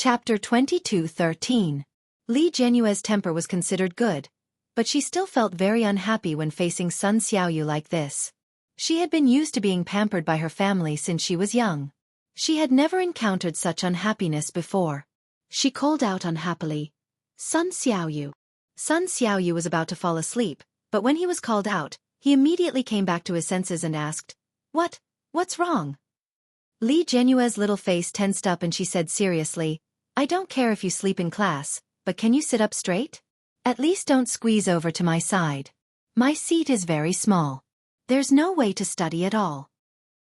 Chapter 22:13. Li Jianyue's temper was considered good, but she still felt very unhappy when facing Sun Xiaoyu like this. She had been used to being pampered by her family since she was young. She had never encountered such unhappiness before. She called out unhappily, "Sun Xiaoyu." Sun Xiaoyu was about to fall asleep, but when he was called out, he immediately came back to his senses and asked, What's wrong?" Li Jianyue's little face tensed up and she said seriously, "I don't care if you sleep in class, but can you sit up straight? At least don't squeeze over to my side. My seat is very small. There's no way to study at all."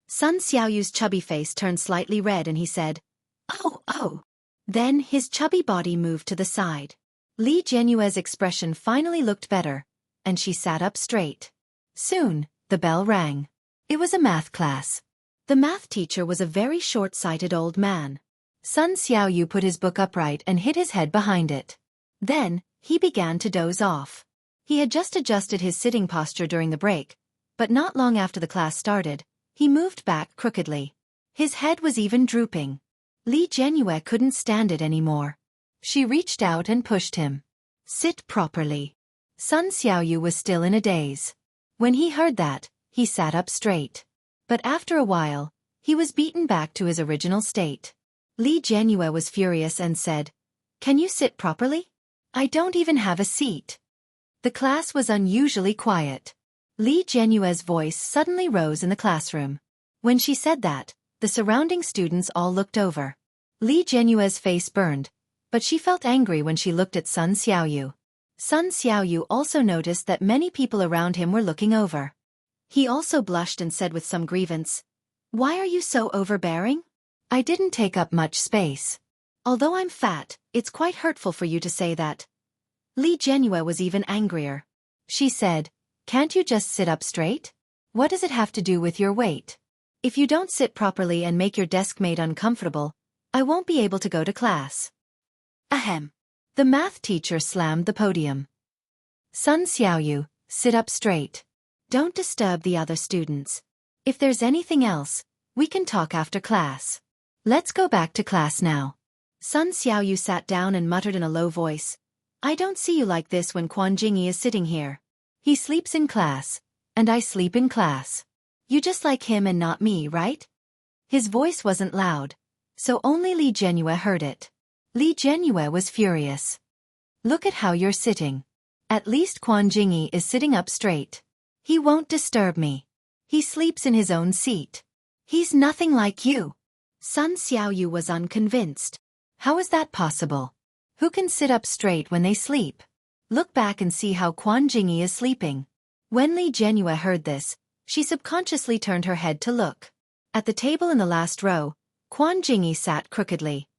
Sun Xiaoyu's chubby face turned slightly red and he said, Oh. Then his chubby body moved to the side. Li Jianyue's expression finally looked better, and she sat up straight. Soon, the bell rang. It was a math class. The math teacher was a very short-sighted old man. Sun Xiaoyu put his book upright and hid his head behind it. Then, he began to doze off. He had just adjusted his sitting posture during the break, but not long after the class started, he moved back crookedly. His head was even drooping. Li Jianyue couldn't stand it anymore. She reached out and pushed him. "Sit properly." Sun Xiaoyu was still in a daze. When he heard that, he sat up straight. But after a while, he was beaten back to his original state. Li Jianyue was furious and said, "Can you sit properly? I don't even have a seat." The class was unusually quiet. Li Jianyue's voice suddenly rose in the classroom. When she said that, the surrounding students all looked over. Li Jianyue's face burned, but she felt angry when she looked at Sun Xiaoyu. Sun Xiaoyu also noticed that many people around him were looking over. He also blushed and said with some grievance, "Why are you so overbearing? I didn't take up much space. Although I'm fat, it's quite hurtful for you to say that." Li Jianyue was even angrier. She said, "Can't you just sit up straight? What does it have to do with your weight? If you don't sit properly and make your desk mate uncomfortable, I won't be able to go to class." Ahem. The math teacher slammed the podium. "Sun Xiaoyu, sit up straight. Don't disturb the other students. If there's anything else, we can talk after class. Let's go back to class now." Sun Xiaoyu sat down and muttered in a low voice, "I don't see you like this when Quan Jingyi is sitting here. He sleeps in class, and I sleep in class. You just like him and not me, right?" His voice wasn't loud, so only Li Jianyue heard it. Li Jianyue was furious. "Look at how you're sitting. At least Quan Jingyi is sitting up straight. He won't disturb me. He sleeps in his own seat. He's nothing like you." Sun Xiaoyu was unconvinced. How is that possible? Who can sit up straight when they sleep? Look back and see how Quan Jingyi is sleeping. When Li Jianyue heard this, she subconsciously turned her head to look. At the table in the last row, Quan Jingyi sat crookedly.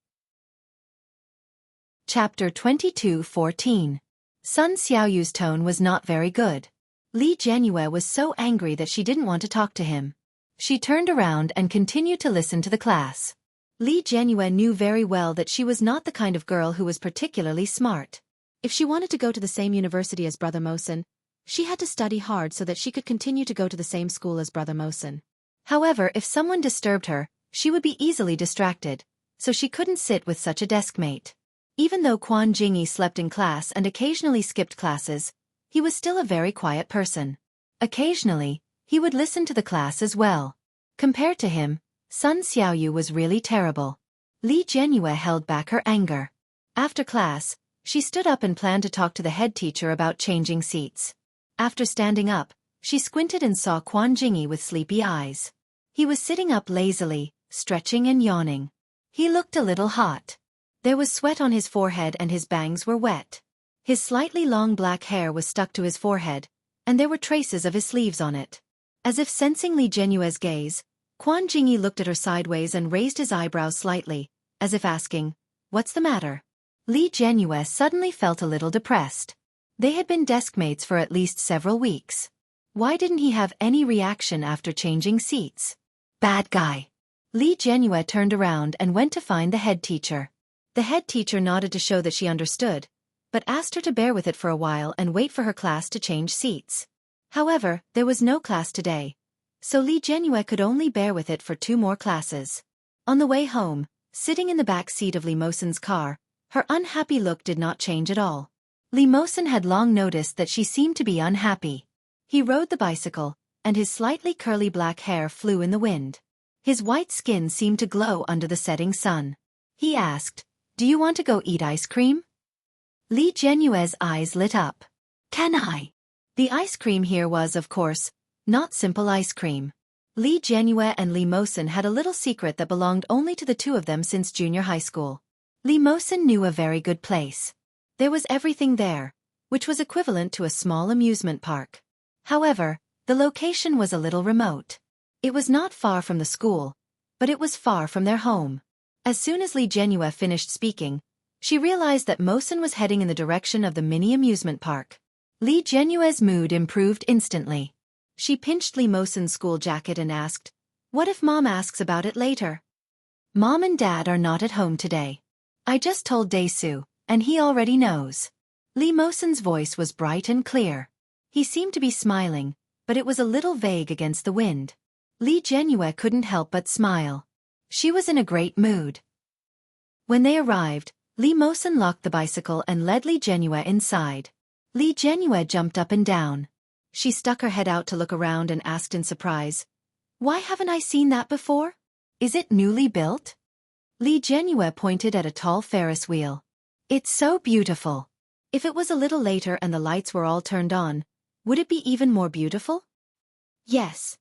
Chapter 22:14. Sun Xiaoyu's tone was not very good. Li Jianyue was so angry that she didn't want to talk to him. She turned around and continued to listen to the class. Li Jianyue knew very well that she was not the kind of girl who was particularly smart. If she wanted to go to the same university as Brother Mosen, she had to study hard so that she could continue to go to the same school as Brother Mosen. However, if someone disturbed her, she would be easily distracted, so she couldn't sit with such a deskmate. Even though Quan Jingyi slept in class and occasionally skipped classes, he was still a very quiet person. Occasionally, he would listen to the class as well. Compared to him, Sun Xiaoyu was really terrible. Li Jianyue held back her anger. After class, she stood up and planned to talk to the head teacher about changing seats. After standing up, she squinted and saw Quan Jingyi with sleepy eyes. He was sitting up lazily, stretching and yawning. He looked a little hot. There was sweat on his forehead and his bangs were wet. His slightly long black hair was stuck to his forehead, and there were traces of his sleeves on it. As if sensing Li Jianyue's gaze, Quan Jingyi looked at her sideways and raised his eyebrows slightly, as if asking, "What's the matter?" Li Jianyue suddenly felt a little depressed. They had been deskmates for at least several weeks. Why didn't he have any reaction after changing seats? Bad guy. Li Jianyue turned around and went to find the head teacher. The head teacher nodded to show that she understood, but asked her to bear with it for a while and wait for her class to change seats. However, there was no class today, so Li Jianyue could only bear with it for 2 more classes. On the way home, Sitting in the back seat of Li Mosen's car, her unhappy look did not change at all. Li Mosen had long noticed that she seemed to be unhappy. He rode the bicycle, and his slightly curly black hair flew in the wind. His white skin seemed to glow under the setting sun. He asked, "Do you want to go eat ice cream?" Li Jianyue's eyes lit up. "Can I?" The ice cream here was, of course, not simple ice cream. Li Jianyue and Li Mosen had a little secret that belonged only to the two of them since junior high school. Li Mosen knew a very good place. There was everything there, which was equivalent to a small amusement park. However, the location was a little remote. It was not far from the school, but it was far from their home. As soon as Li Jianyue finished speaking, she realized that Mosen was heading in the direction of the mini amusement park. Li Jianyue's mood improved instantly. She pinched Li Mosen's school jacket and asked, "What if Mom asks about it later?" "Mom and Dad are not at home today. I just told Dae-soo, and he already knows." Li Mosen's voice was bright and clear. He seemed to be smiling, but it was a little vague against the wind. Li Jianyue couldn't help but smile. She was in a great mood. When they arrived, Li Mosen locked the bicycle and led Li Jianyue inside. Li Jianyue jumped up and down. She stuck her head out to look around and asked in surprise, "Why haven't I seen that before? Is it newly built?" Li Jianyue pointed at a tall Ferris wheel. "It's so beautiful. If it was a little later and the lights were all turned on, would it be even more beautiful?" "Yes."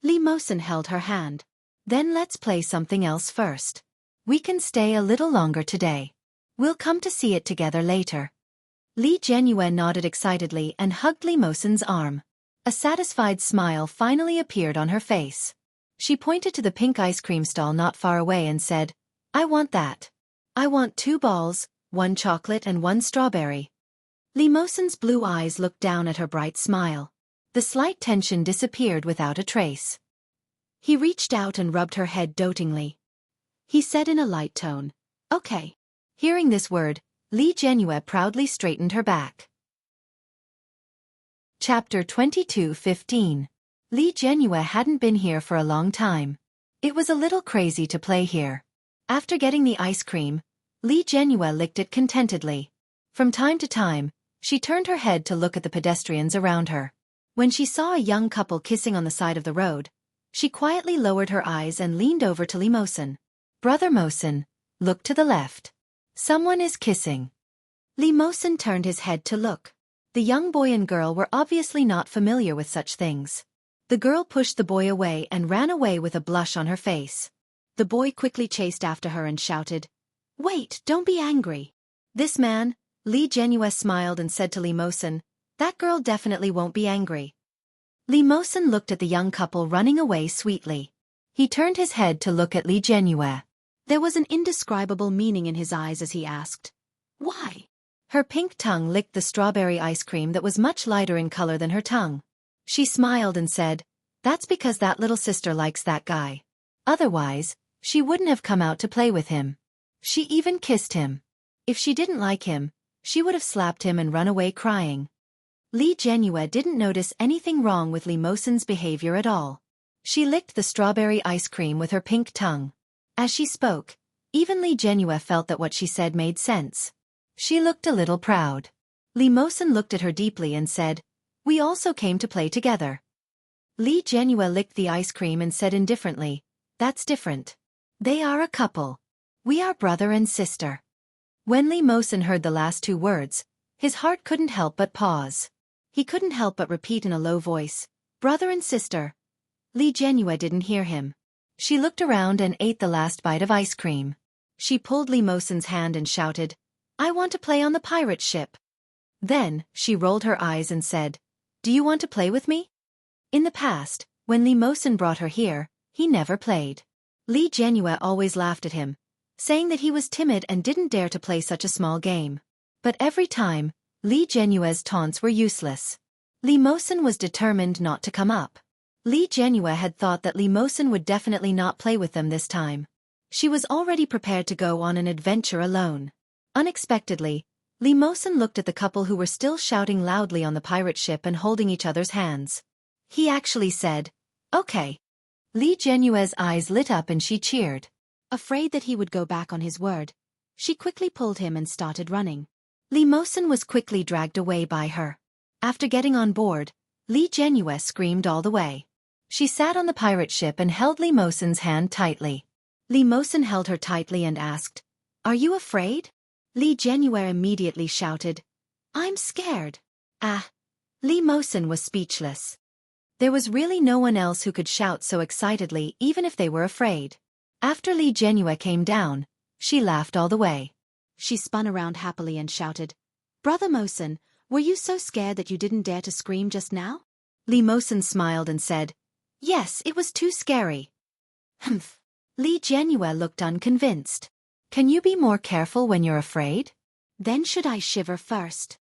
Li Mosen held her hand. "Then let's play something else first. We can stay a little longer today. We'll come to see it together later." Li Jianyue nodded excitedly and hugged Li Mosen's arm. A satisfied smile finally appeared on her face. She pointed to the pink ice cream stall not far away and said, "I want that. I want 2 balls, 1 chocolate and 1 strawberry." Li Mosen's blue eyes looked down at her bright smile. The slight tension disappeared without a trace. He reached out and rubbed her head dotingly. He said in a light tone, "Okay." Hearing this word, Li Jianyue proudly straightened her back. Chapter 22:15. Li Jianyue hadn't been here for a long time. It was a little crazy to play here. After getting the ice cream, Li Jianyue licked it contentedly. From time to time, she turned her head to look at the pedestrians around her. When she saw a young couple kissing on the side of the road, she quietly lowered her eyes and leaned over to Li Mosen. "Brother Mosen, look to the left. Someone is kissing." Li Mosen turned his head to look. The young boy and girl were obviously not familiar with such things. The girl pushed the boy away and ran away with a blush on her face. The boy quickly chased after her and shouted, "Wait, don't be angry." "This man," Li Jianyue smiled and said to Li Mosen, "that girl definitely won't be angry." Li Mosen looked at the young couple running away sweetly. He turned his head to look at Li Jianyue. There was an indescribable meaning in his eyes as he asked, "Why?" Her pink tongue licked the strawberry ice cream that was much lighter in color than her tongue. She smiled and said, "That's because that little sister likes that guy. Otherwise, she wouldn't have come out to play with him. She even kissed him. If she didn't like him, she would have slapped him and run away crying." Li Jianyue didn't notice anything wrong with Li Mosen's behavior at all. She licked the strawberry ice cream with her pink tongue. As she spoke, even Li Jianyue felt that what she said made sense. She looked a little proud. Li Mosen looked at her deeply and said, "We also came to play together." Li Jianyue licked the ice cream and said indifferently, "That's different. They are a couple. We are brother and sister." When Li Mosen heard the last 2 words, his heart couldn't help but pause. He couldn't help but repeat in a low voice, "Brother and sister." Li Jianyue didn't hear him. She looked around and ate the last bite of ice cream. She pulled Li Mosen's hand and shouted, "I want to play on the pirate ship." Then, she rolled her eyes and said, "Do you want to play with me?" In the past, when Li Mosen brought her here, he never played. Li Jianyue always laughed at him, saying that he was timid and didn't dare to play such a small game. But every time, Li Jianyue's taunts were useless. Li Mosen was determined not to come up. Li Jianyue had thought that Li Mosen would definitely not play with them this time. She was already prepared to go on an adventure alone. Unexpectedly, Li Mosen looked at the couple who were still shouting loudly on the pirate ship and holding each other's hands. He actually said, "Okay." Li Jianyue's eyes lit up and she cheered. Afraid that he would go back on his word, she quickly pulled him and started running. Li Mosen was quickly dragged away by her. After getting on board, Li Jianyue screamed all the way. She sat on the pirate ship and held Li Mosen's hand tightly. Li Mosen held her tightly and asked, "Are you afraid?" Li Jianyue immediately shouted, "I'm scared." Li Mosen was speechless. There was really no one else who could shout so excitedly even if they were afraid. After Li Jianyue came down, she laughed all the way. She spun around happily and shouted, "Brother Mosen, were you so scared that you didn't dare to scream just now?" Li Mosen smiled and said, "Yes, it was too scary." Humph. Li Jianyue looked unconvinced. "Can you be more careful when you're afraid?" "Then should I shiver first?"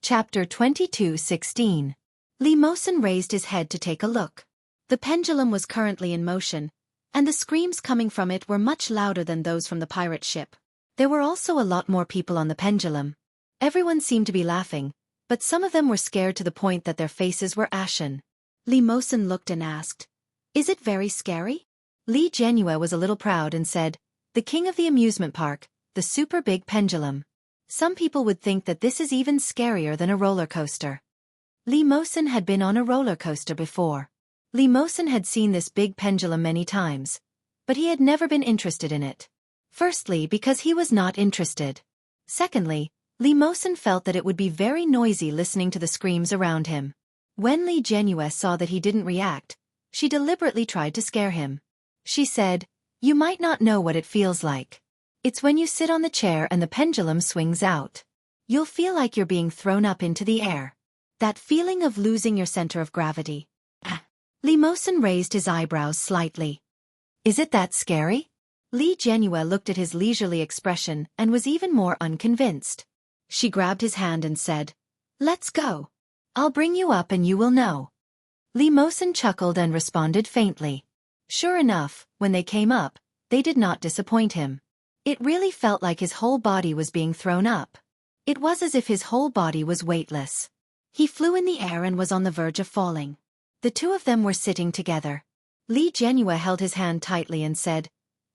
Chapter 22:16. Li Mosen raised his head to take a look. The pendulum was currently in motion, and the screams coming from it were much louder than those from the pirate ship. There were also a lot more people on the pendulum. Everyone seemed to be laughing, but some of them were scared to the point that their faces were ashen. Li Mosen looked and asked, "Is it very scary?" Li Jianyue was a little proud and said, "The king of the amusement park, the super big pendulum. Some people would think that this is even scarier than a roller coaster." Li Mosen had been on a roller coaster before. Li Mosen had seen this big pendulum many times, but he had never been interested in it. Firstly, because he was not interested. Secondly, Li Mosen felt that it would be very noisy listening to the screams around him. When Li Jianyue saw that he didn't react, she deliberately tried to scare him. She said, "You might not know what it feels like. It's when you sit on the chair and the pendulum swings out. You'll feel like you're being thrown up into the air. That feeling of losing your center of gravity." Li Mosen raised his eyebrows slightly. "Is it that scary?" Li Jianyue looked at his leisurely expression and was even more unconvinced. She grabbed his hand and said, "Let's go. I'll bring you up and you will know." Li Mosen chuckled and responded faintly. Sure enough, when they came up, they did not disappoint him. It really felt like his whole body was being thrown up. It was as if his whole body was weightless. He flew in the air and was on the verge of falling. The two of them were sitting together. Li Jianyue held his hand tightly and said,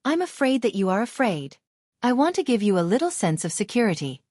"I'm afraid that you are afraid. I want to give you a little sense of security."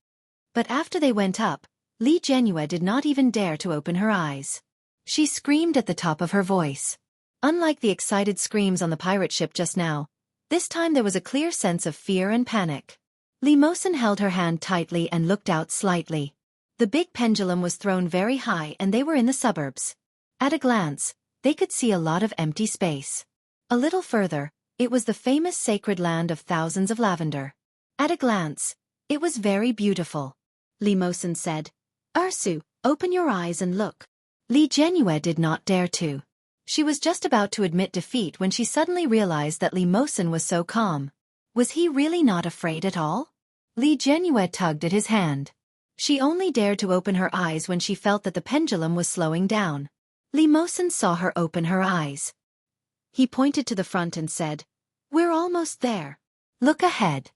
But after they went up, Li Jianyue did not even dare to open her eyes. She screamed at the top of her voice. Unlike the excited screams on the pirate ship just now, this time there was a clear sense of fear and panic. Li Mosen held her hand tightly and looked out slightly. The big pendulum was thrown very high and they were in the suburbs. At a glance, they could see a lot of empty space. A little further, it was the famous sacred land of thousands of lavender. At a glance, it was very beautiful. Li Mosen said, "Ursu, open your eyes and look." Li Jianyue did not dare to. She was just about to admit defeat when she suddenly realized that Li Mosen was so calm. Was he really not afraid at all? Li Jianyue tugged at his hand. She only dared to open her eyes when she felt that the pendulum was slowing down. Li Mosen saw her open her eyes. He pointed to the front and said, "We're almost there. Look ahead."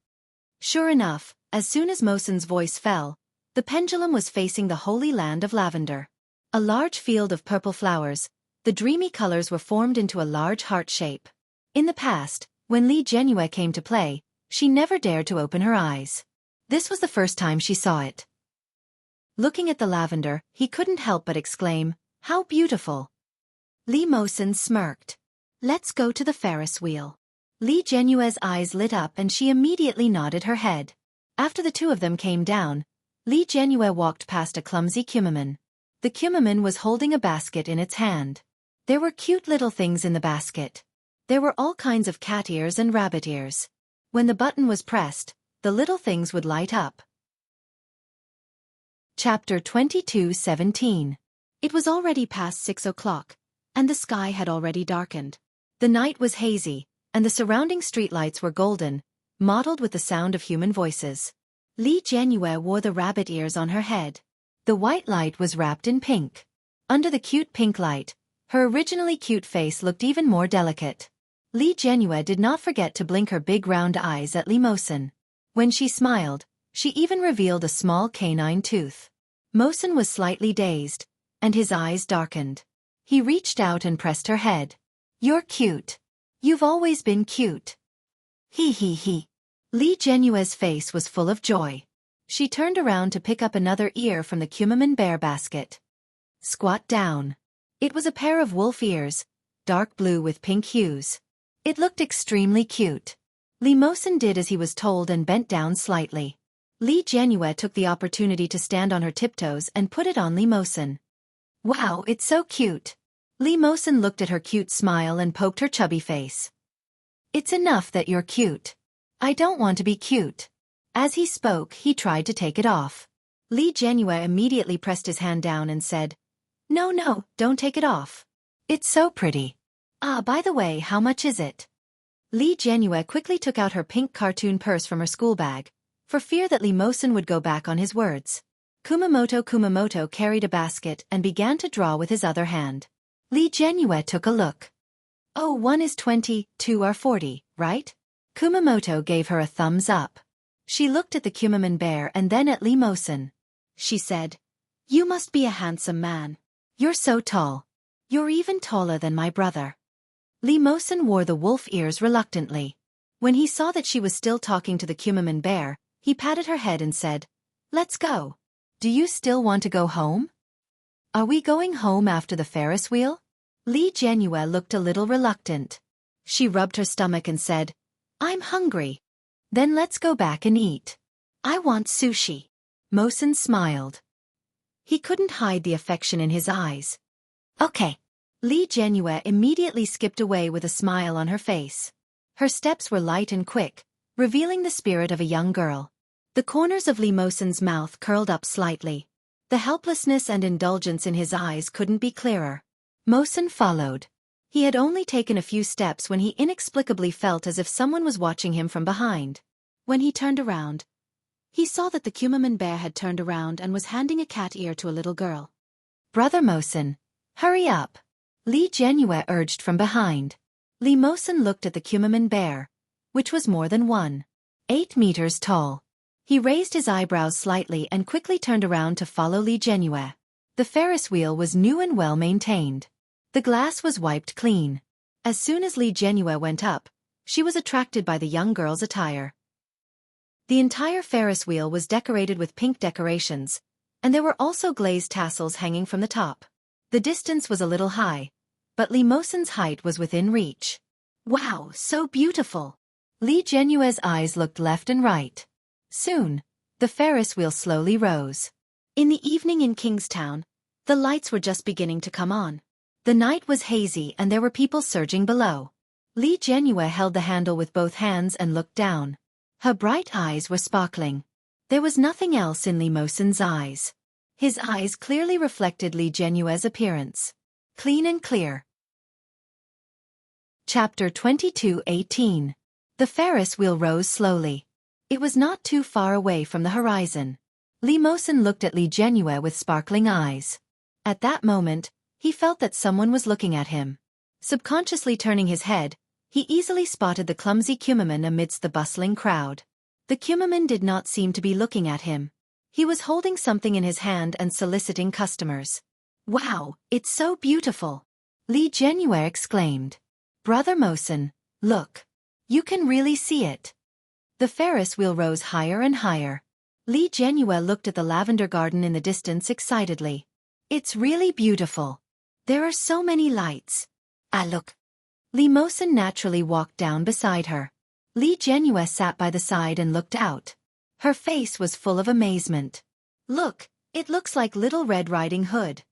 Sure enough, as soon as Mosen's voice fell, the pendulum was facing the holy land of lavender. A large field of purple flowers, the dreamy colors were formed into a large heart shape. In the past, when Li Jianyue came to play, she never dared to open her eyes. This was the first time she saw it. Looking at the lavender, he couldn't help but exclaim, "How beautiful!" Li Mosen smirked. "Let's go to the Ferris wheel." Li Jianyue's eyes lit up and she immediately nodded her head. After the two of them came down, Li Jianyue walked past a clumsy kumaman. The kumaman was holding a basket in its hand. There were cute little things in the basket. There were all kinds of cat ears and rabbit ears. When the button was pressed, the little things would light up. Chapter 22:17. It was already past 6 o'clock, and the sky had already darkened. The night was hazy, and the surrounding streetlights were golden, mottled with the sound of human voices. Li Jianyue wore the rabbit ears on her head. The white light was wrapped in pink. Under the cute pink light, her originally cute face looked even more delicate. Li Jianyue did not forget to blink her big round eyes at Li Mosen. When she smiled, she even revealed a small canine tooth. Mosen was slightly dazed, and his eyes darkened. He reached out and pressed her head. "You're cute." You've always been cute. He he he. Li Genue's face was full of joy. She turned around to pick up another ear from the Kumaman bear basket. Squat down. It was a pair of wolf ears, dark blue with pink hues. It looked extremely cute. Li Mosen did as he was told and bent down slightly. Li Genue took the opportunity to stand on her tiptoes and put it on Li Mosen. Wow, it's so cute. Li Mosen looked at her cute smile and poked her chubby face. It's enough that you're cute. I don't want to be cute. As he spoke, he tried to take it off. Li Genue immediately pressed his hand down and said, No, don't take it off. It's so pretty. Ah, by the way, how much is it? Li Genue quickly took out her pink cartoon purse from her school bag, for fear that Li Mosen would go back on his words. Kumamoto carried a basket and began to draw with his other hand. Li Genue took a look. Oh, one is 20, two are 40, right? Kumamoto gave her a thumbs up. She looked at the Kumaman bear and then at Li Mosen. She said, You must be a handsome man. You're so tall. You're even taller than my brother. Li Mosen wore the wolf ears reluctantly. When he saw that she was still talking to the Kumaman bear, he patted her head and said, Let's go. Do you still want to go home? Are we going home after the Ferris wheel? Li Genue looked a little reluctant. She rubbed her stomach and said, I'm hungry. Then let's go back and eat. I want sushi. Mosen smiled. He couldn't hide the affection in his eyes. Okay. Li Genue immediately skipped away with a smile on her face. Her steps were light and quick, revealing the spirit of a young girl. The corners of Li Mosen's mouth curled up slightly. The helplessness and indulgence in his eyes couldn't be clearer. Mosen followed. He had only taken a few steps when he inexplicably felt as if someone was watching him from behind. When he turned around, he saw that the Kumaman bear had turned around and was handing a cat ear to a little girl. Brother Mosen, hurry up. Li Genue urged from behind. Li Mosen looked at the Kumaman bear, which was more than 8 meters tall. He raised his eyebrows slightly and quickly turned around to follow Li Genue. The Ferris wheel was new and well maintained. The glass was wiped clean. As soon as Li Genue went up, she was attracted by the young girl's attire. The entire Ferris wheel was decorated with pink decorations, and there were also glazed tassels hanging from the top. The distance was a little high, but Li Mosen's height was within reach. Wow, so beautiful! Li Genue's eyes looked left and right. Soon, the Ferris wheel slowly rose. In the evening in Kingstown, the lights were just beginning to come on. The night was hazy and there were people surging below. Li Genue held the handle with both hands and looked down. Her bright eyes were sparkling. There was nothing else in Li Mosen's eyes. His eyes clearly reflected Li Genue's appearance. Clean and clear. Chapter 22:18. The Ferris wheel rose slowly. It was not too far away from the horizon. Li Mosen looked at Li Genue with sparkling eyes. At that moment, he felt that someone was looking at him. Subconsciously turning his head, he easily spotted the clumsy Kumaman amidst the bustling crowd. The Kumaman did not seem to be looking at him. He was holding something in his hand and soliciting customers. Wow, it's so beautiful! Li Genue exclaimed. Brother Mosen, look. You can really see it. The Ferris wheel rose higher and higher. Li Genue looked at the lavender garden in the distance excitedly. It's really beautiful. There are so many lights. Ah, look. Li Mosen naturally walked down beside her. Li Genue sat by the side and looked out. Her face was full of amazement. Look, it looks like Little Red Riding Hood.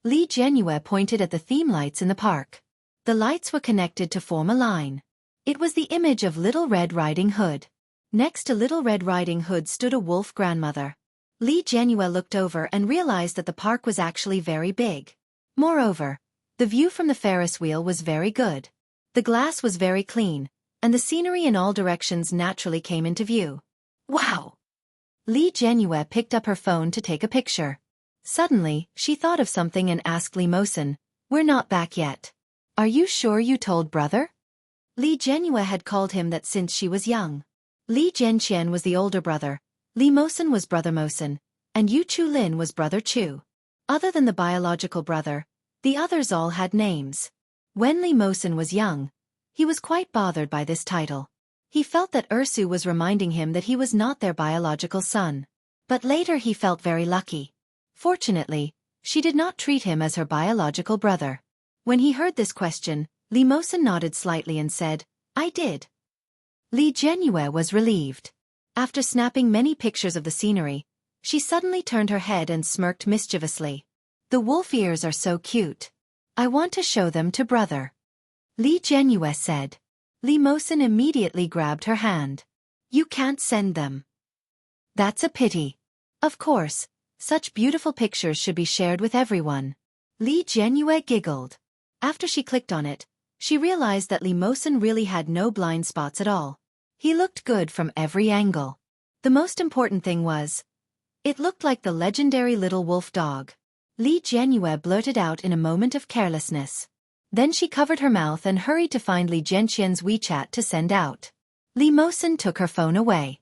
Li Genue pointed at the theme lights in the park. The lights were connected to form a line. It was the image of Little Red Riding Hood. Next to Little Red Riding Hood stood a wolf grandmother. Li Genue looked over and realized that the park was actually very big. Moreover, the view from the Ferris wheel was very good. The glass was very clean, and the scenery in all directions naturally came into view. Wow! Li Genue picked up her phone to take a picture. Suddenly, she thought of something and asked Li Mosen, We're not back yet. Are you sure you told brother? Li Genue had called him that since she was young. Li Zhenqian was the older brother, Li Mosen was brother Mosen, and Yu Chu-lin was brother Chu. Other than the biological brother, the others all had names. When Li Mosen was young, He was quite bothered by this title. He felt that Ursu was reminding him that he was not their biological son. But later he felt very lucky. Fortunately, she did not treat him as her biological brother. When he heard this question, Li Mosen nodded slightly and said, "I did." Li Jianyue was relieved. After snapping many pictures of the scenery, she suddenly turned her head and smirked mischievously. "The wolf ears are so cute. I want to show them to brother," Li Jianyue said. Li Mosen immediately grabbed her hand. "You can't send them. That's a pity. Of course, such beautiful pictures should be shared with everyone." Li Jianyue giggled. After she clicked on it, she realized that Li Mosen really had no blind spots at all. He looked good from every angle. The most important thing was, it looked like the legendary little wolf dog. Li Jianyue blurted out in a moment of carelessness. Then she covered her mouth and hurried to find Li Jianxian's WeChat to send out. Li Mosen took her phone away.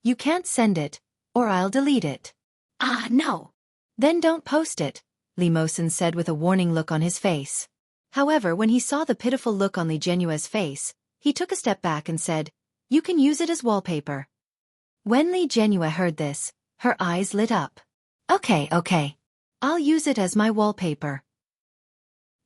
"You can't send it, or I'll delete it." Ah, no. "Then don't post it," Li Mosen said with a warning look on his face. However, when he saw the pitiful look on Li Jianyue's face, he took a step back and said, "You can use it as wallpaper." When Li Jianyue heard this, her eyes lit up. Okay. I'll use it as my wallpaper."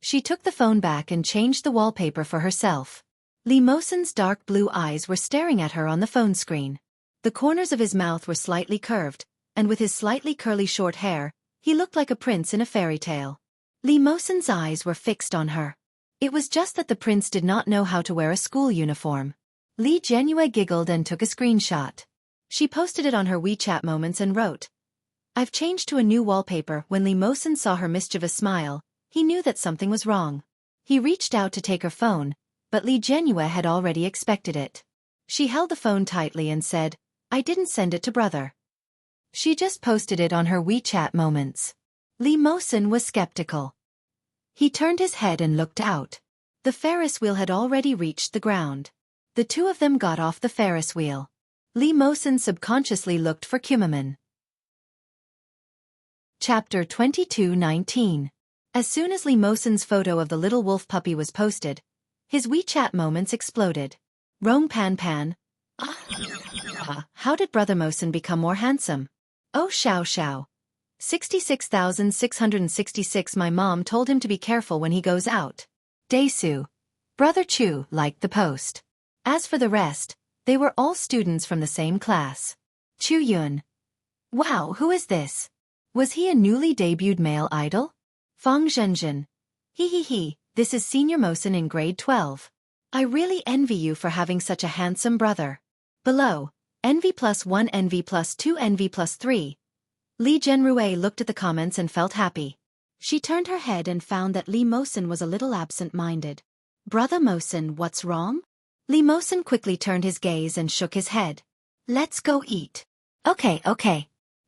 She took the phone back and changed the wallpaper for herself. Li Mosen's dark blue eyes were staring at her on the phone screen. The corners of his mouth were slightly curved, and with his slightly curly short hair, he looked like a prince in a fairy tale. Li Mosen's eyes were fixed on her. It was just that the prince did not know how to wear a school uniform. Li Jianyue giggled and took a screenshot. She posted it on her WeChat Moments and wrote, "I've changed to a new wallpaper." When Li Mosen saw her mischievous smile, he knew that something was wrong. He reached out to take her phone, but Li Jianyue had already expected it. She held the phone tightly and said, "I didn't send it to brother. She just posted it on her WeChat Moments." Li Mosen was skeptical. He turned his head and looked out. The Ferris wheel had already reached the ground. The two of them got off the Ferris wheel. Li Mosen subconsciously looked for Kumaman. Chapter 22:19. As soon as Li Mosen's photo of the little wolf puppy was posted, his WeChat Moments exploded. "Rong Pan Pan. How did Brother Mosen become more handsome? Oh Xiao. 66,666. My mom told him to be careful when he goes out. Daesu. Brother Chu liked the post." As for the rest, they were all students from the same class. Chu Yun. Wow, who is this? Was he a newly debuted male idol? Fang Zhenzhen. He, this is Senior Mosen in grade 12. I really envy you for having such a handsome brother. Below, envy +1, envy +2, envy +3. Li Jianyue looked at the comments and felt happy. She turned her head and found that Li Mosen was a little absent-minded. "Brother Mosen, what's wrong?" Li Mosen quickly turned his gaze and shook his head. "Let's go eat." Okay.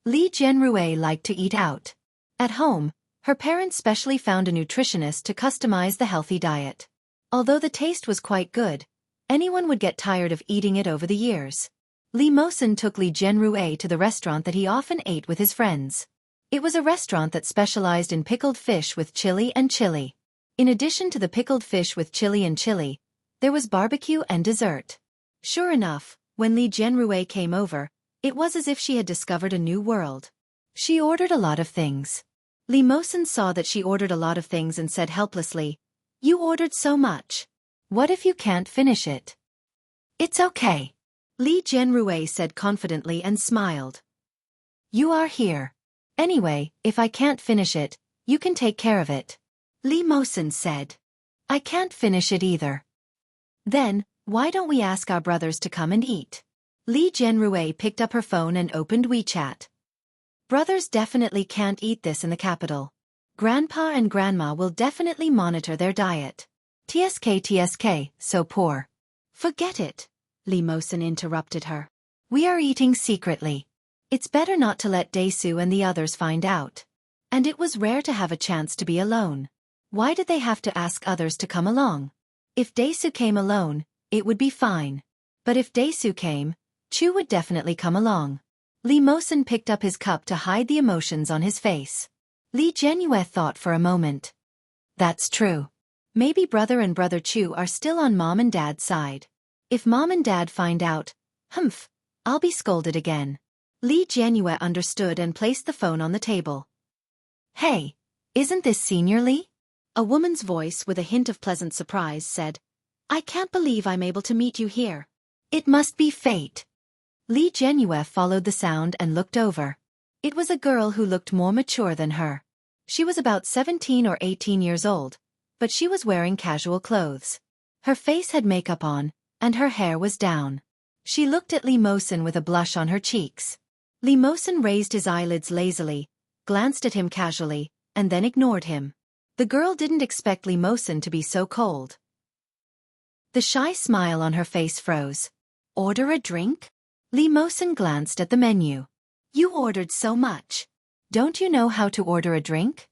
Li Jianyue liked to eat out. At home, her parents specially found a nutritionist to customize the healthy diet. Although the taste was quite good, anyone would get tired of eating it over the years. Li Mosen took Li Jianyue to the restaurant that he often ate with his friends. It was a restaurant that specialized in pickled fish with chili and chili. In addition to the pickled fish with chili and chili, there was barbecue and dessert. Sure enough, when Li Jianyue came over, it was as if she had discovered a new world. She ordered a lot of things. Li Mosen saw that she ordered a lot of things and said helplessly, "You ordered so much. What if you can't finish it?" "It's okay," Li Jianyue said confidently and smiled. "You are here. Anyway, if I can't finish it, you can take care of it," Li Mosen said. "I can't finish it either." "Then, why don't we ask our brothers to come and eat?" Li Jianyue picked up her phone and opened WeChat. "Brothers definitely can't eat this in the capital. Grandpa and Grandma will definitely monitor their diet. TSK, so poor." "Forget it," Li Mosen interrupted her. "We are eating secretly. It's better not to let Daesu and the others find out." And it was rare to have a chance to be alone. Why did they have to ask others to come along? If Daesu came alone, it would be fine. But if Daesu came, Chu would definitely come along. Li Mosen picked up his cup to hide the emotions on his face. Li Jianyue thought for a moment. That's true. Maybe brother and brother Chu are still on mom and dad's side. If mom and dad find out, I'll be scolded again. Li Jianyue understood and placed the phone on the table. Hey, isn't this Senior Li? A woman's voice with a hint of pleasant surprise said, I can't believe I'm able to meet you here. It must be fate. Li Jianyue followed the sound and looked over. It was a girl who looked more mature than her. She was about 17 or 18 years old, but she was wearing casual clothes. Her face had makeup on, and her hair was down. She looked at Li Mosen with a blush on her cheeks. Li Mosen raised his eyelids lazily, glanced at him casually, and then ignored him. The girl didn't expect Li Mosen to be so cold. The shy smile on her face froze. Order a drink? Li Mosen glanced at the menu. You ordered so much. Don't you know how to order a drink?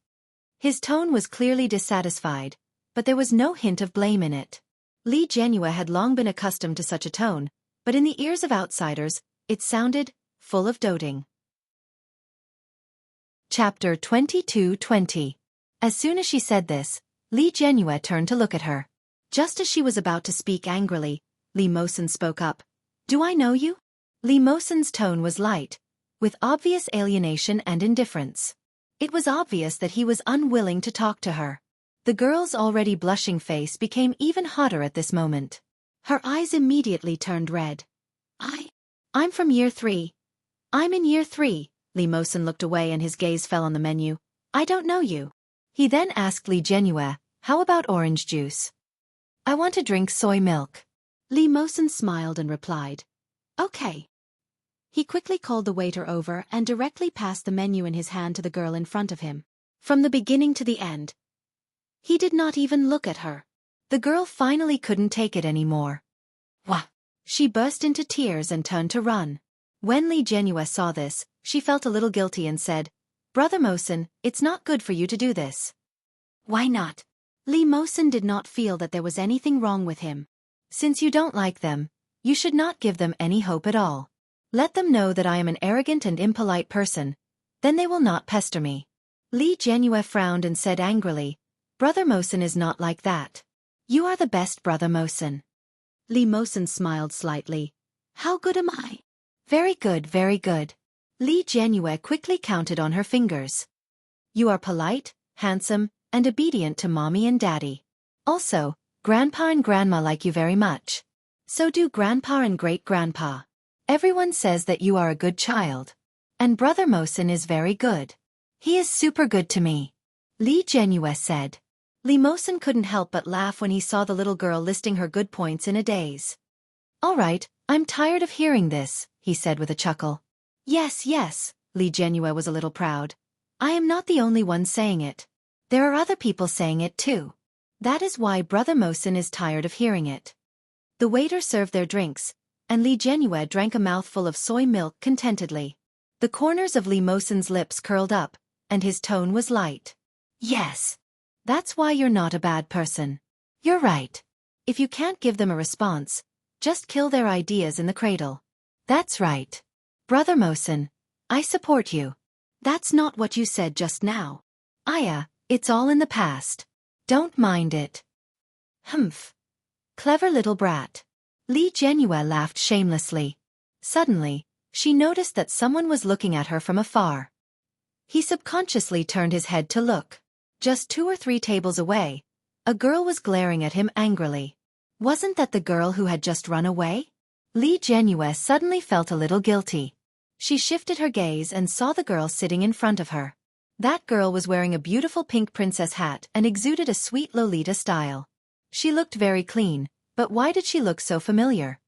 His tone was clearly dissatisfied, but there was no hint of blame in it. Li Jianyue had long been accustomed to such a tone, but in the ears of outsiders, it sounded full of doting. Chapter 22:20. As soon as she said this, Li Jianyue turned to look at her. Just as she was about to speak angrily, Li Mosen spoke up. Do I know you? Li Mosen's tone was light, with obvious alienation and indifference. It was obvious that he was unwilling to talk to her. The girl's already blushing face became even hotter at this moment. Her eyes immediately turned red. I'm from year 3. I'm in year 3. Li Mosen looked away and his gaze fell on the menu. I don't know you. He then asked Li Jianyue, how about orange juice? I want to drink soy milk. Li Mosen smiled and replied, okay. He quickly called the waiter over and directly passed the menu in his hand to the girl in front of him. From the beginning to the end, he did not even look at her. The girl finally couldn't take it anymore. Wah! She burst into tears and turned to run. When Li Jianyue saw this, she felt a little guilty and said, Brother Mosen, it's not good for you to do this. Why not? Li Mosen did not feel that there was anything wrong with him. Since you don't like them, you should not give them any hope at all. Let them know that I am an arrogant and impolite person, then they will not pester me. Li Jianyue frowned and said angrily, Brother Mosen is not like that. You are the best Brother Mosen. Li Mosen smiled slightly. How good am I? Very good, very good. Li Jianyue quickly counted on her fingers. You are polite, handsome, and obedient to mommy and daddy. Also, grandpa and grandma like you very much. So do grandpa and great-grandpa. Everyone says that you are a good child. And Brother Mosen is very good. He is super good to me. Li Jianyue said. Li Mosen couldn't help but laugh when he saw the little girl listing her good points in a daze. All right, I'm tired of hearing this, he said with a chuckle. Yes, Li Jianyue was a little proud. I am not the only one saying it. There are other people saying it too. That is why Brother Mosen is tired of hearing it. The waiter served their drinks, and Li Jianyue drank a mouthful of soy milk contentedly. The corners of Li Mosen's lips curled up, and his tone was light. Yes. That's why you're not a bad person. You're right. If you can't give them a response, just kill their ideas in the cradle. That's right. Brother Mosen, I support you. That's not what you said just now. Aya, it's all in the past. Don't mind it. Clever little brat. Li Jianyue laughed shamelessly. Suddenly, she noticed that someone was looking at her from afar. He subconsciously turned his head to look. Just 2 or 3 tables away, a girl was glaring at him angrily. Wasn't that the girl who had just run away? Li Jianyue suddenly felt a little guilty. She shifted her gaze and saw the girl sitting in front of her. That girl was wearing a beautiful pink princess hat and exuded a sweet Lolita style. She looked very clean, but why did she look so familiar?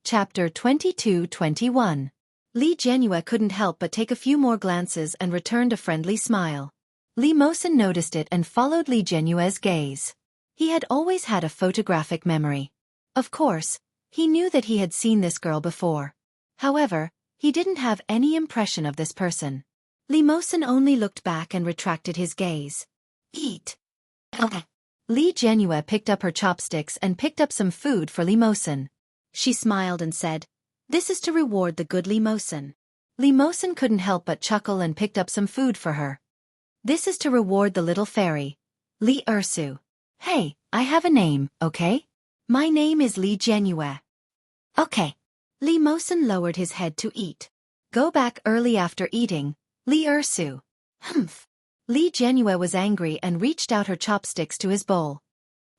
Chapter 22:21. Li Jianyue couldn't help but take a few more glances and returned a friendly smile. Li Mosen noticed it and followed Li Jianyue's gaze. He had always had a photographic memory. Of course, he knew that he had seen this girl before. However, he didn't have any impression of this person. Li Mosen only looked back and retracted his gaze. Eat. Li Jianyue picked up her chopsticks and picked up some food for Li Mosen. She smiled and said, This is to reward the good Li Mosen. Li Mosen couldn't help but chuckle and picked up some food for her. This is to reward the little fairy. Li Ersu. Hey, I have a name, okay? My name is Li Genue. Okay. Li Mosen lowered his head to eat. Go back early after eating, Li Ersu. Humph. Li Genue was angry and reached out her chopsticks to his bowl.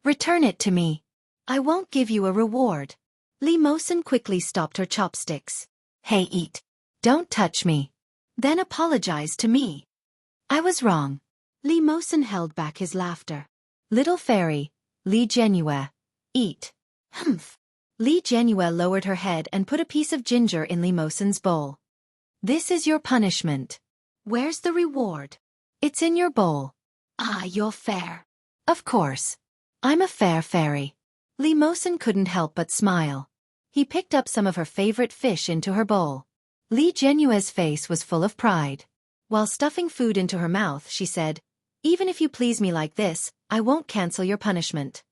Return it to me. I won't give you a reward. Li Mosen quickly stopped her chopsticks. Hey, eat. Don't touch me. Then apologize to me. I was wrong. Li Mosen held back his laughter. Little fairy, Li Genue. Eat. Humph. Li Genue lowered her head and put a piece of ginger in Li Mosen's bowl. This is your punishment. Where's the reward? It's in your bowl. Ah, you're fair. Of course. I'm a fair fairy. Li Mosen couldn't help but smile. He picked up some of her favorite fish into her bowl. Li Genue's face was full of pride. While stuffing food into her mouth, she said, Even if you please me like this, I won't cancel your punishment.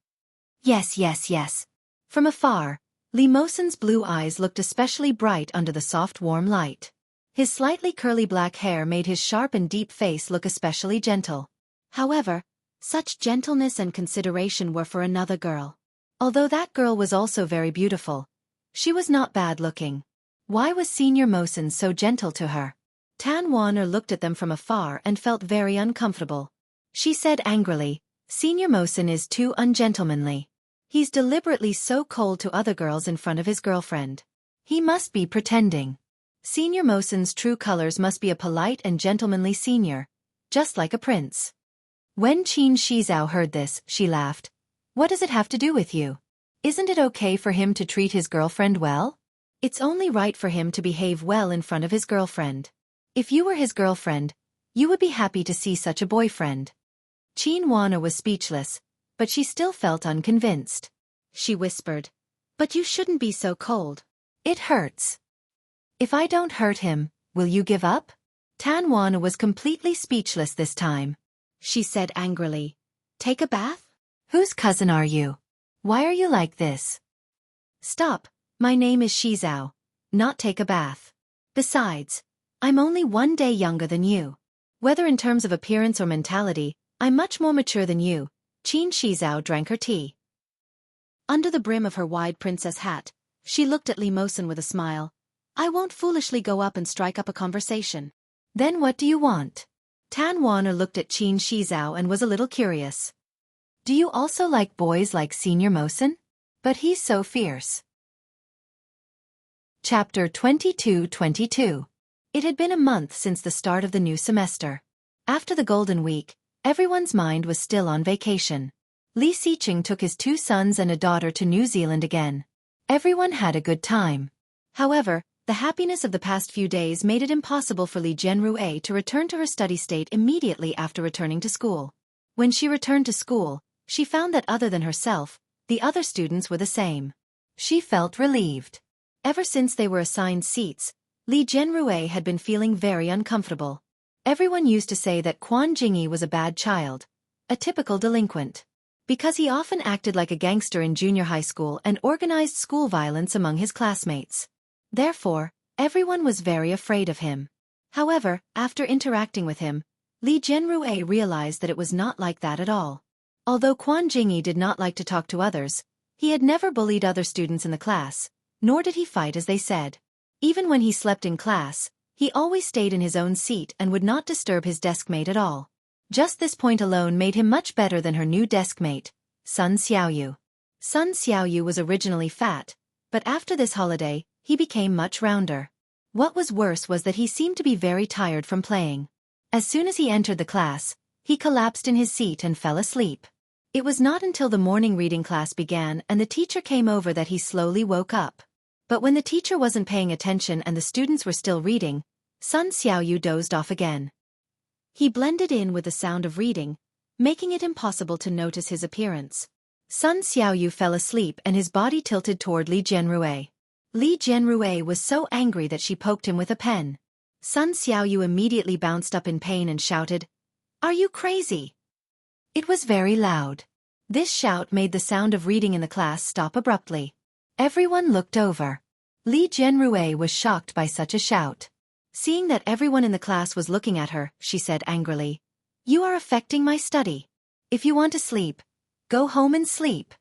Yes, yes, yes. From afar, Li Mosen's blue eyes looked especially bright under the soft warm light. His slightly curly black hair made his sharp and deep face look especially gentle. However, such gentleness and consideration were for another girl. Although that girl was also very beautiful, she was not bad-looking. Why was Senior Mosen so gentle to her? Tan Waner looked at them from afar and felt very uncomfortable. She said angrily, Senior Mosen is too ungentlemanly. He's deliberately so cold to other girls in front of his girlfriend. He must be pretending. Senior Mosen's true colors must be a polite and gentlemanly senior, just like a prince. When Qin Shizao heard this, she laughed. What does it have to do with you? Isn't it okay for him to treat his girlfriend well? It's only right for him to behave well in front of his girlfriend. If you were his girlfriend, you would be happy to see such a boyfriend. Qin Wana was speechless, but she still felt unconvinced. She whispered, But you shouldn't be so cold. It hurts. If I don't hurt him, will you give up? Tan Wana was completely speechless this time. She said angrily, Take a bath? Whose cousin are you? Why are you like this? Stop, my name is Shizao, not take a bath. Besides, I'm only 1 day younger than you. Whether in terms of appearance or mentality, I'm much more mature than you. Qin Shizao drank her tea. Under the brim of her wide princess hat, she looked at Li Mosen with a smile. I won't foolishly go up and strike up a conversation. Then what do you want? Tan Waner looked at Qin Shizao and was a little curious. Do you also like boys like Senior Mosen? But he's so fierce. Chapter 22-22. It had been a month since the start of the new semester. After the Golden Week, everyone's mind was still on vacation. Li Xiqing took his 2 sons and a daughter to New Zealand again. Everyone had a good time. However, the happiness of the past few days made it impossible for Li Jianrui to return to her study state immediately after returning to school. When she returned to school, she found that other than herself, the other students were the same. She felt relieved. Ever since they were assigned seats, Li Jianrui had been feeling very uncomfortable. Everyone used to say that Quan Jingyi was a bad child, a typical delinquent, because he often acted like a gangster in junior high school and organized school violence among his classmates. Therefore, everyone was very afraid of him. However, after interacting with him, Li Jianrui realized that it was not like that at all. Although Quan Jingyi did not like to talk to others, he had never bullied other students in the class, nor did he fight as they said. Even when he slept in class, he always stayed in his own seat and would not disturb his deskmate at all. Just this point alone made him much better than her new deskmate, Sun Xiaoyu. Sun Xiaoyu was originally fat, but after this holiday, he became much rounder. What was worse was that he seemed to be very tired from playing. As soon as he entered the class, he collapsed in his seat and fell asleep. It was not until the morning reading class began and the teacher came over that he slowly woke up. But when the teacher wasn't paying attention and the students were still reading, Sun Xiaoyu dozed off again. He blended in with the sound of reading, making it impossible to notice his appearance. Sun Xiaoyu fell asleep and his body tilted toward Li Jianrui. Li Jianrui was so angry that she poked him with a pen. Sun Xiaoyu immediately bounced up in pain and shouted, Are you crazy? It was very loud. This shout made the sound of reading in the class stop abruptly. Everyone looked over. Li Jianrui was shocked by such a shout. Seeing that everyone in the class was looking at her, she said angrily, You are affecting my study. If you want to sleep, go home and sleep.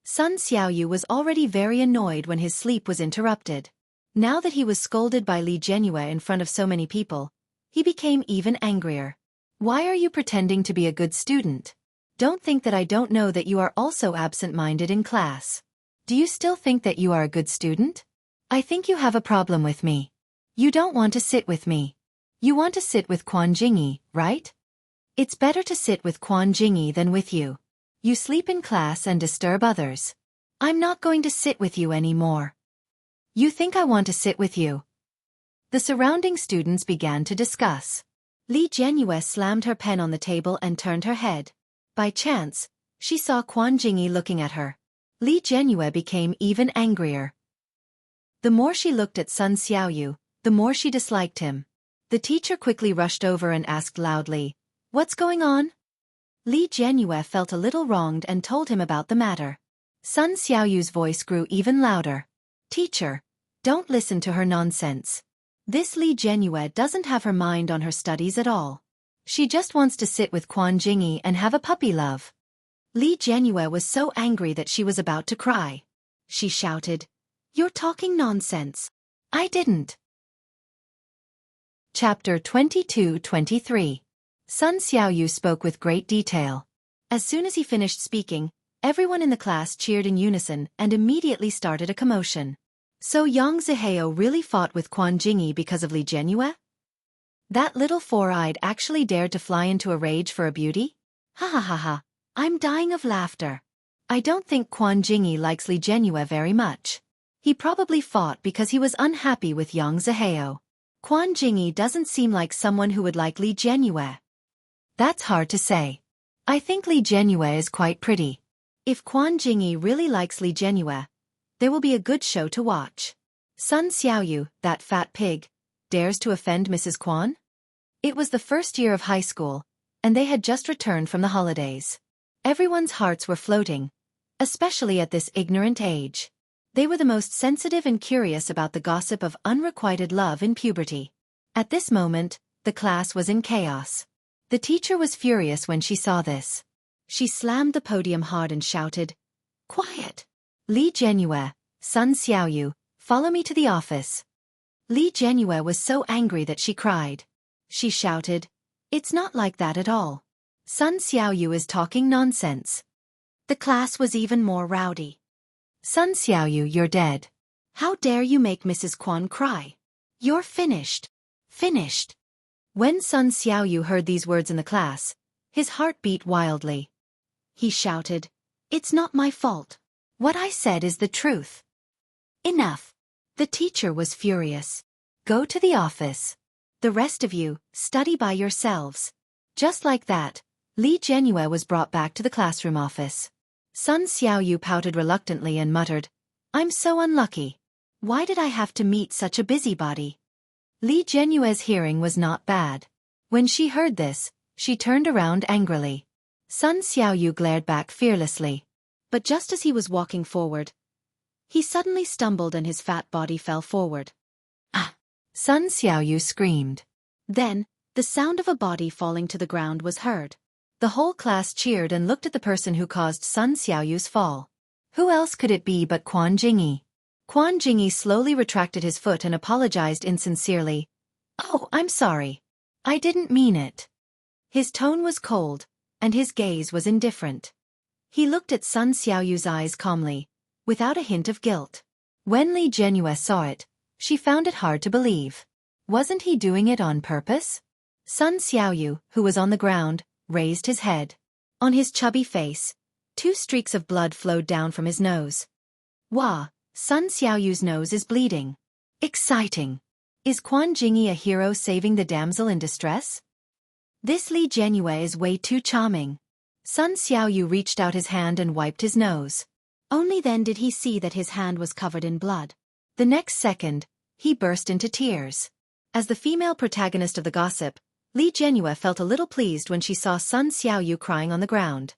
Sun Xiaoyu was already very annoyed when his sleep was interrupted. Now that he was scolded by Li Jianyue in front of so many people, he became even angrier. Why are you pretending to be a good student? Don't think that I don't know that you are also absent-minded in class. Do you still think that you are a good student? I think you have a problem with me. You don't want to sit with me. You want to sit with Quan Jingyi, right? It's better to sit with Quan Jingyi than with you. You sleep in class and disturb others. I'm not going to sit with you anymore. You think I want to sit with you? The surrounding students began to discuss. Li Jianyue slammed her pen on the table and turned her head. By chance, she saw Quan Jingyi looking at her. Li Jianyue became even angrier. The more she looked at Sun Xiaoyu, the more she disliked him. The teacher quickly rushed over and asked loudly, "What's going on?" Li Jianyue felt a little wronged and told him about the matter. Sun Xiaoyu's voice grew even louder. "Teacher, don't listen to her nonsense. This Li Jianyue doesn't have her mind on her studies at all. She just wants to sit with Quan Jingyi and have a puppy love." Li Jianyue was so angry that she was about to cry. She shouted, "You're talking nonsense. I didn't." Chapter 22-23. Sun Xiaoyu spoke with great detail. As soon as he finished speaking, everyone in the class cheered in unison and immediately started a commotion. So Yang Zihao really fought with Quan Jingyi because of Li Jianyue? That little four-eyed actually dared to fly into a rage for a beauty? Ha ha ha ha, I'm dying of laughter. I don't think Quan Jingyi likes Li Jianyue very much. He probably fought because he was unhappy with Yang Zihao. Quan Jingyi doesn't seem like someone who would like Li Jianyue. That's hard to say. I think Li Jianyue is quite pretty. If Quan Jingyi really likes Li Jianyue, there will be a good show to watch. Sun Xiaoyu, that fat pig, dares to offend Mrs. Quan? It was the first year of high school, and they had just returned from the holidays. Everyone's hearts were floating, especially at this ignorant age. They were the most sensitive and curious about the gossip of unrequited love in puberty. At this moment, the class was in chaos. The teacher was furious when she saw this. She slammed the podium hard and shouted, "Quiet! Li Jianyue, Sun Xiaoyu, follow me to the office." Li Jianyue was so angry that she cried. She shouted, "It's not like that at all. Sun Xiaoyu is talking nonsense." The class was even more rowdy. "Sun Xiaoyu, you're dead. How dare you make Mrs. Quan cry? You're finished. Finished." When Sun Xiaoyu heard these words in the class, his heart beat wildly. He shouted, "It's not my fault. What I said is the truth." "Enough." The teacher was furious. "Go to the office. The rest of you, study by yourselves." Just like that, Li Jianyue was brought back to the classroom office. Sun Xiaoyu pouted reluctantly and muttered, "I'm so unlucky. Why did I have to meet such a busybody?" Li Jianyue's hearing was not bad. When she heard this, she turned around angrily. Sun Xiaoyu glared back fearlessly. But just as he was walking forward, he suddenly stumbled and his fat body fell forward. "Ah!" Sun Xiaoyu screamed. Then, the sound of a body falling to the ground was heard. The whole class cheered and looked at the person who caused Sun Xiaoyu's fall. Who else could it be but Quan Jingyi? Quan Jingyi slowly retracted his foot and apologized insincerely. "Oh, I'm sorry. I didn't mean it." His tone was cold, and his gaze was indifferent. He looked at Sun Xiaoyu's eyes calmly, without a hint of guilt. When Li Jianyue saw it, she found it hard to believe. Wasn't he doing it on purpose? Sun Xiaoyu, who was on the ground, raised his head. On his chubby face, 2 streaks of blood flowed down from his nose. "Wah, Sun Xiaoyu's nose is bleeding. Exciting. Is Quan Jingyi a hero saving the damsel in distress? This Li Jianyue is way too charming." Sun Xiaoyu reached out his hand and wiped his nose. Only then did he see that his hand was covered in blood. The next second, he burst into tears. As the female protagonist of the gossip, Li Jianyue felt a little pleased when she saw Sun Xiaoyu crying on the ground.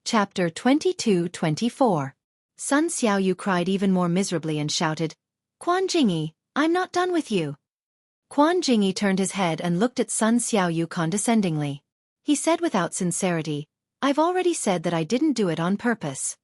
Chapter 22-24. Sun Xiaoyu cried even more miserably and shouted, "Quan Jingyi, I'm not done with you. Quan Jingyi turned his head and looked at Sun Xiaoyu condescendingly. He said without sincerity, "I've already said that I didn't do it on purpose."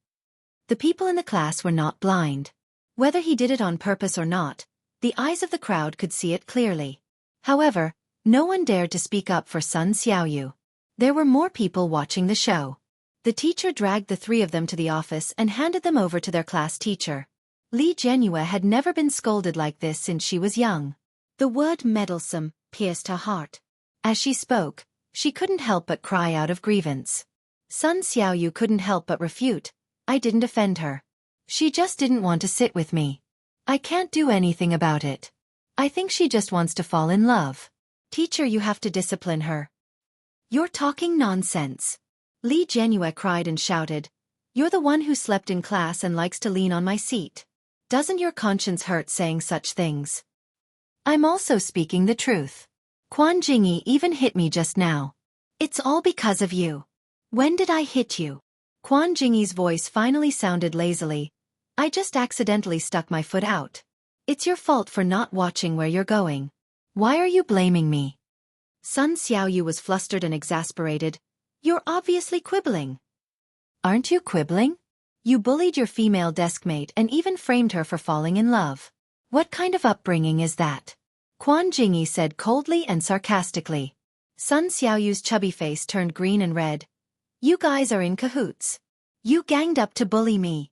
The people in the class were not blind. Whether he did it on purpose or not, the eyes of the crowd could see it clearly. However, no one dared to speak up for Sun Xiaoyu. There were more people watching the show. The teacher dragged the three of them to the office and handed them over to their class teacher. Li Jianyue had never been scolded like this since she was young. The word meddlesome pierced her heart. As she spoke, she couldn't help but cry out of grievance. Sun Xiaoyu couldn't help but refute, "I didn't offend her. She just didn't want to sit with me. I can't do anything about it. I think she just wants to fall in love. Teacher, you have to discipline her." "You're talking nonsense." Li Jianyue cried and shouted, "You're the one who slept in class and likes to lean on my seat. Doesn't your conscience hurt saying such things?" "I'm also speaking the truth. Quan Jingyi even hit me just now. It's all because of you." "When did I hit you?" Quan Jingyi's voice finally sounded lazily. "I just accidentally stuck my foot out. It's your fault for not watching where you're going. Why are you blaming me?" Sun Xiaoyu was flustered and exasperated. "You're obviously quibbling." "Aren't you quibbling? You bullied your female deskmate and even framed her for falling in love. What kind of upbringing is that?" Quan Jingyi said coldly and sarcastically. Sun Xiaoyu's chubby face turned green and red. "You guys are in cahoots. You ganged up to bully me."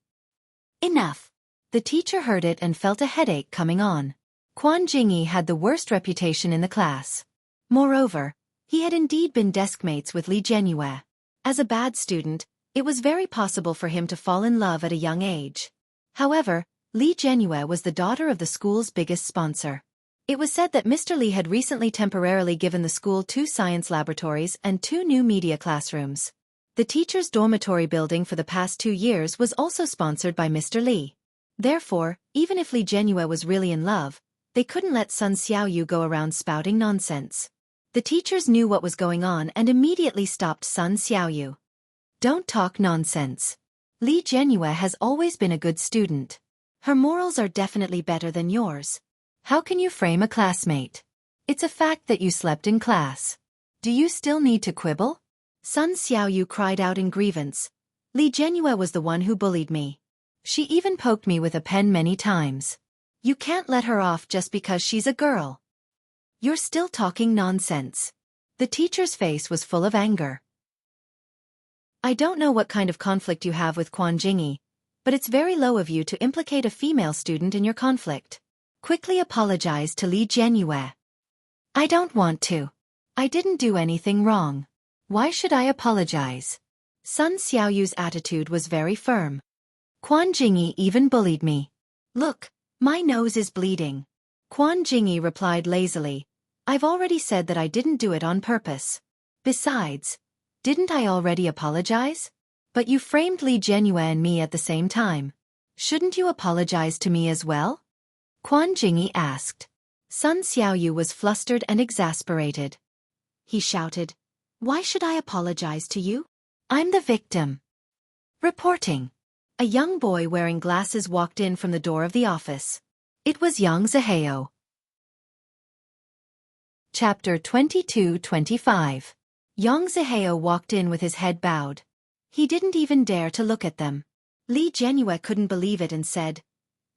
"Enough." The teacher heard it and felt a headache coming on. Quan Jingyi had the worst reputation in the class. Moreover, he had indeed been deskmates with Li Jianyue. As a bad student, it was very possible for him to fall in love at a young age. However, Li Jianyue was the daughter of the school's biggest sponsor. It was said that Mr. Li had recently temporarily given the school 2 science laboratories and 2 new media classrooms. The teacher's dormitory building for the past 2 years was also sponsored by Mr. Li. Therefore, even if Li Jianyue was really in love, they couldn't let Sun Xiaoyu go around spouting nonsense. The teachers knew what was going on and immediately stopped Sun Xiaoyu. "Don't talk nonsense. Li Jianyue has always been a good student. Her morals are definitely better than yours. How can you frame a classmate? It's a fact that you slept in class. Do you still need to quibble?" Sun Xiaoyu cried out in grievance. "Li Jianyue was the one who bullied me. She even poked me with a pen many times. You can't let her off just because she's a girl." "You're still talking nonsense." The teacher's face was full of anger. "I don't know what kind of conflict you have with Quan Jingyi, but it's very low of you to implicate a female student in your conflict. Quickly apologize to Li Jianyue." "I don't want to. I didn't do anything wrong. Why should I apologize?" Sun Xiaoyu's attitude was very firm. "Quan Jingyi even bullied me. Look, my nose is bleeding." Quan Jingyi replied lazily, "I've already said that I didn't do it on purpose. Besides, didn't I already apologize? But you framed Li Jianyue and me at the same time. Shouldn't you apologize to me as well?" Quan Jingyi asked. Sun Xiaoyu was flustered and exasperated. He shouted, "Why should I apologize to you? I'm the victim." Reporting. A young boy wearing glasses walked in from the door of the office. It was Yang Zihao. Chapter 22-25. Yang Zihao walked in with his head bowed. He didn't even dare to look at them. Li Jianyue couldn't believe it and said,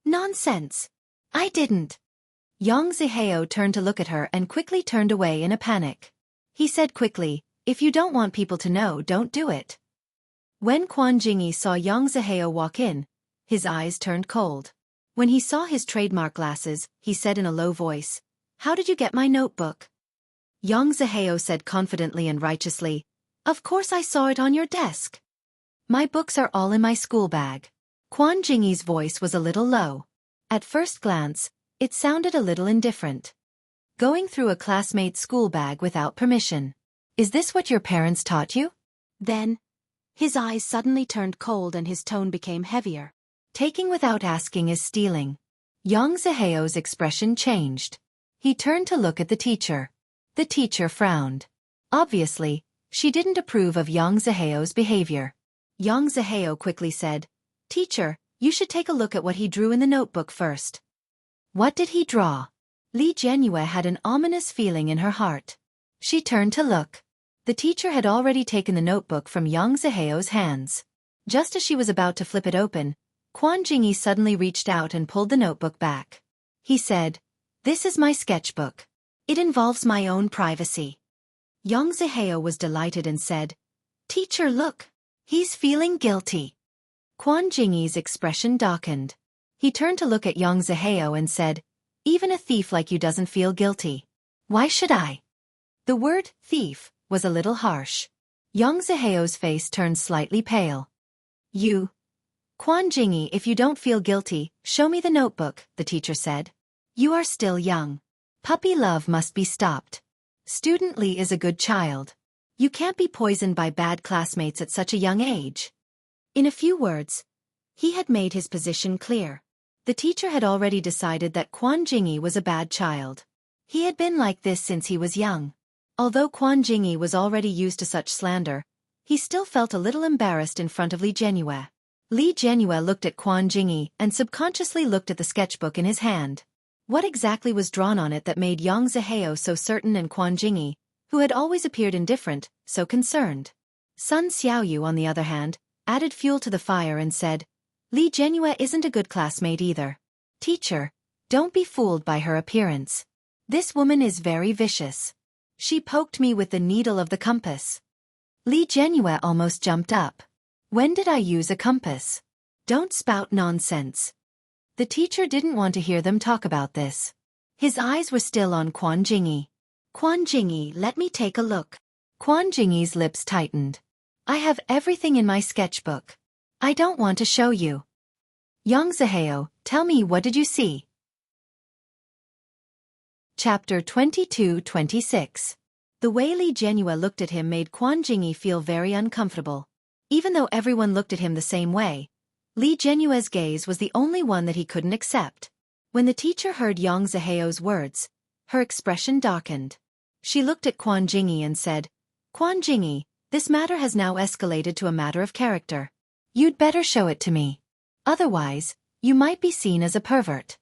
"Nonsense. I didn't." Yang Zihao turned to look at her and quickly turned away in a panic. He said quickly, "If you don't want people to know, don't do it." When Quan Jingyi saw Yang Zihao walk in, his eyes turned cold. When he saw his trademark glasses, he said in a low voice, "How did you get my notebook?" Yang Zihao said confidently and righteously, "Of course I saw it on your desk. My books are all in my school bag." Quan Jingyi's voice was a little low. At first glance, it sounded a little indifferent. Going through a classmate's school bag without permission. Is this what your parents taught you? Then, his eyes suddenly turned cold and his tone became heavier. Taking without asking is stealing. Yang Zihao's expression changed. He turned to look at the teacher. The teacher frowned. Obviously, she didn't approve of Yang Zihao's behavior. Yang Zihao quickly said, "Teacher, you should take a look at what he drew in the notebook first." "What did he draw?" Li Jianyue had an ominous feeling in her heart. She turned to look. The teacher had already taken the notebook from Yang Ziheo's hands. Just as she was about to flip it open, Quan Jingyi suddenly reached out and pulled the notebook back. He said, "This is my sketchbook. It involves my own privacy." Yang Ziheo was delighted and said, "Teacher, look. He's feeling guilty." Quan Jingyi's expression darkened. He turned to look at Yang Ziheo and said, "Even a thief like you doesn't feel guilty. Why should I?" The word, thief, was a little harsh. Yang Ziheo's face turned slightly pale. "You, Quan Jingyi, if you don't feel guilty, show me the notebook," the teacher said. "You are still young. Puppy love must be stopped. Student Li is a good child. You can't be poisoned by bad classmates at such a young age." In a few words, he had made his position clear. The teacher had already decided that Quan Jingyi was a bad child. He had been like this since he was young. Although Quan Jingyi was already used to such slander, he still felt a little embarrassed in front of Li Jianyue. Li Jianyue looked at Quan Jingyi and subconsciously looked at the sketchbook in his hand. What exactly was drawn on it that made Yang Ziheo so certain and Quan Jingyi, who had always appeared indifferent, so concerned? Sun Xiaoyu, on the other hand, added fuel to the fire and said, "Li Jianyue isn't a good classmate either. Teacher, don't be fooled by her appearance. This woman is very vicious. She poked me with the needle of the compass." Li Jianyue almost jumped up. "When did I use a compass? Don't spout nonsense." The teacher didn't want to hear them talk about this. His eyes were still on Quan Jingyi. "Quan Jingyi, let me take a look." Quan Jingyi's lips tightened. "I have everything in my sketchbook. I don't want to show you." "Yang Ziheo, tell me, what did you see?" Chapter 22-26. The way Li Jianyue looked at him made Quan Jingyi feel very uncomfortable. Even though everyone looked at him the same way, Li Jianyue's gaze was the only one that he couldn't accept. When the teacher heard Yang Ziheo's words, her expression darkened. She looked at Quan Jingyi and said, "Quan Jingyi, this matter has now escalated to a matter of character. You'd better show it to me. Otherwise, you might be seen as a pervert."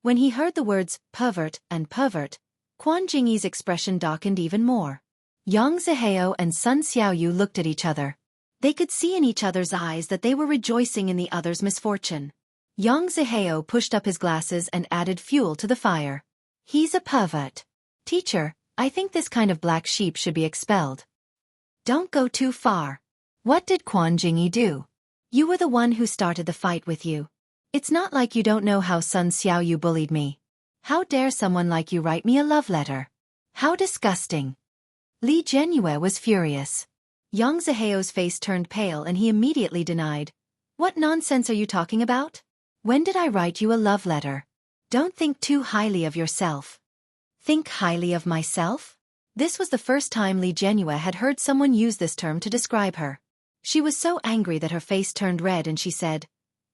When he heard the words pervert and pervert, Quan Jingyi's expression darkened even more. Yang Ziheo and Sun Xiaoyu looked at each other. They could see in each other's eyes that they were rejoicing in the other's misfortune. Yang Ziheo pushed up his glasses and added fuel to the fire. "He's a pervert. Teacher, I think this kind of black sheep should be expelled." "Don't go too far. What did Quan Jingyi do? You were the one who started the fight with you. It's not like you don't know how Sun Xiaoyu bullied me. How dare someone like you write me a love letter? How disgusting." Li Jianyue was furious. Yang Ziheo's face turned pale and he immediately denied. "What nonsense are you talking about? When did I write you a love letter? Don't think too highly of yourself." "Think highly of myself?" This was the first time Li Jianyue had heard someone use this term to describe her. She was so angry that her face turned red and she said,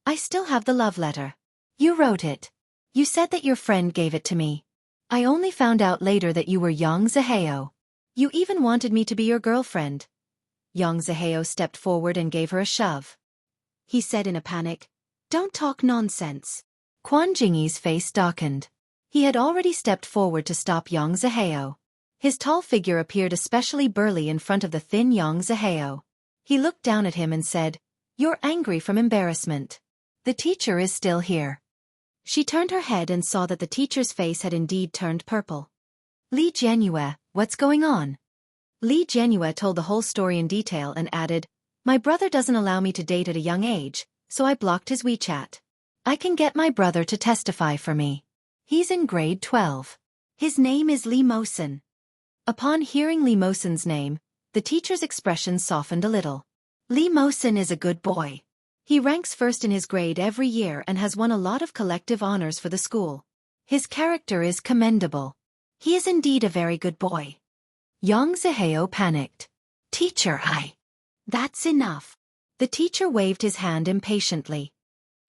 "I still have the love letter. You wrote it. You said that your friend gave it to me. I only found out later that you were Yang Ziheo. You even wanted me to be your girlfriend." Yang Ziheo stepped forward and gave her a shove. He said in a panic, "Don't talk nonsense." Quan Jingyi's face darkened. He had already stepped forward to stop Yang Ziheo. His tall figure appeared especially burly in front of the thin Yang Ziheo. He looked down at him and said, "You're angry from embarrassment. The teacher is still here." She turned her head and saw that the teacher's face had indeed turned purple. "Li Jianyue, what's going on?" Li Jianyue told the whole story in detail and added, "My brother doesn't allow me to date at a young age, so I blocked his WeChat. I can get my brother to testify for me. He's in grade 12. His name is Li Mosen." Upon hearing Li Mosen's name, the teacher's expression softened a little. "Li Mosen is a good boy. He ranks first in his grade every year and has won a lot of collective honors for the school. His character is commendable. He is indeed a very good boy." Yang Ziheo panicked. "Teacher, That's enough." The teacher waved his hand impatiently.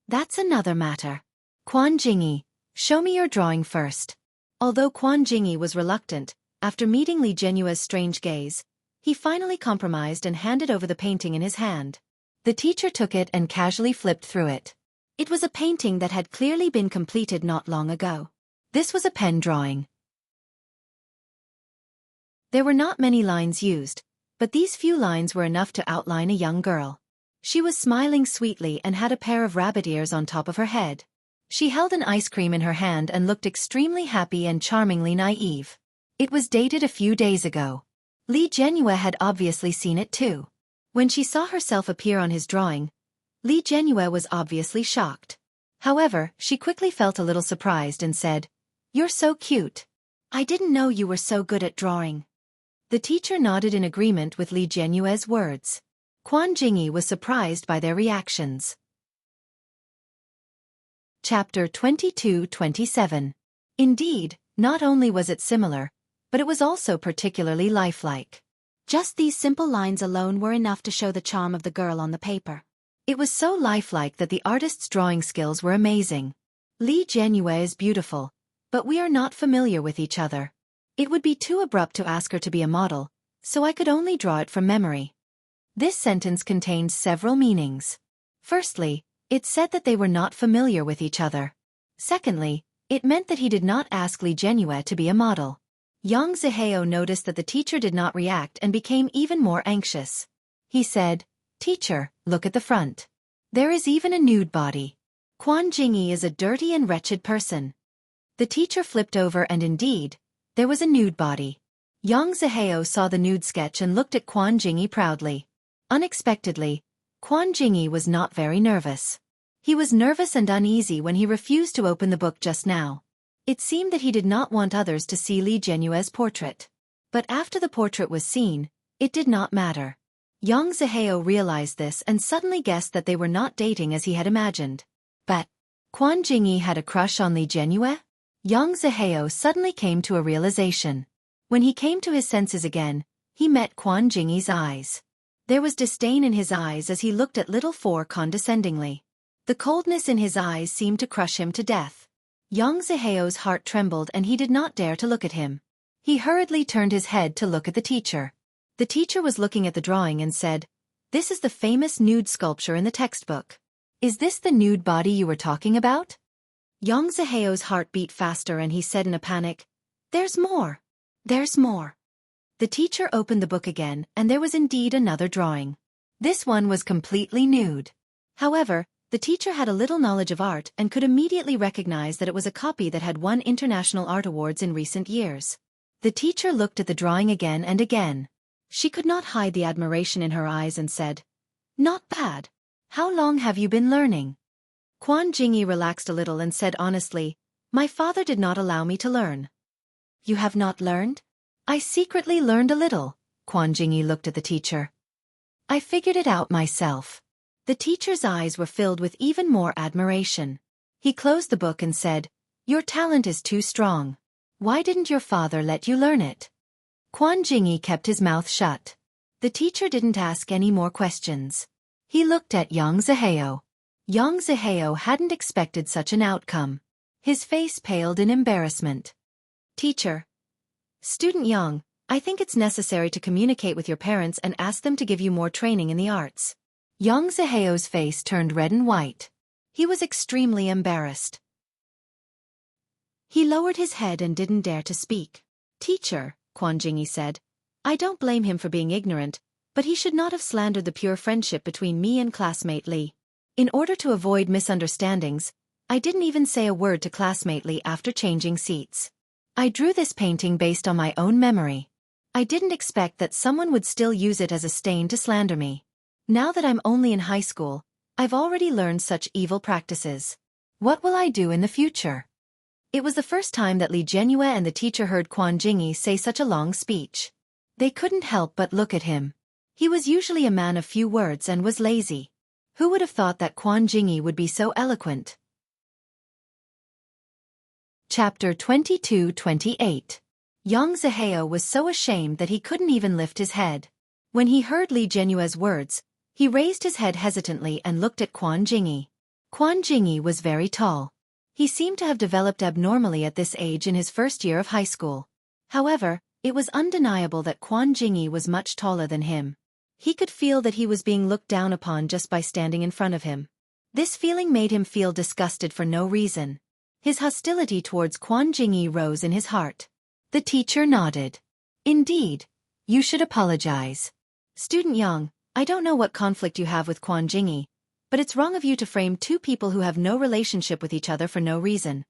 "That's another matter. Quan Jingyi, show me your drawing first." Although Quan Jingyi was reluctant, after meeting Li Jianyue's strange gaze, he finally compromised and handed over the painting in his hand. The teacher took it and casually flipped through it. It was a painting that had clearly been completed not long ago. This was a pen drawing. There were not many lines used, but these few lines were enough to outline a young girl. She was smiling sweetly and had a pair of rabbit ears on top of her head. She held an ice cream in her hand and looked extremely happy and charmingly naive. It was dated a few days ago. Li Jianyue had obviously seen it too. When she saw herself appear on his drawing, Li Jianyue was obviously shocked. However, she quickly felt a little surprised and said, "You're so cute. I didn't know you were so good at drawing." The teacher nodded in agreement with Li Jianyue's words. Quan Jingyi was surprised by their reactions. Chapter 22-27. Indeed, not only was it similar, but it was also particularly lifelike. Just these simple lines alone were enough to show the charm of the girl on the paper. It was so lifelike that the artist's drawing skills were amazing. Li Jianyue is beautiful, but we are not familiar with each other. It would be too abrupt to ask her to be a model, so I could only draw it from memory. This sentence contained several meanings. Firstly, it said that they were not familiar with each other. Secondly, it meant that he did not ask Li Jianyue to be a model. Yang Zihao noticed that the teacher did not react and became even more anxious. He said, "Teacher, look at the front. There is even a nude body. Quan Jingyi is a dirty and wretched person." The teacher flipped over and indeed, there was a nude body. Yang Zihao saw the nude sketch and looked at Quan Jingyi proudly. Unexpectedly, Quan Jingyi was not very nervous. He was nervous and uneasy when he refused to open the book just now. It seemed that he did not want others to see Li Jianyue's portrait. But after the portrait was seen, it did not matter. Yang Zihao realized this and suddenly guessed that they were not dating as he had imagined. But Quan Jingyi had a crush on Li Jianyue? Yang Zihao suddenly came to a realization. When he came to his senses again, he met Quan Jingyi's eyes. There was disdain in his eyes as he looked at little Four condescendingly. The coldness in his eyes seemed to crush him to death. Yang Zihao's heart trembled and he did not dare to look at him. He hurriedly turned his head to look at the teacher. The teacher was looking at the drawing and said, "This is the famous nude sculpture in the textbook. Is this the nude body you were talking about?" Yang Zihao's heart beat faster and he said in a panic, "There's more. There's more." The teacher opened the book again and there was indeed another drawing. This one was completely nude. However, the teacher had a little knowledge of art and could immediately recognize that it was a copy that had won international art awards in recent years. The teacher looked at the drawing again and again. She could not hide the admiration in her eyes and said, "Not bad. How long have you been learning?" Quan Jingyi relaxed a little and said honestly, "My father did not allow me to learn." "You have not learned?" "I secretly learned a little." Quan Jingyi looked at the teacher. "I figured it out myself." The teacher's eyes were filled with even more admiration. He closed the book and said, "Your talent is too strong. Why didn't your father let you learn it?" Quan Jingyi kept his mouth shut. The teacher didn't ask any more questions. He looked at Yang Zihao. Yang Zihao hadn't expected such an outcome. His face paled in embarrassment. "Teacher. Student Yang, I think it's necessary to communicate with your parents and ask them to give you more training in the arts." Yang Zihao's face turned red and white. He was extremely embarrassed. He lowered his head and didn't dare to speak. "Teacher," Quan Jingyi said, "I don't blame him for being ignorant, but he should not have slandered the pure friendship between me and classmate Li. In order to avoid misunderstandings, I didn't even say a word to classmate Li after changing seats. I drew this painting based on my own memory. I didn't expect that someone would still use it as a stain to slander me. Now that I'm only in high school, I've already learned such evil practices. What will I do in the future?" It was the first time that Li Jianyue and the teacher heard Quan Jingyi say such a long speech. They couldn't help but look at him. He was usually a man of few words and was lazy. Who would have thought that Quan Jingyi would be so eloquent? Chapter 22-28. Yang Zihao was so ashamed that he couldn't even lift his head. When he heard Li Jianyue's words, he raised his head hesitantly and looked at Quan Jingyi. Quan Jingyi was very tall. He seemed to have developed abnormally at this age in his first year of high school. However, it was undeniable that Quan Jingyi was much taller than him. He could feel that he was being looked down upon just by standing in front of him. This feeling made him feel disgusted for no reason. His hostility towards Quan Jingyi rose in his heart. The teacher nodded. Indeed, you should apologize. Student Yang, I don't know what conflict you have with Quan Jingyi, but it's wrong of you to frame two people who have no relationship with each other for no reason.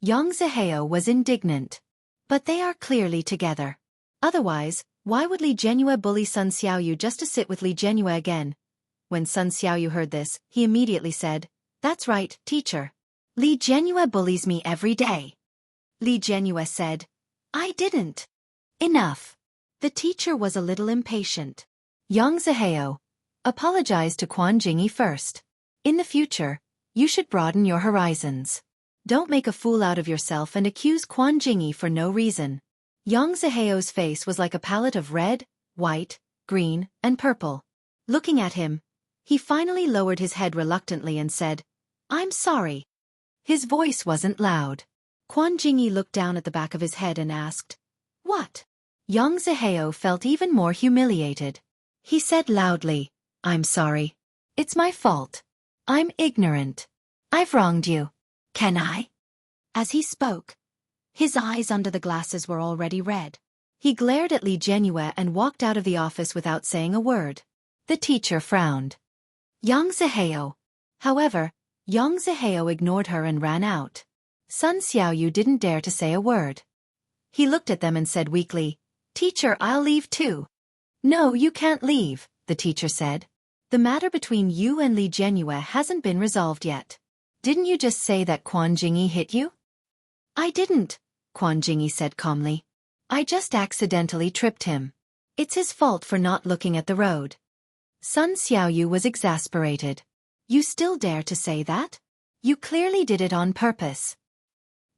Yang Zihao was indignant. But they are clearly together. Otherwise, why would Li Jianyue bully Sun Xiaoyu just to sit with Li Jianyue again? When Sun Xiaoyu heard this, he immediately said, That's right, teacher. Li Jianyue bullies me every day. Li Jianyue said, I didn't. Enough. The teacher was a little impatient. Yang Zihao, apologize to Quan Jingyi first. In the future, you should broaden your horizons. Don't make a fool out of yourself and accuse Quan Jingyi for no reason. Yang Zihao's face was like a palette of red, white, green, and purple. Looking at him, he finally lowered his head reluctantly and said, I'm sorry. His voice wasn't loud. Quan Jingyi looked down at the back of his head and asked, What? Yang Zihao felt even more humiliated. He said loudly, I'm sorry. It's my fault. I'm ignorant. I've wronged you. Can I? As he spoke, his eyes under the glasses were already red. He glared at Li Jianyue and walked out of the office without saying a word. The teacher frowned. Yang Zihao. However, Yang Zihao ignored her and ran out. Sun Xiaoyu didn't dare to say a word. He looked at them and said weakly, Teacher, I'll leave too. No, you can't leave, the teacher said. The matter between you and Li Jianyue hasn't been resolved yet. Didn't you just say that Quan Jingyi hit you? I didn't, Quan Jingyi said calmly. I just accidentally tripped him. It's his fault for not looking at the road. Sun Xiaoyu was exasperated. You still dare to say that? You clearly did it on purpose.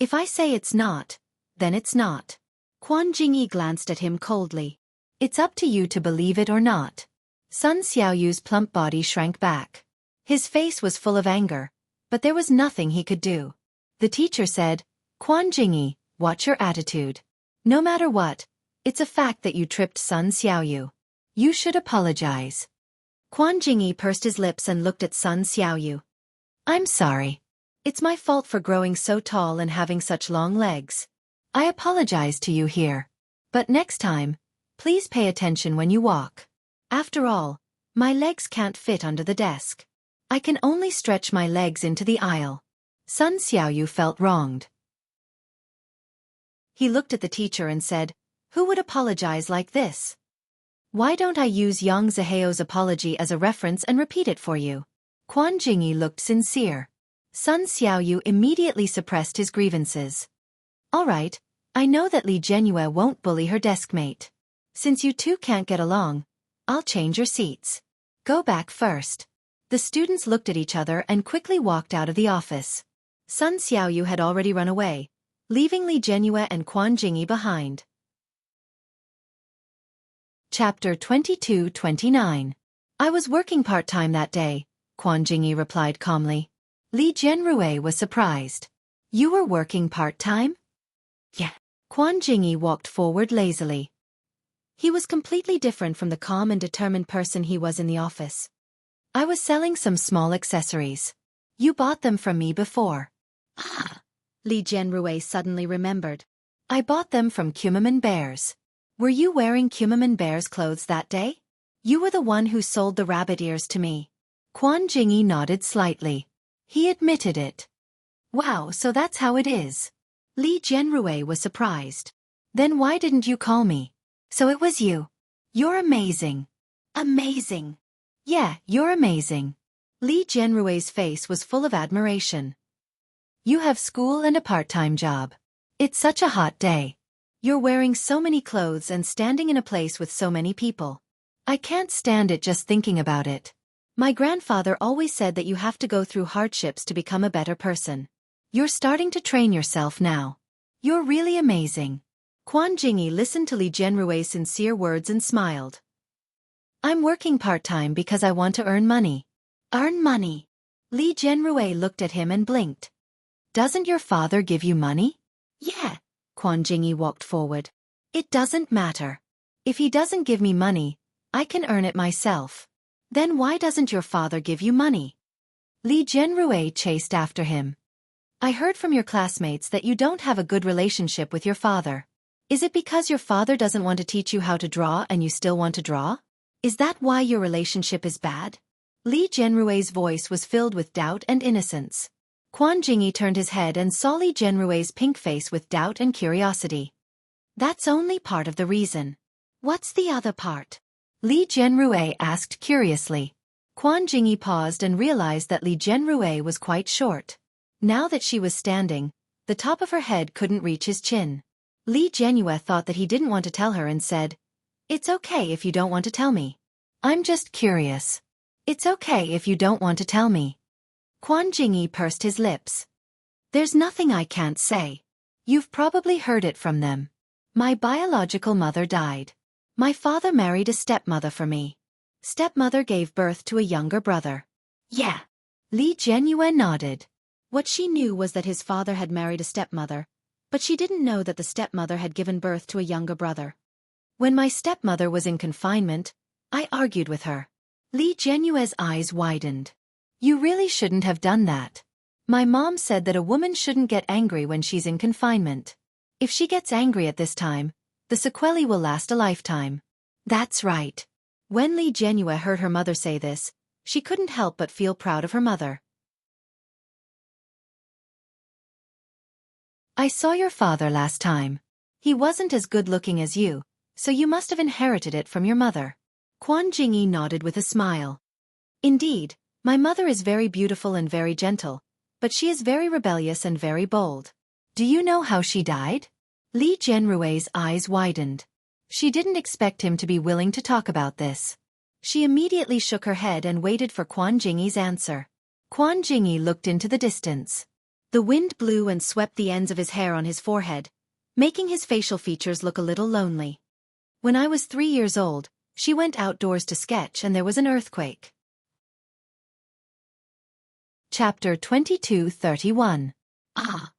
If I say it's not, then it's not. Quan Jingyi glanced at him coldly. It's up to you to believe it or not. Sun Xiaoyu's plump body shrank back. His face was full of anger, but there was nothing he could do. The teacher said, Quan Jingyi, watch your attitude. No matter what, it's a fact that you tripped Sun Xiaoyu. You should apologize. Quan Jingyi pursed his lips and looked at Sun Xiaoyu. I'm sorry. It's my fault for growing so tall and having such long legs. I apologize to you here. But next time, please pay attention when you walk. After all, my legs can't fit under the desk. I can only stretch my legs into the aisle. Sun Xiaoyu felt wronged. He looked at the teacher and said, Who would apologize like this? Why don't I use Yang Zihao's apology as a reference and repeat it for you? Quan Jingyi looked sincere. Sun Xiaoyu immediately suppressed his grievances. All right, I know that Li Jianyue won't bully her deskmate. Since you two can't get along, I'll change your seats. Go back first. The students looked at each other and quickly walked out of the office. Sun Xiaoyu had already run away, leaving Li Jianyue and Quan Jingyi behind. Chapter 22-29. I was working part-time that day, Quan Jingyi replied calmly. Li Jianyue was surprised. You were working part-time? Yeah. Quan Jingyi walked forward lazily. He was completely different from the calm and determined person he was in the office. I was selling some small accessories. You bought them from me before. Ah, Li Jianyue suddenly remembered. I bought them from Kumaman Bears. Were you wearing Kumaman Bear's clothes that day? You were the one who sold the rabbit ears to me. Quan Jingyi nodded slightly. He admitted it. Wow, so that's how it is. Li Jianyue was surprised. Then why didn't you call me? So it was you. You're amazing. Amazing. Yeah, you're amazing. Li Jianyue's face was full of admiration. You have school and a part-time job. It's such a hot day. You're wearing so many clothes and standing in a place with so many people. I can't stand it just thinking about it. My grandfather always said that you have to go through hardships to become a better person. You're starting to train yourself now. You're really amazing. Quan Jingyi listened to Li Jianyue's sincere words and smiled. I'm working part-time because I want to earn money. Earn money? Li Jianyue looked at him and blinked. Doesn't your father give you money? Yeah. Quan Jingyi walked forward. It doesn't matter. If he doesn't give me money, I can earn it myself. Then why doesn't your father give you money? Li Jianyue chased after him. I heard from your classmates that you don't have a good relationship with your father. Is it because your father doesn't want to teach you how to draw and you still want to draw? Is that why your relationship is bad? Li Jianrui's voice was filled with doubt and innocence. Quan Jingyi turned his head and saw Li Jianrui's pink face with doubt and curiosity. That's only part of the reason. What's the other part? Li Jianrui asked curiously. Quan Jingyi paused and realized that Li Jianrui was quite short. Now that she was standing, the top of her head couldn't reach his chin. Li Jianrui thought that he didn't want to tell her and said, "It's okay if you don't want to tell me. I'm just curious." "It's okay if you don't want to tell me." Quan Jingyi pursed his lips. "There's nothing I can't say. You've probably heard it from them. My biological mother died. My father married a stepmother for me. Stepmother gave birth to a younger brother." "Yeah." Li Jianrui nodded. What she knew was that his father had married a stepmother, but she didn't know that the stepmother had given birth to a younger brother. "When my stepmother was in confinement, I argued with her." Li Jianrui's eyes widened. "You really shouldn't have done that. My mom said that a woman shouldn't get angry when she's in confinement. If she gets angry at this time, the sequelae will last a lifetime." That's right. When Li Jianrui heard her mother say this, she couldn't help but feel proud of her mother. "I saw your father last time. He wasn't as good-looking as you, so you must have inherited it from your mother." Quan Jingyi nodded with a smile. "Indeed, my mother is very beautiful and very gentle, but she is very rebellious and very bold." "Do you know how she died?" Li Jianrui's eyes widened. She didn't expect him to be willing to talk about this. She immediately shook her head and waited for Quan Jingyi's answer. Quan Jingyi looked into the distance. The wind blew and swept the ends of his hair on his forehead, making his facial features look a little lonely. "When I was 3 years old, she went outdoors to sketch and there was an earthquake." Chapter 22:31. Ah!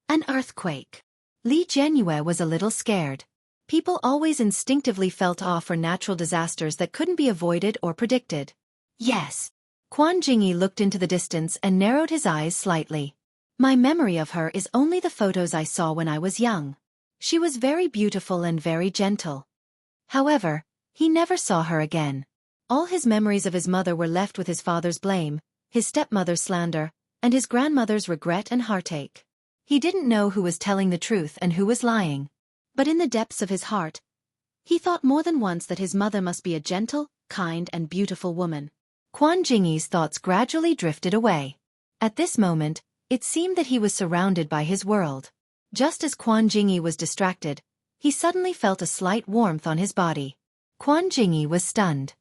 An earthquake. Li Jianrui was a little scared. People always instinctively felt awe for natural disasters that couldn't be avoided or predicted. "Yes." Quan Jingyi looked into the distance and narrowed his eyes slightly. "My memory of her is only the photos I saw when I was young. She was very beautiful and very gentle." However, he never saw her again. All his memories of his mother were left with his father's blame, his stepmother's slander, and his grandmother's regret and heartache. He didn't know who was telling the truth and who was lying. But in the depths of his heart, he thought more than once that his mother must be a gentle, kind and beautiful woman. Quan Jingyi's thoughts gradually drifted away. At this moment, it seemed that he was surrounded by his world. Just as Quan Jingyi was distracted, he suddenly felt a slight warmth on his body. Quan Jingyi was stunned.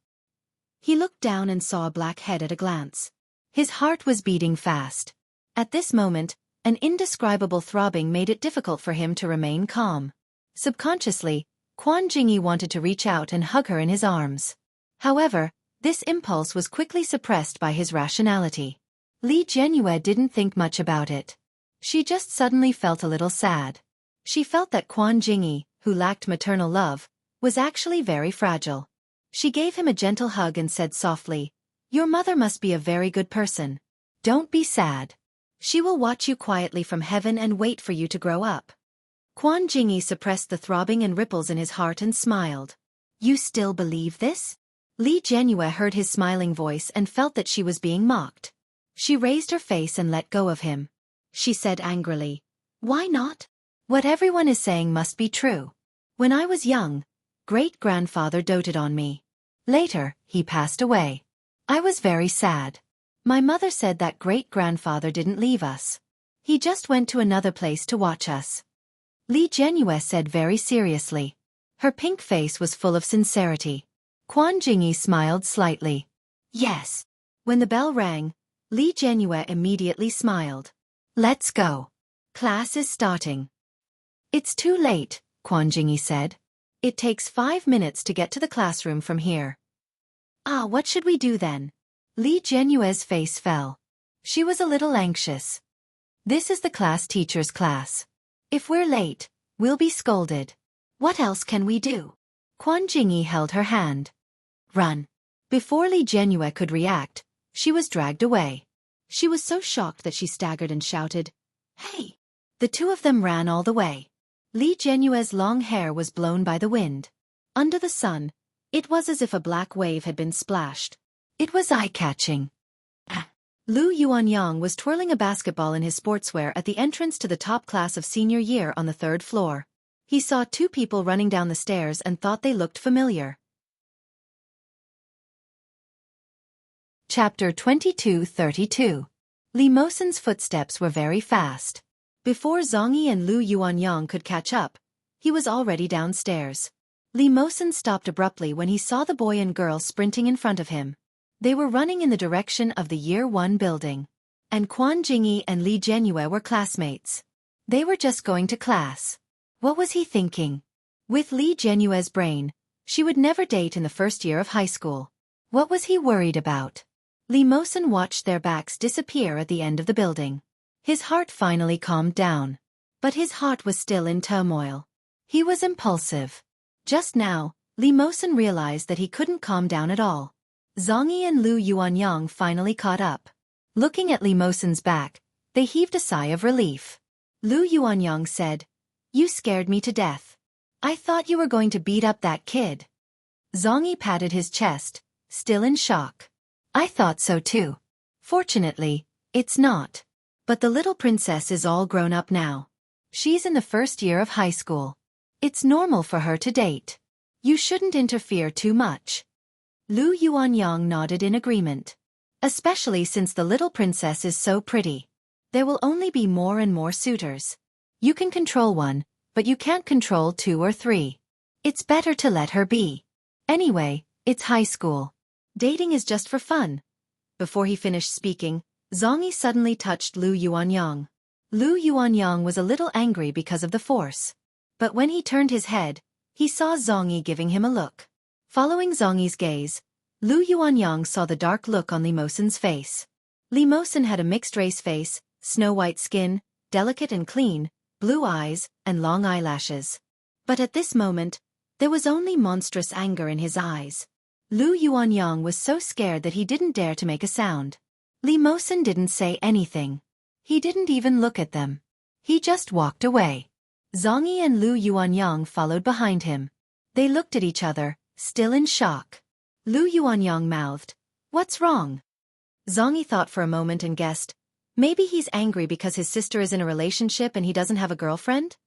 He looked down and saw a black head at a glance. His heart was beating fast. At this moment, an indescribable throbbing made it difficult for him to remain calm. Subconsciously, Quan Jingyi wanted to reach out and hug her in his arms. However, this impulse was quickly suppressed by his rationality. Li Jianrui didn't think much about it. She just suddenly felt a little sad. She felt that Quan Jingyi, who lacked maternal love, was actually very fragile. She gave him a gentle hug and said softly, "Your mother must be a very good person. Don't be sad. She will watch you quietly from heaven and wait for you to grow up." Quan Jingyi suppressed the throbbing and ripples in his heart and smiled. "You still believe this?" Li Jianrui heard his smiling voice and felt that she was being mocked. She raised her face and let go of him. She said angrily, "Why not? What everyone is saying must be true. When I was young, great-grandfather doted on me. Later, he passed away. I was very sad. My mother said that great-grandfather didn't leave us. He just went to another place to watch us." Li Jianrui said very seriously. Her pink face was full of sincerity. Quan Jingyi smiled slightly. "Yes." When the bell rang, Li Jianrui immediately smiled. "Let's go. Class is starting." "It's too late," Quan Jingyi said. "It takes 5 minutes to get to the classroom from here." "Ah, what should we do then?" Li Jianrui's face fell. She was a little anxious. "This is the class teacher's class. If we're late, we'll be scolded. What else can we do?" Quan Jingyi held her hand. "Run." Before Li Jianrui could react, she was dragged away. She was so shocked that she staggered and shouted, Hey! The two of them ran all the way. Li Jianyue's long hair was blown by the wind. Under the sun, it was as if a black wave had been splashed. It was eye-catching. Lu Yuanyang was twirling a basketball in his sportswear at the entrance to the top class of senior year on the third floor. He saw two people running down the stairs and thought they looked familiar. Chapter 22:32. Li Mosen's footsteps were very fast. Before Zhongyi and Lu Yuanyang could catch up, he was already downstairs. Li Mosen stopped abruptly when he saw the boy and girl sprinting in front of him. They were running in the direction of the Year 1 building. And Quan Jingyi and Li Jianyue were classmates. They were just going to class. What was he thinking? With Li Jianyue's brain, she would never date in the first year of high school. What was he worried about? Li Mosen watched their backs disappear at the end of the building. His heart finally calmed down. But his heart was still in turmoil. He was impulsive. Just now, Li Mosen realized that he couldn't calm down at all. Zhongyi and Lu Yuanyang finally caught up. Looking at Li Mosen's back, they heaved a sigh of relief. Lu Yuanyang said, "You scared me to death. I thought you were going to beat up that kid." Zhongyi patted his chest, still in shock. "I thought so too. Fortunately, it's not. But the little princess is all grown up now. She's in the first year of high school. It's normal for her to date. You shouldn't interfere too much." Lu Yuanyang nodded in agreement. "Especially since the little princess is so pretty. There will only be more and more suitors. You can control one, but you can't control 2 or 3. It's better to let her be. Anyway, it's high school. Dating is just for fun." Before he finished speaking, Zhongyi suddenly touched Lu Yuanyang. Lu Yuanyang was a little angry because of the force. But when he turned his head, he saw Zhongyi giving him a look. Following Zhongyi's gaze, Lu Yuanyang saw the dark look on Li Mosen's face. Li Mosen had a mixed-race face, snow-white skin, delicate and clean, blue eyes, and long eyelashes. But at this moment, there was only monstrous anger in his eyes. Lu Yuanyang was so scared that he didn't dare to make a sound. Li Mosen didn't say anything. He didn't even look at them. He just walked away. Zhongyi and Lu Yuanyang followed behind him. They looked at each other, still in shock. Lu Yuanyang mouthed, "What's wrong?" Zhongyi thought for a moment and guessed, maybe he's angry because his sister is in a relationship and he doesn't have a girlfriend?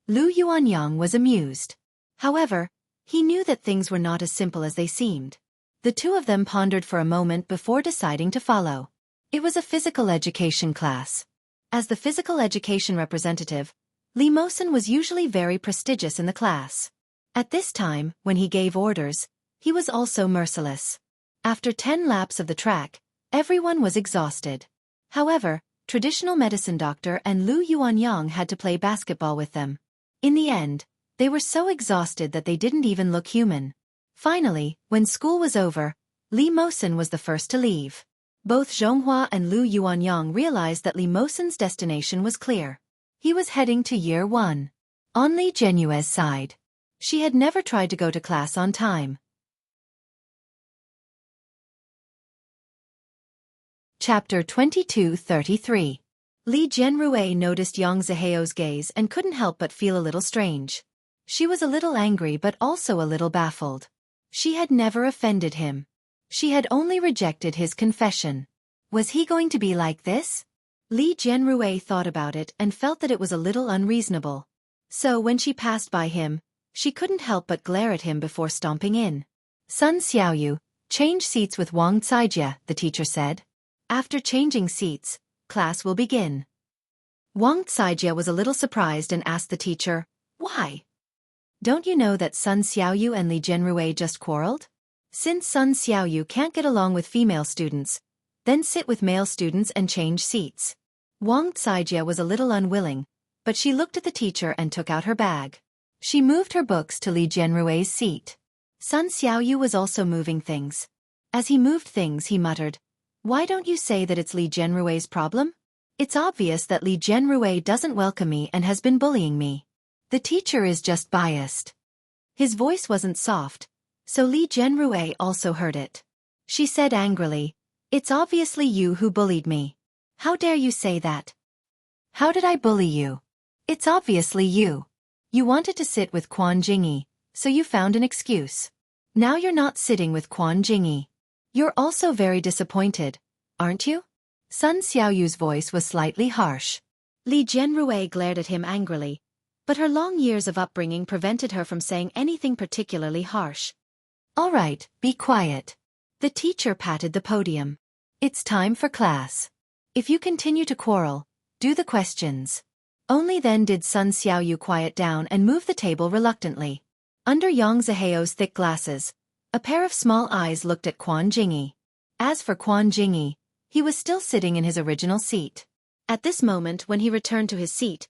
Lu Yuanyang was amused. However, he knew that things were not as simple as they seemed. The two of them pondered for a moment before deciding to follow. It was a physical education class. As the physical education representative, Li Mosen was usually very prestigious in the class. At this time, when he gave orders, he was also merciless. After 10 laps of the track, everyone was exhausted. However, traditional medicine doctor and Lu Yuanyang had to play basketball with them. In the end, they were so exhausted that they didn't even look human. Finally, when school was over, Li Mosen was the first to leave. Both Zhonghua and Lu Yuanyang realized that Li Mosen's destination was clear. He was heading to Year 1. On Li Jianyue's side, she had never tried to go to class on time. Chapter 22:33. Li Jianrui noticed Yang Ziheo's gaze and couldn't help but feel a little strange. She was a little angry but also a little baffled. She had never offended him. She had only rejected his confession. Was he going to be like this? Li Jianrui thought about it and felt that it was a little unreasonable. So when she passed by him, she couldn't help but glare at him before stomping in. "Sun Xiaoyu, change seats with Wang Caijie," the teacher said. "After changing seats, class will begin." Wang Caijie was a little surprised and asked the teacher, "Why? Don't you know that Sun Xiaoyu and Li Jianrui just quarreled? Since Sun Xiaoyu can't get along with female students, then sit with male students and change seats." Wang Caijie was a little unwilling, but she looked at the teacher and took out her bag. She moved her books to Li Jianrui's seat. Sun Xiaoyu was also moving things. As he moved things, he muttered, "Why don't you say that it's Li Jianrui's problem? It's obvious that Li Jianrui doesn't welcome me and has been bullying me. The teacher is just biased." His voice wasn't soft, so Li Jianrui also heard it. She said angrily, "It's obviously you who bullied me. How dare you say that?" How did I bully you? It's obviously you. You wanted to sit with Quan Jingyi, so you found an excuse. Now you're not sitting with Quan Jingyi. You're also very disappointed, aren't you? Sun Xiaoyu's voice was slightly harsh. Li Jianrui glared at him angrily, but her long years of upbringing prevented her from saying anything particularly harsh. All right, be quiet. The teacher patted the podium. It's time for class. If you continue to quarrel, do the questions. Only then did Sun Xiaoyu quiet down and move the table reluctantly. Under Yang Ziheo's thick glasses, a pair of small eyes looked at Quan Jingyi. As for Quan Jingyi, he was still sitting in his original seat. At this moment when he returned to his seat,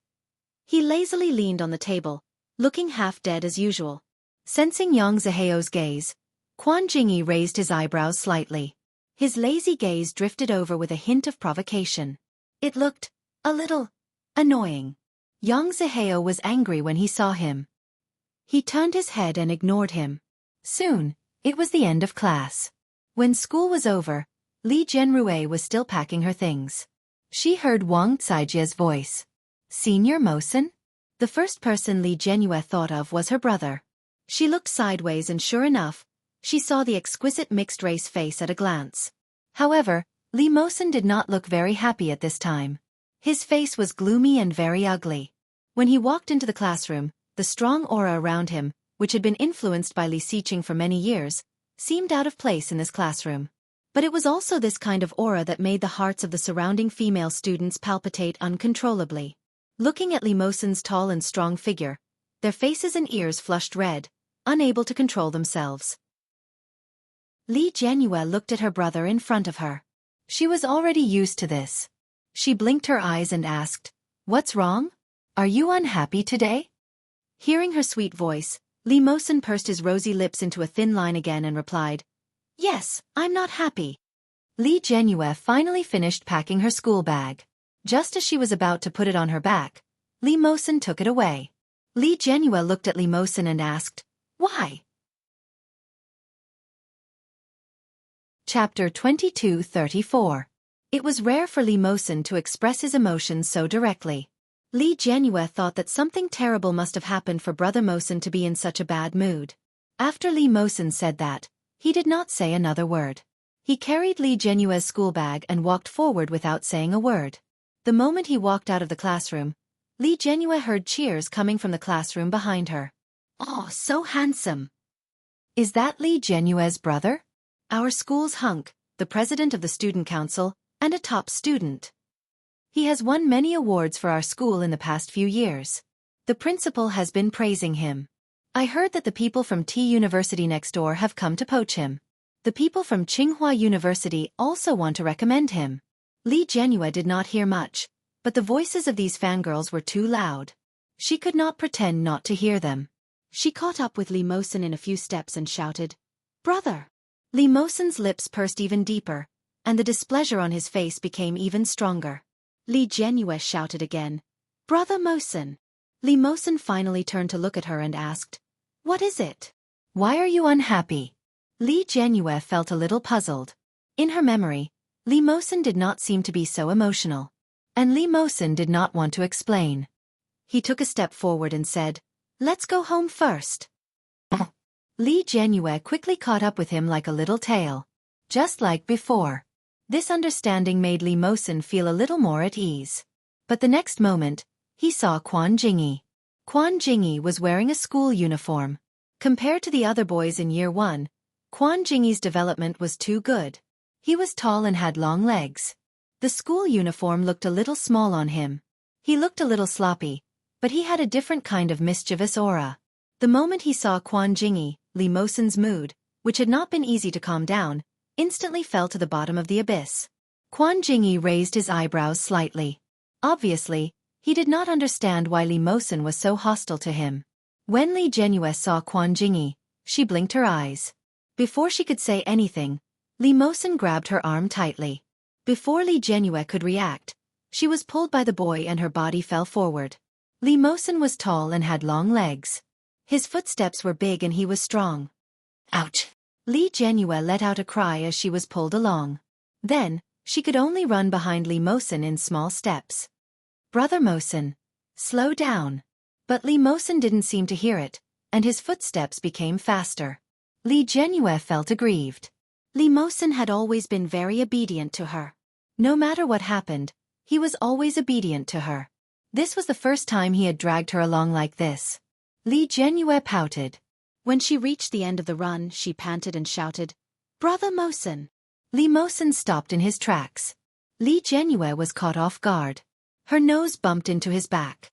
he lazily leaned on the table, looking half dead as usual. Sensing Yang Ziheo's gaze, Quan Jingyi raised his eyebrows slightly. His lazy gaze drifted over with a hint of provocation. It looked a little annoying. Yang Ziheo was angry when he saw him. He turned his head and ignored him. Soon, it was the end of class. When school was over, Li Jianrui was still packing her things. She heard Wang Caijie's voice. Senior Mosen? The first person Li Jianrui thought of was her brother. She looked sideways and sure enough, she saw the exquisite mixed-race face at a glance. However, Li Mosen did not look very happy at this time. His face was gloomy and very ugly. When he walked into the classroom, the strong aura around him, which had been influenced by Li Xiqing for many years, seemed out of place in this classroom. But it was also this kind of aura that made the hearts of the surrounding female students palpitate uncontrollably. Looking at Li Mosen's tall and strong figure, their faces and ears flushed red, unable to control themselves. Li Jianrui looked at her brother in front of her. She was already used to this. She blinked her eyes and asked, "What's wrong? Are you unhappy today?" Hearing her sweet voice, Li Mosen pursed his rosy lips into a thin line again and replied, "Yes, I'm not happy." Li Jianrui finally finished packing her school bag. Just as she was about to put it on her back, Li Mosen took it away. Li Jianrui looked at Li Mosen and asked, "Why?" Chapter 22:34. It was rare for Li Mosen to express his emotions so directly. Li Jianrui thought that something terrible must have happened for Brother Mosen to be in such a bad mood. After Li Mosen said that, he did not say another word. He carried Li Jianrui's school bag and walked forward without saying a word. The moment he walked out of the classroom, Li Jianrui heard cheers coming from the classroom behind her. "Oh, so handsome! Is that Li Jianrui's brother? Our school's hunk, the president of the student council, and a top student. He has won many awards for our school in the past few years. The principal has been praising him. I heard that the people from T University next door have come to poach him. The people from Tsinghua University also want to recommend him." Li Jianrui did not hear much, but the voices of these fangirls were too loud. She could not pretend not to hear them. She caught up with Li Mosen in a few steps and shouted, "Brother!" Li Mosen's lips pursed even deeper, and the displeasure on his face became even stronger. Li Jianrui shouted again, "Brother Mosen!" Li Mosen finally turned to look at her and asked, "What is it? Why are you unhappy?" Li Jianrui felt a little puzzled. In her memory, Li Mosen did not seem to be so emotional. And Li Mosen did not want to explain. He took a step forward and said, "Let's go home first." Li Jianrui quickly caught up with him like a little tail. Just like before. This understanding made Li Mosen feel a little more at ease. But the next moment, he saw Quan Jingyi. Quan Jingyi was wearing a school uniform. Compared to the other boys in year 1, Quan Jingyi's development was too good. He was tall and had long legs. The school uniform looked a little small on him. He looked a little sloppy, but he had a different kind of mischievous aura. The moment he saw Quan Jingyi, Li Mosen's mood, which had not been easy to calm down, instantly fell to the bottom of the abyss. Quan Jingyi raised his eyebrows slightly. Obviously, he did not understand why Li Mosen was so hostile to him. When Li Jianrui saw Quan Jingyi, she blinked her eyes. Before she could say anything, Li Mosen grabbed her arm tightly. Before Li Jianrui could react, she was pulled by the boy and her body fell forward. Li Mosen was tall and had long legs. His footsteps were big and he was strong. Ouch! Li Jianrui let out a cry as she was pulled along. Then, she could only run behind Li Mosen in small steps. "Brother Mosen, slow down." But Li Mosen didn't seem to hear it, and his footsteps became faster. Li Jianyue felt aggrieved. Li Mosen had always been very obedient to her. No matter what happened, he was always obedient to her. This was the first time he had dragged her along like this. Li Jianyue pouted. When she reached the end of the run, she panted and shouted, "Brother Mosen!" Li Mosen stopped in his tracks. Li Jianyue was caught off guard. Her nose bumped into his back.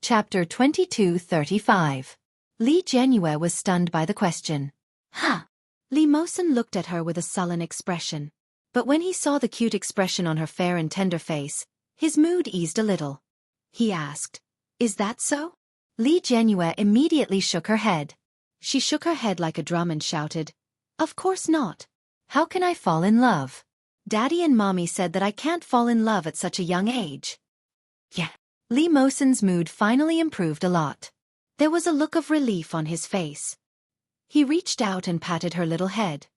Chapter 22:35. Li Jianyue was stunned by the question. "Huh?" Li Mosen looked at her with a sullen expression. But when he saw the cute expression on her fair and tender face, his mood eased a little. He asked, "Is that so?" Li Jianyue immediately shook her head. She shook her head like a drum and shouted, "Of course not. How can I fall in love? Daddy and Mommy said that I can't fall in love at such a young age." Yeah. Li Mosen's mood finally improved a lot. There was a look of relief on his face. He reached out and patted her little head.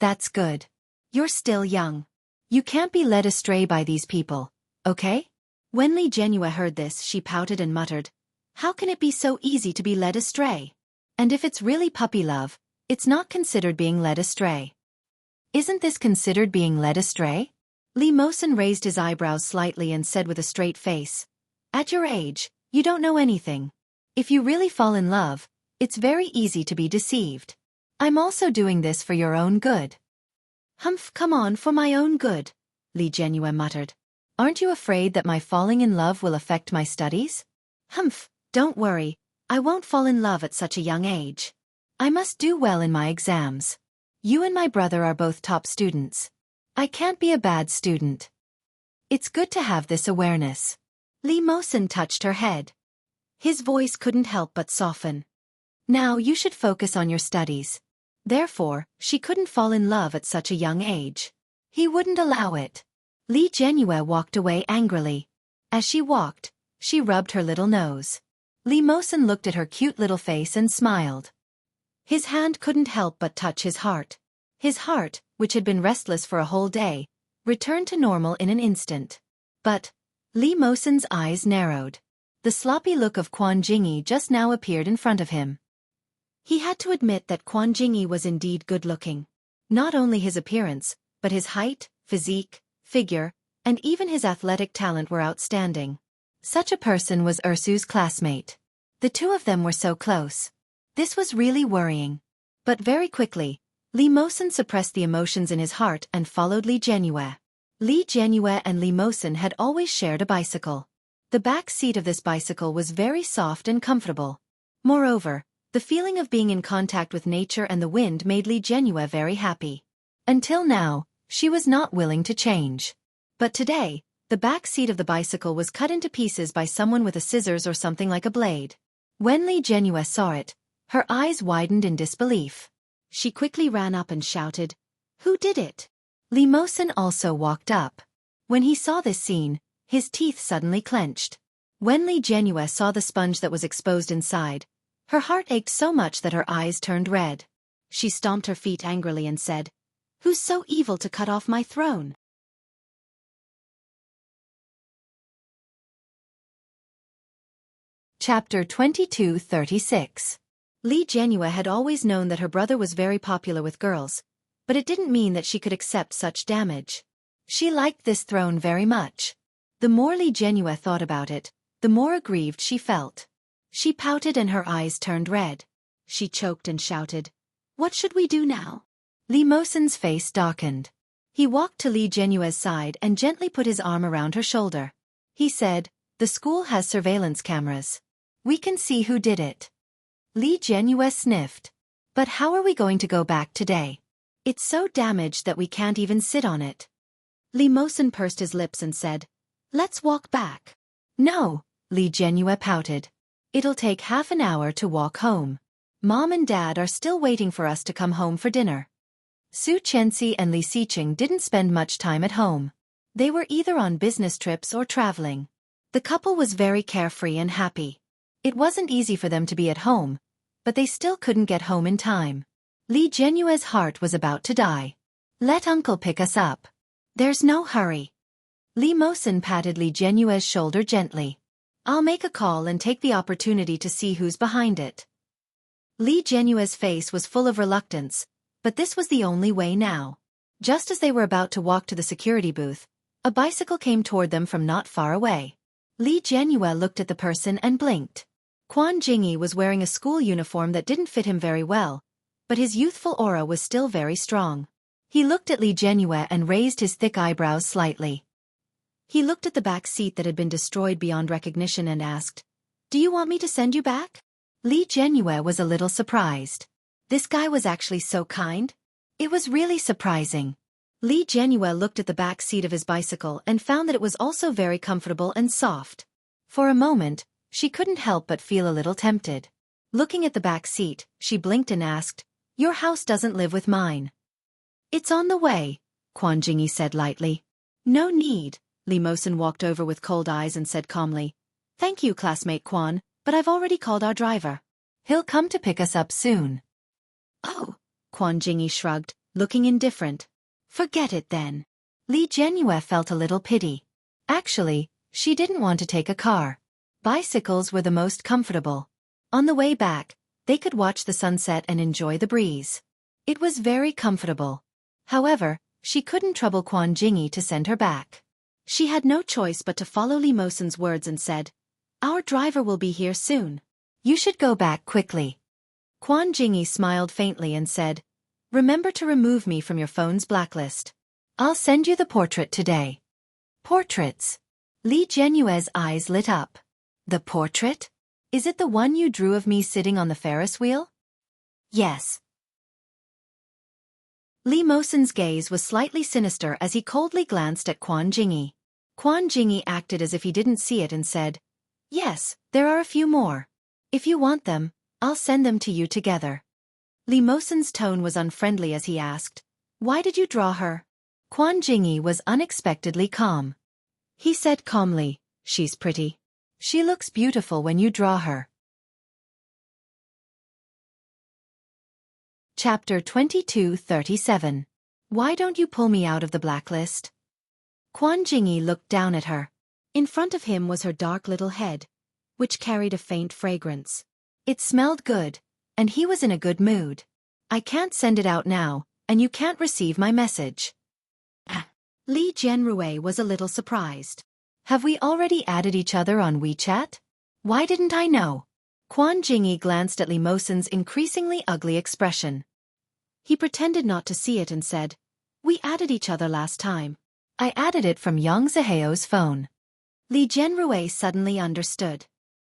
"That's good. You're still young. You can't be led astray by these people, okay?" When Li Jianyue heard this, she pouted and muttered, "How can it be so easy to be led astray? And if it's really puppy love, it's not considered being led astray." "Isn't this considered being led astray?" Li Mosen raised his eyebrows slightly and said with a straight face, "At your age, you don't know anything. If you really fall in love, it's very easy to be deceived. I'm also doing this for your own good." "Humph, come on, for my own good," Li Jianyue muttered. "Aren't you afraid that my falling in love will affect my studies?" "Humph, don't worry, I won't fall in love at such a young age. I must do well in my exams. You and my brother are both top students. I can't be a bad student." "It's good to have this awareness." Li Mosen touched her head. His voice couldn't help but soften. "Now you should focus on your studies." Therefore, she couldn't fall in love at such a young age. He wouldn't allow it. Li Jianyue walked away angrily. As she walked, she rubbed her little nose. Li Mosen looked at her cute little face and smiled. His hand couldn't help but touch his heart. His heart, which had been restless for a whole day, returned to normal in an instant. But Li Mosen's eyes narrowed. The sloppy look of Quan Jingyi just now appeared in front of him. He had to admit that Quan Jingyi was indeed good-looking. Not only his appearance, but his height, physique, figure, and even his athletic talent were outstanding. Such a person was Ursu's classmate. The two of them were so close. This was really worrying. But very quickly, Li Mosen suppressed the emotions in his heart and followed Li Jianyue. Li Jianyue and Li Mosen had always shared a bicycle. The back seat of this bicycle was very soft and comfortable. Moreover, the feeling of being in contact with nature and the wind made Li Jianyue very happy. Until now, she was not willing to change. But today, the back seat of the bicycle was cut into pieces by someone with a scissors or something like a blade. When Li Jianyue saw it, her eyes widened in disbelief. She quickly ran up and shouted, "Who did it?" Li Mosen also walked up. When he saw this scene, his teeth suddenly clenched. When Li Jianyue saw the sponge that was exposed inside, her heart ached so much that her eyes turned red. She stomped her feet angrily and said, "Who's so evil to cut off my throne?" Chapter 22:36. Li Jianyue had always known that her brother was very popular with girls, but it didn't mean that she could accept such damage. She liked this throne very much. The more Li Jianyue thought about it, the more aggrieved she felt. She pouted and her eyes turned red. She choked and shouted, "What should we do now?" Li Mosen's face darkened. He walked to Li Jianyue's side and gently put his arm around her shoulder. He said, "The school has surveillance cameras. We can see who did it." Li Jianyue sniffed. "But how are we going to go back today? It's so damaged that we can't even sit on it." Li Mosen pursed his lips and said, "Let's walk back." "No," Li Jianyue pouted. "It'll take half an hour to walk home. Mom and Dad are still waiting for us to come home for dinner." Su Qianxi and Li Xiqing didn't spend much time at home. They were either on business trips or traveling. The couple was very carefree and happy. It wasn't easy for them to be at home, but they still couldn't get home in time. Li Jianyue's heart was about to die. "Let Uncle pick us up." There's no hurry. Li Mosin patted Li Genue's shoulder gently. I'll make a call and take the opportunity to see who's behind it. Li Genue's face was full of reluctance, but this was the only way now. Just as they were about to walk to the security booth, a bicycle came toward them from not far away. Li Genue looked at the person and blinked. Quan Jingyi was wearing a school uniform that didn't fit him very well, but his youthful aura was still very strong. He looked at Li Genue and raised his thick eyebrows slightly. He looked at the back seat that had been destroyed beyond recognition and asked, "Do you want me to send you back?" Li Genue was a little surprised. This guy was actually so kind. It was really surprising. Li Genue looked at the back seat of his bicycle and found that it was also very comfortable and soft. For a moment, she couldn't help but feel a little tempted. Looking at the back seat, she blinked and asked, "Your house doesn't live with mine." "It's on the way," Quan Jingyi said lightly. "No need." Li Mosin walked over with cold eyes and said calmly, "Thank you, classmate Quan, but I've already called our driver. He'll come to pick us up soon." "Oh," Quan Jingyi shrugged, looking indifferent. "Forget it then." Li Genue felt a little pity. Actually, she didn't want to take a car. Bicycles were the most comfortable. On the way back, they could watch the sunset and enjoy the breeze. It was very comfortable. However, she couldn't trouble Quan Jingyi to send her back. She had no choice but to follow Li Mosin's words and said, "Our driver will be here soon. You should go back quickly." Quan Jingyi smiled faintly and said, "Remember to remove me from your phone's blacklist. I'll send you the portrait today." "Portraits?" Li Genue's eyes lit up. "The portrait? Is it the one you drew of me sitting on the Ferris wheel?" "Yes." Li Mosin's gaze was slightly sinister as he coldly glanced at Quan Jingyi. Quan Jingyi acted as if he didn't see it and said, "Yes, there are a few more. If you want them, I'll send them to you together." Li Mosin's tone was unfriendly as he asked, "Why did you draw her?" Quan Jingyi was unexpectedly calm. He said calmly, "She's pretty. She looks beautiful when you draw her." Chapter 22:37. Why don't you pull me out of the blacklist? Quan Jingyi looked down at her. In front of him was her dark little head, which carried a faint fragrance. It smelled good, and he was in a good mood. "I can't send it out now, and you can't receive my message." Li Jianrui was a little surprised. "Have we already added each other on WeChat? Why didn't I know?" Quan Jingyi glanced at Li Mosin's increasingly ugly expression. He pretended not to see it and said, "We added each other last time. I added it from Yang Ziheo's phone." Li Jianrui suddenly understood.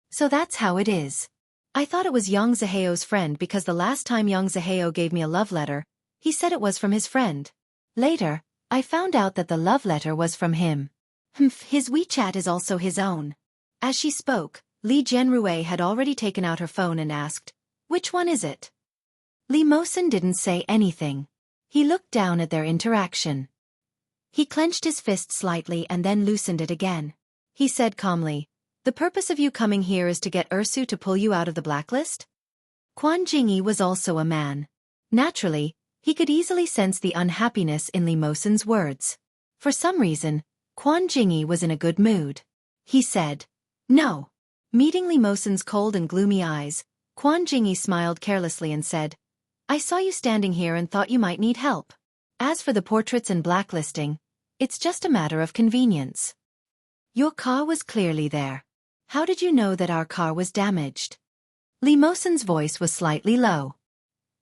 "So that's how it is. I thought it was Yang Ziheo's friend because the last time Yang Ziheo gave me a love letter, he said it was from his friend. Later, I found out that the love letter was from him. His WeChat is also his own." As she spoke, Li Jianrui had already taken out her phone and asked, "Which one is it?" Li Mosin didn't say anything. He looked down at their interaction. He clenched his fist slightly and then loosened it again. He said calmly, "The purpose of you coming here is to get Ursu to pull you out of the blacklist?" Quan Jingyi was also a man. Naturally, he could easily sense the unhappiness in Li Mosin's words. For some reason, Quan Jingyi was in a good mood. He said, "No." Meeting Li Mosin's cold and gloomy eyes, Quan Jingyi smiled carelessly and said, "I saw you standing here and thought you might need help. As for the portraits and blacklisting, it's just a matter of convenience. Your car was clearly there. How did you know that our car was damaged?" Li Mosin's voice was slightly low.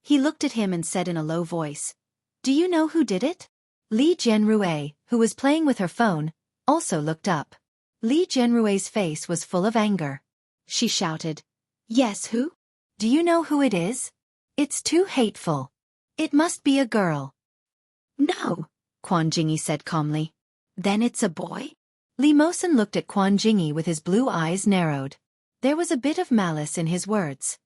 He looked at him and said in a low voice, "Do you know who did it?" Li Jianrui, who was playing with her phone, also looked up. Li Jianrui's face was full of anger. She shouted, "Yes, who? Do you know who it is? It's too hateful. It must be a girl." "No," Quan Jingyi said calmly. "Then it's a boy?" Li Mosin looked at Quan Jingyi with his blue eyes narrowed. There was a bit of malice in his words.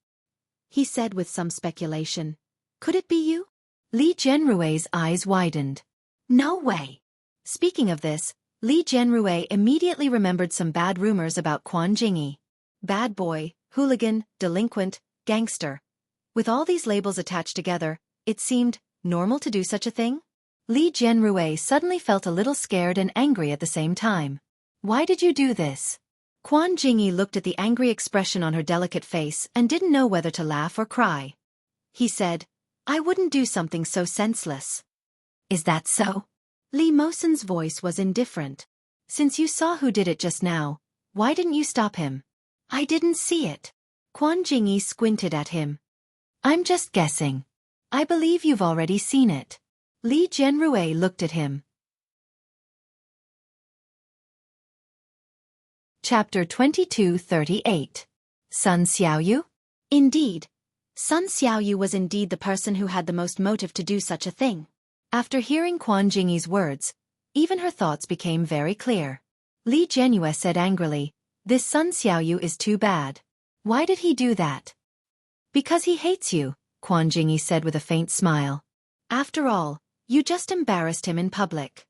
He said with some speculation, "Could it be you?" Li Jianrui's eyes widened. "No way." Speaking of this, Li Jianrui immediately remembered some bad rumors about Quan Jingyi. Bad boy, hooligan, delinquent, gangster. With all these labels attached together, it seemed normal to do such a thing. Li Jianrui suddenly felt a little scared and angry at the same time. Why did you do this? Quan Jingyi looked at the angry expression on her delicate face and didn't know whether to laugh or cry. He said, I wouldn't do something so senseless. Is that so? Li Mosen's voice was indifferent. Since you saw who did it just now, why didn't you stop him? I didn't see it. Quan Jingyi squinted at him. I'm just guessing. I believe you've already seen it. Li Jianrui looked at him. Chapter 22:38. Sun Xiaoyu? Indeed. Sun Xiaoyu was indeed the person who had the most motive to do such a thing. After hearing Quan Jingyi's words, even her thoughts became very clear. Li Jianrui said angrily, this Sun Xiaoyu is too bad. Why did he do that? Because he hates you, Quan Jingyi said with a faint smile. After all, you just embarrassed him in public.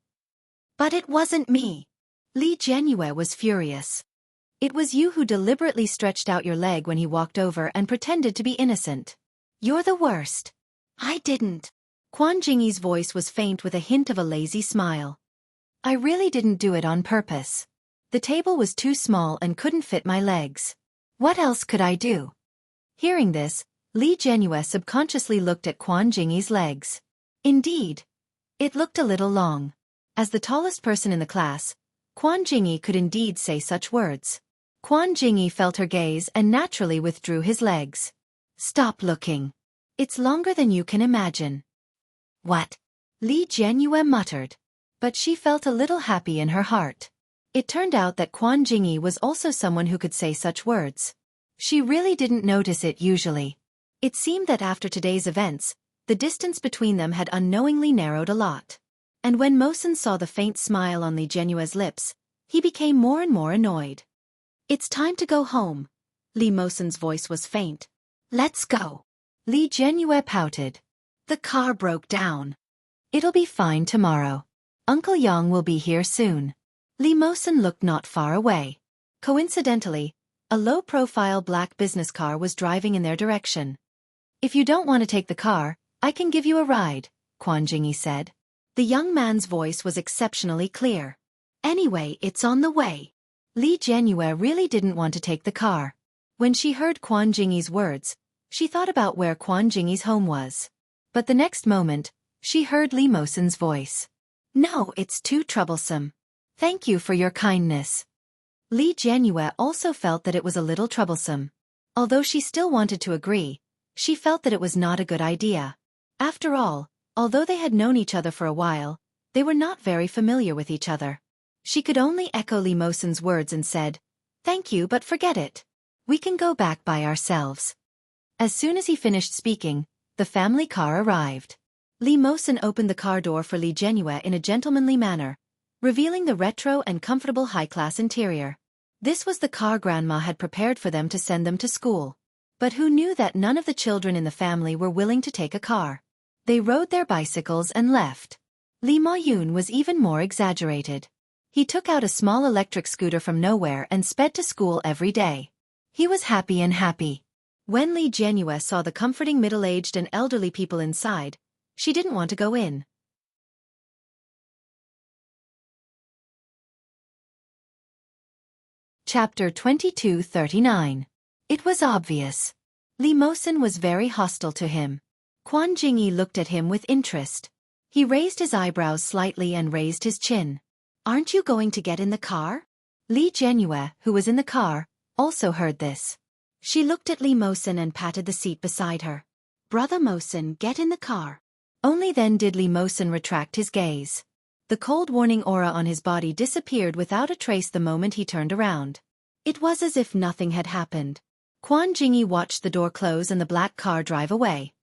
But it wasn't me. Li Jianrui was furious. It was you who deliberately stretched out your leg when he walked over and pretended to be innocent. You're the worst. I didn't. Quan Jingyi's voice was faint with a hint of a lazy smile. I really didn't do it on purpose. The table was too small and couldn't fit my legs. What else could I do? Hearing this, Li Jianrui subconsciously looked at Quan Jingyi's legs. Indeed, it looked a little long. As the tallest person in the class, Quan Jingyi could indeed say such words. Quan Jingyi felt her gaze and naturally withdrew his legs. Stop looking. It's longer than you can imagine. What? Li Jianrui muttered. But she felt a little happy in her heart. It turned out that Quan Jingyi was also someone who could say such words. She really didn't notice it usually. It seemed that after today's events, the distance between them had unknowingly narrowed a lot. And when Mosen saw the faint smile on Li Jianrui's lips, he became more and more annoyed. It's time to go home. Li Mosen's voice was faint. Let's go. Li Jianrui pouted. The car broke down. It'll be fine tomorrow. Uncle Yang will be here soon. Li Mosen looked not far away. Coincidentally, a low-profile black business car was driving in their direction. If you don't want to take the car, I can give you a ride, Quan Jingyi said. The young man's voice was exceptionally clear. Anyway, it's on the way. Li Jianrui really didn't want to take the car. When she heard Quan Jingyi's words, she thought about where Quan Jingyi's home was. But the next moment, she heard Li Mosen's voice. No, it's too troublesome. Thank you for your kindness. Li Jianrui also felt that it was a little troublesome. Although she still wanted to agree, she felt that it was not a good idea. After all, although they had known each other for a while, they were not very familiar with each other. She could only echo Li Mosen's words and said, Thank you, but forget it. We can go back by ourselves. As soon as he finished speaking, the family car arrived. Li Mosen opened the car door for Li Jianrui in a gentlemanly manner, revealing the retro and comfortable high-class interior. This was the car Grandma had prepared for them to send them to school. But who knew that none of the children in the family were willing to take a car? They rode their bicycles and left. Li Moyun was even more exaggerated. He took out a small electric scooter from nowhere and sped to school every day. He was happy and happy. When Li Jianrui saw the comforting middle-aged and elderly people inside, she didn't want to go in. Chapter 22:39. It was obvious. Li Mosen was very hostile to him. Quan Jingyi looked at him with interest. He raised his eyebrows slightly and raised his chin. Aren't you going to get in the car? Li Jianrui, who was in the car, also heard this. She looked at Li Mosen and patted the seat beside her. Brother Mosen, get in the car. Only then did Li Mosen retract his gaze. The cold warning aura on his body disappeared without a trace the moment he turned around. It was as if nothing had happened. Quan Jingyi watched the door close and the black car drive away.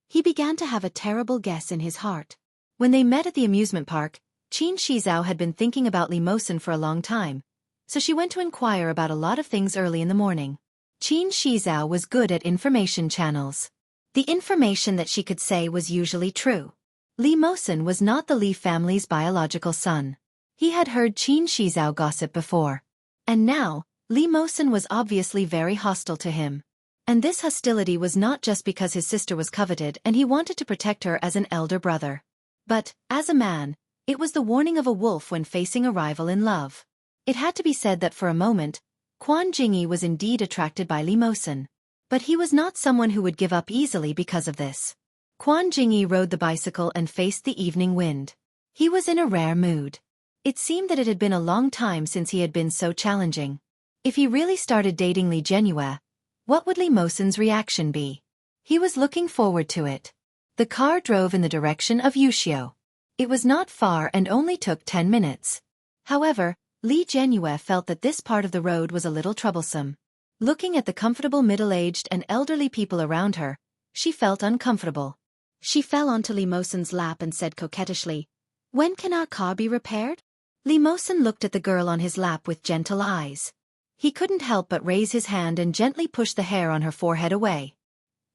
He began to have a terrible guess in his heart. When they met at the amusement park, Qin Shizhao had been thinking about Li Mosen for a long time, so she went to inquire about a lot of things early in the morning. Qin Shizhao was good at information channels. The information that she could say was usually true. Li Mosen was not the Li family's biological son. He had heard Qin Shizhao gossip before. And now, Li Mosen was obviously very hostile to him. And this hostility was not just because his sister was coveted and he wanted to protect her as an elder brother. But, as a man, it was the warning of a wolf when facing a rival in love. It had to be said that for a moment, Quan Jingyi was indeed attracted by Li Mosen. But he was not someone who would give up easily because of this. Quan Jingyi rode the bicycle and faced the evening wind. He was in a rare mood. It seemed that it had been a long time since he had been so challenging. If he really started dating Li Jianyue, what would Li Mosen's reaction be? He was looking forward to it. The car drove in the direction of Wuxia. It was not far and only took 10 minutes. However, Li Jianyue felt that this part of the road was a little troublesome. Looking at the comfortable middle-aged and elderly people around her, she felt uncomfortable. She fell onto Li Mosen's lap and said coquettishly, "When can our car be repaired?" Li Mosen looked at the girl on his lap with gentle eyes. He couldn't help but raise his hand and gently push the hair on her forehead away.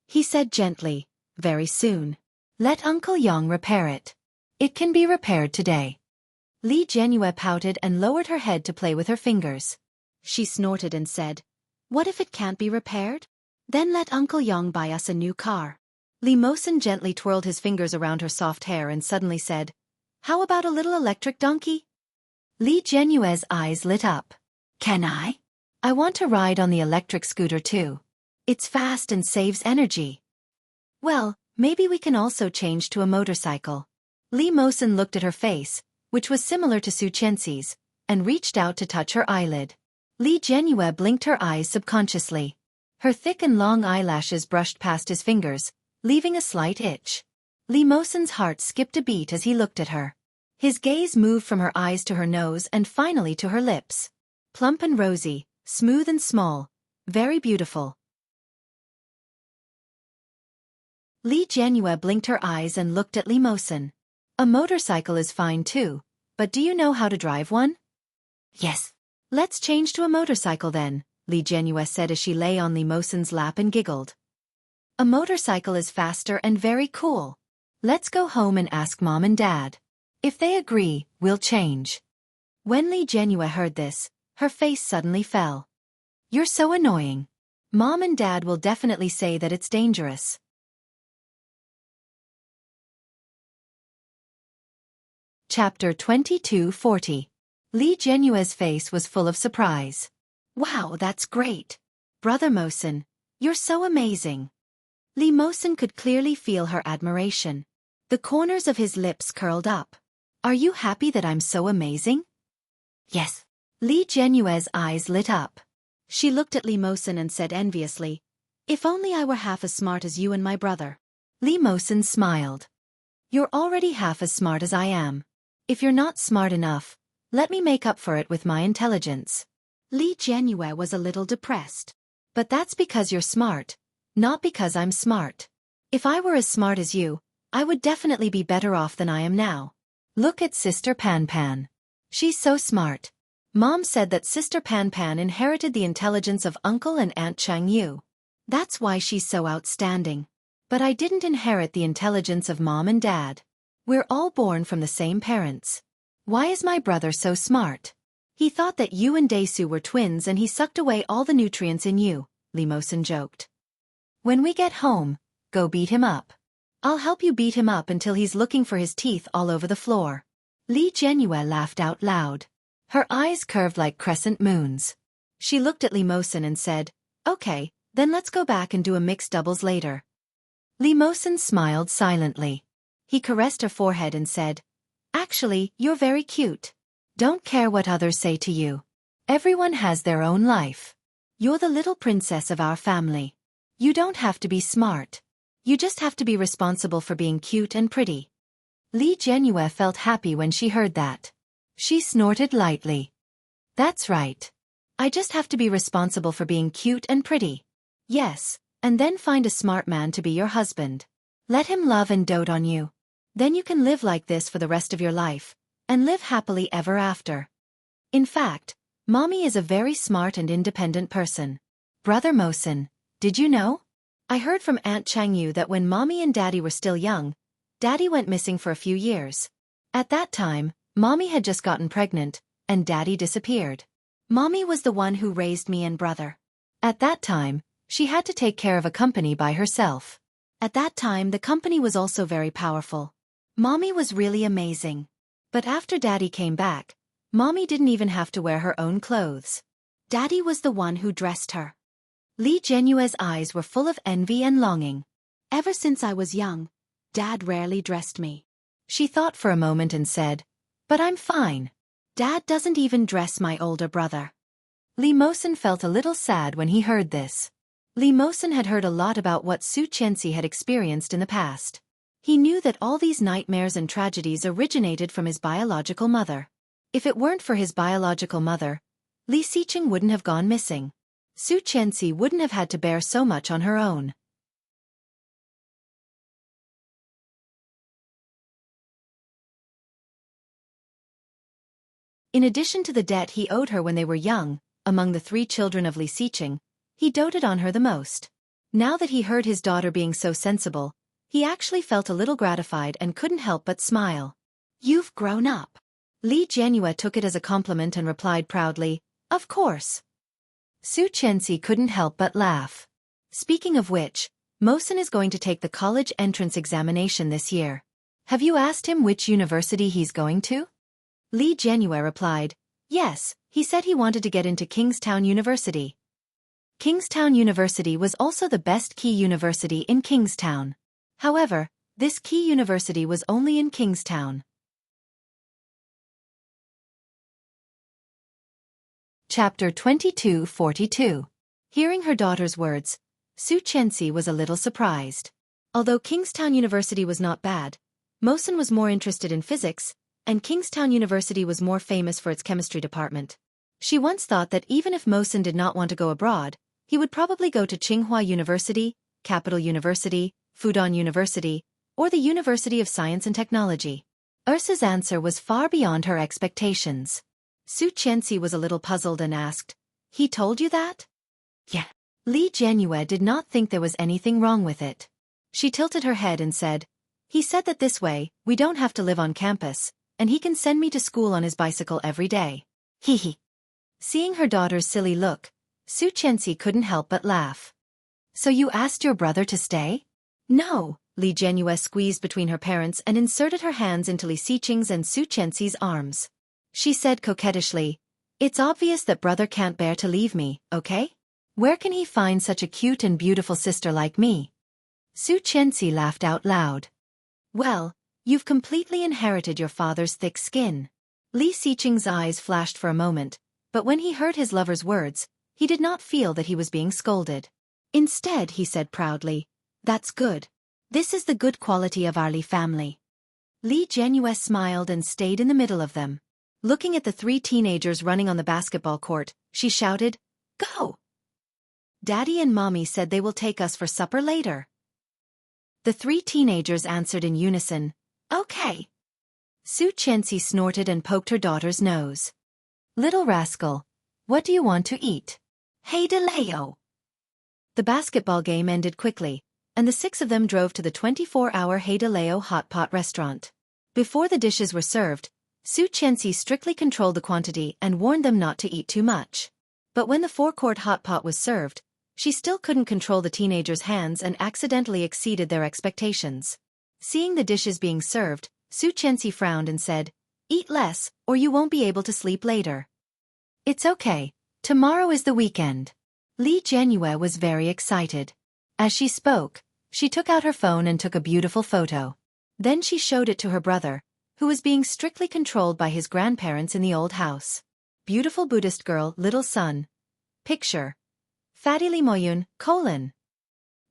He said gently, "Very soon. Let Uncle Yang repair it. It can be repaired today." Li Jianyue pouted and lowered her head to play with her fingers. She snorted and said, "What if it can't be repaired? Then let Uncle Yang buy us a new car." Li Mosen gently twirled his fingers around her soft hair and suddenly said, "How about a little electric donkey?" Li Jianyue's eyes lit up. "Can I? I want to ride on the electric scooter too. It's fast and saves energy." "Well, maybe we can also change to a motorcycle." Li Mosen looked at her face, which was similar to Su Qianxi's, and reached out to touch her eyelid. Li Jianyue blinked her eyes subconsciously. Her thick and long eyelashes brushed past his fingers, leaving a slight itch. Li Mosen's heart skipped a beat as he looked at her. His gaze moved from her eyes to her nose and finally to her lips. Plump and rosy, smooth and small, very beautiful. Li Jianyue blinked her eyes and looked at Li Mosen. "A motorcycle is fine too, but do you know how to drive one?" "Yes." "Let's change to a motorcycle then," Li Jianyue said as she lay on Li Mosen's lap and giggled. "A motorcycle is faster and very cool. Let's go home and ask Mom and Dad. If they agree, we'll change." When Li Jianyue heard this, her face suddenly fell. "You're so annoying. Mom and Dad will definitely say that it's dangerous." Chapter 2240. Li Jianyue's face was full of surprise. "Wow, that's great. Brother Mosen, you're so amazing." Li Mosen could clearly feel her admiration. The corners of his lips curled up. "Are you happy that I'm so amazing?" "Yes." Li Jianyue's eyes lit up. She looked at Li Mosen and said enviously, "If only I were half as smart as you and my brother." Li Mosen smiled. "You're already half as smart as I am. If you're not smart enough, let me make up for it with my intelligence." Li Jianyue was a little depressed. "But that's because you're smart, not because I'm smart. If I were as smart as you, I would definitely be better off than I am now. Look at Sister Pan Pan. She's so smart. Mom said that Sister Pan Pan inherited the intelligence of Uncle and Aunt Chang Yu. That's why she's so outstanding. But I didn't inherit the intelligence of Mom and Dad. We're all born from the same parents. Why is my brother so smart? He thought that you and Daesu were twins and he sucked away all the nutrients in you," Li Mosen joked. "When we get home, go beat him up. I'll help you beat him up until he's looking for his teeth all over the floor." Li Jianyue laughed out loud. Her eyes curved like crescent moons. She looked at Li Mosen and said, "Okay, then let's go back and do a mixed doubles later." Li Mosen smiled silently. He caressed her forehead and said, "Actually, you're very cute. Don't care what others say to you. Everyone has their own life. You're the little princess of our family. You don't have to be smart. You just have to be responsible for being cute and pretty." Li Jianyue felt happy when she heard that. She snorted lightly. "That's right. I just have to be responsible for being cute and pretty. Yes, and then find a smart man to be your husband. Let him love and dote on you. Then you can live like this for the rest of your life, and live happily ever after. In fact, Mommy is a very smart and independent person. Brother Mosen, did you know? I heard from Aunt Changyu that when Mommy and Daddy were still young, Daddy went missing for a few years. At that time, Mommy had just gotten pregnant, and Daddy disappeared. Mommy was the one who raised me and brother. At that time, she had to take care of a company by herself. At that time the company was also very powerful. Mommy was really amazing. But after Daddy came back, Mommy didn't even have to wear her own clothes. Daddy was the one who dressed her. Li Jianyue's eyes were full of envy and longing. Ever since I was young, Dad rarely dressed me. She thought for a moment and said, "But I'm fine. Dad doesn't even dress my older brother." Li Mosen felt a little sad when he heard this. Li Mosen had heard a lot about what Su Qianxi had experienced in the past. He knew that all these nightmares and tragedies originated from his biological mother. If it weren't for his biological mother, Li Xiqing wouldn't have gone missing. Su Qianxi wouldn't have had to bear so much on her own. In addition to the debt he owed her when they were young, among the 3 children of Li Xiqing, he doted on her the most. Now that he heard his daughter being so sensible, he actually felt a little gratified and couldn't help but smile. "You've grown up." Li Jianyue took it as a compliment and replied proudly, "Of course." Su Qianxi couldn't help but laugh. Speaking of which, Mosen is going to take the college entrance examination this year. Have you asked him which university he's going to? Li Jianyue replied, "Yes, he said he wanted to get into Kingstown University." Kingstown University was also the best key university in Kingstown. However, this key university was only in Kingstown. Chapter 2242. Hearing her daughter's words, Su Qianxi was a little surprised. Although Kingstown University was not bad, Mosen was more interested in physics, and Kingstown University was more famous for its chemistry department. She once thought that even if Mosen did not want to go abroad, he would probably go to Tsinghua University, Capital University, Fudan University, or the University of Science and Technology. Ursa's answer was far beyond her expectations. Su Qianxi was a little puzzled and asked, "He told you that?" "Yeah." Li Jianyue did not think there was anything wrong with it. She tilted her head and said, "He said that this way, we don't have to live on campus, and he can send me to school on his bicycle every day." Hee hee. Seeing her daughter's silly look, Su Qianxi couldn't help but laugh. "So you asked your brother to stay?" "No." Li Jianyue squeezed between her parents and inserted her hands into Li Xiqing's and Su Qianxi's arms. She said coquettishly, "It's obvious that brother can't bear to leave me, okay? Where can he find such a cute and beautiful sister like me?" Su Qianxi laughed out loud. "Well, you've completely inherited your father's thick skin." Li Xiqing's eyes flashed for a moment, but when he heard his lover's words, he did not feel that he was being scolded. Instead, he said proudly, "That's good. This is the good quality of our Li family." Li Jianyue smiled and stayed in the middle of them. Looking at the 3 teenagers running on the basketball court, she shouted, "Go! Daddy and Mommy said they will take us for supper later." The 3 teenagers answered in unison, "Okay." Su Qianxi snorted and poked her daughter's nose. "Little rascal, what do you want to eat?" "Hey de Leo." The basketball game ended quickly, and the 6 of them drove to the 24-hour Hey de Leo hot pot restaurant. Before the dishes were served, Su Qianxi strictly controlled the quantity and warned them not to eat too much. But when the 4-quart hot pot was served, she still couldn't control the teenagers' hands and accidentally exceeded their expectations. Seeing the dishes being served, Su Qianxi frowned and said, "Eat less, or you won't be able to sleep later." "It's okay. Tomorrow is the weekend." Li Jianyue was very excited. As she spoke, she took out her phone and took a beautiful photo. Then she showed it to her brother, who was being strictly controlled by his grandparents in the old house. Beautiful Buddhist girl, little son. Picture. Fatty Li Moyun, :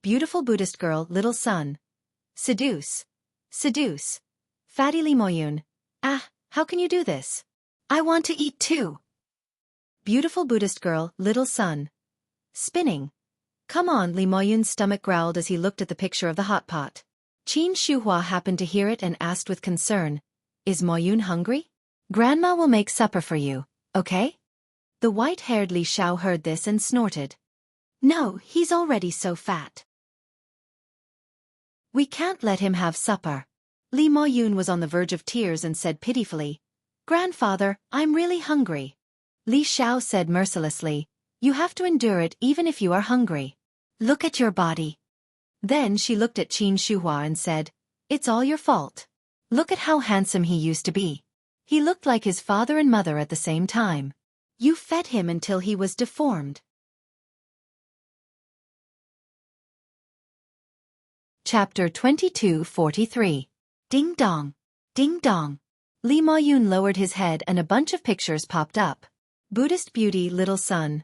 Beautiful Buddhist girl, little son. Seduce. Seduce. Fatty Li Moyun. Ah, how can you do this? I want to eat too. Beautiful Buddhist girl, little son. Spinning. Come on, Li Moyun's stomach growled as he looked at the picture of the hot pot. Qin Shuhua happened to hear it and asked with concern, "Is Moyun hungry? Grandma will make supper for you, okay?" The white-haired Li Xiao heard this and snorted. "No, he's already so fat. We can't let him have supper." Li Moyun was on the verge of tears and said pitifully, "Grandfather, I'm really hungry." Li Xiao said mercilessly, "You have to endure it even if you are hungry. Look at your body." Then she looked at Qin Shuhua and said, "It's all your fault. Look at how handsome he used to be. He looked like his father and mother at the same time. You fed him until he was deformed. Chapter 22:43. Ding dong. Ding dong. Lee Ma-yoon lowered his head and a bunch of pictures popped up. Buddhist beauty, little son.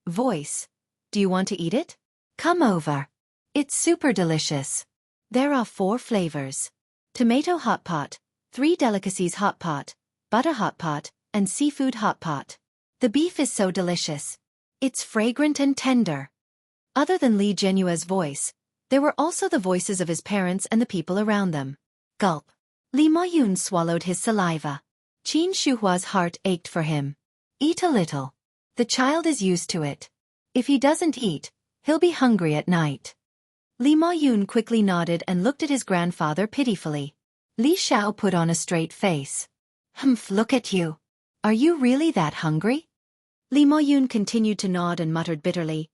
Voice. Do you want to eat it? Come over. It's super delicious. There are 4 flavors. Tomato hot pot, 3 delicacies hot pot, butter hot pot, and seafood hot pot. The beef is so delicious. It's fragrant and tender. Other than Lee Genue's voice, there were also the voices of his parents and the people around them. Gulp. Lee Ma-yoon swallowed his saliva. Qin Shuhua's heart ached for him. Eat a little. The child is used to it. If he doesn't eat, he'll be hungry at night. Lee Ma-yoon quickly nodded and looked at his grandfather pitifully. Li Xiao put on a straight face. Humph, look at you. Are you really that hungry? Lee Ma-yoon continued to nod and muttered bitterly,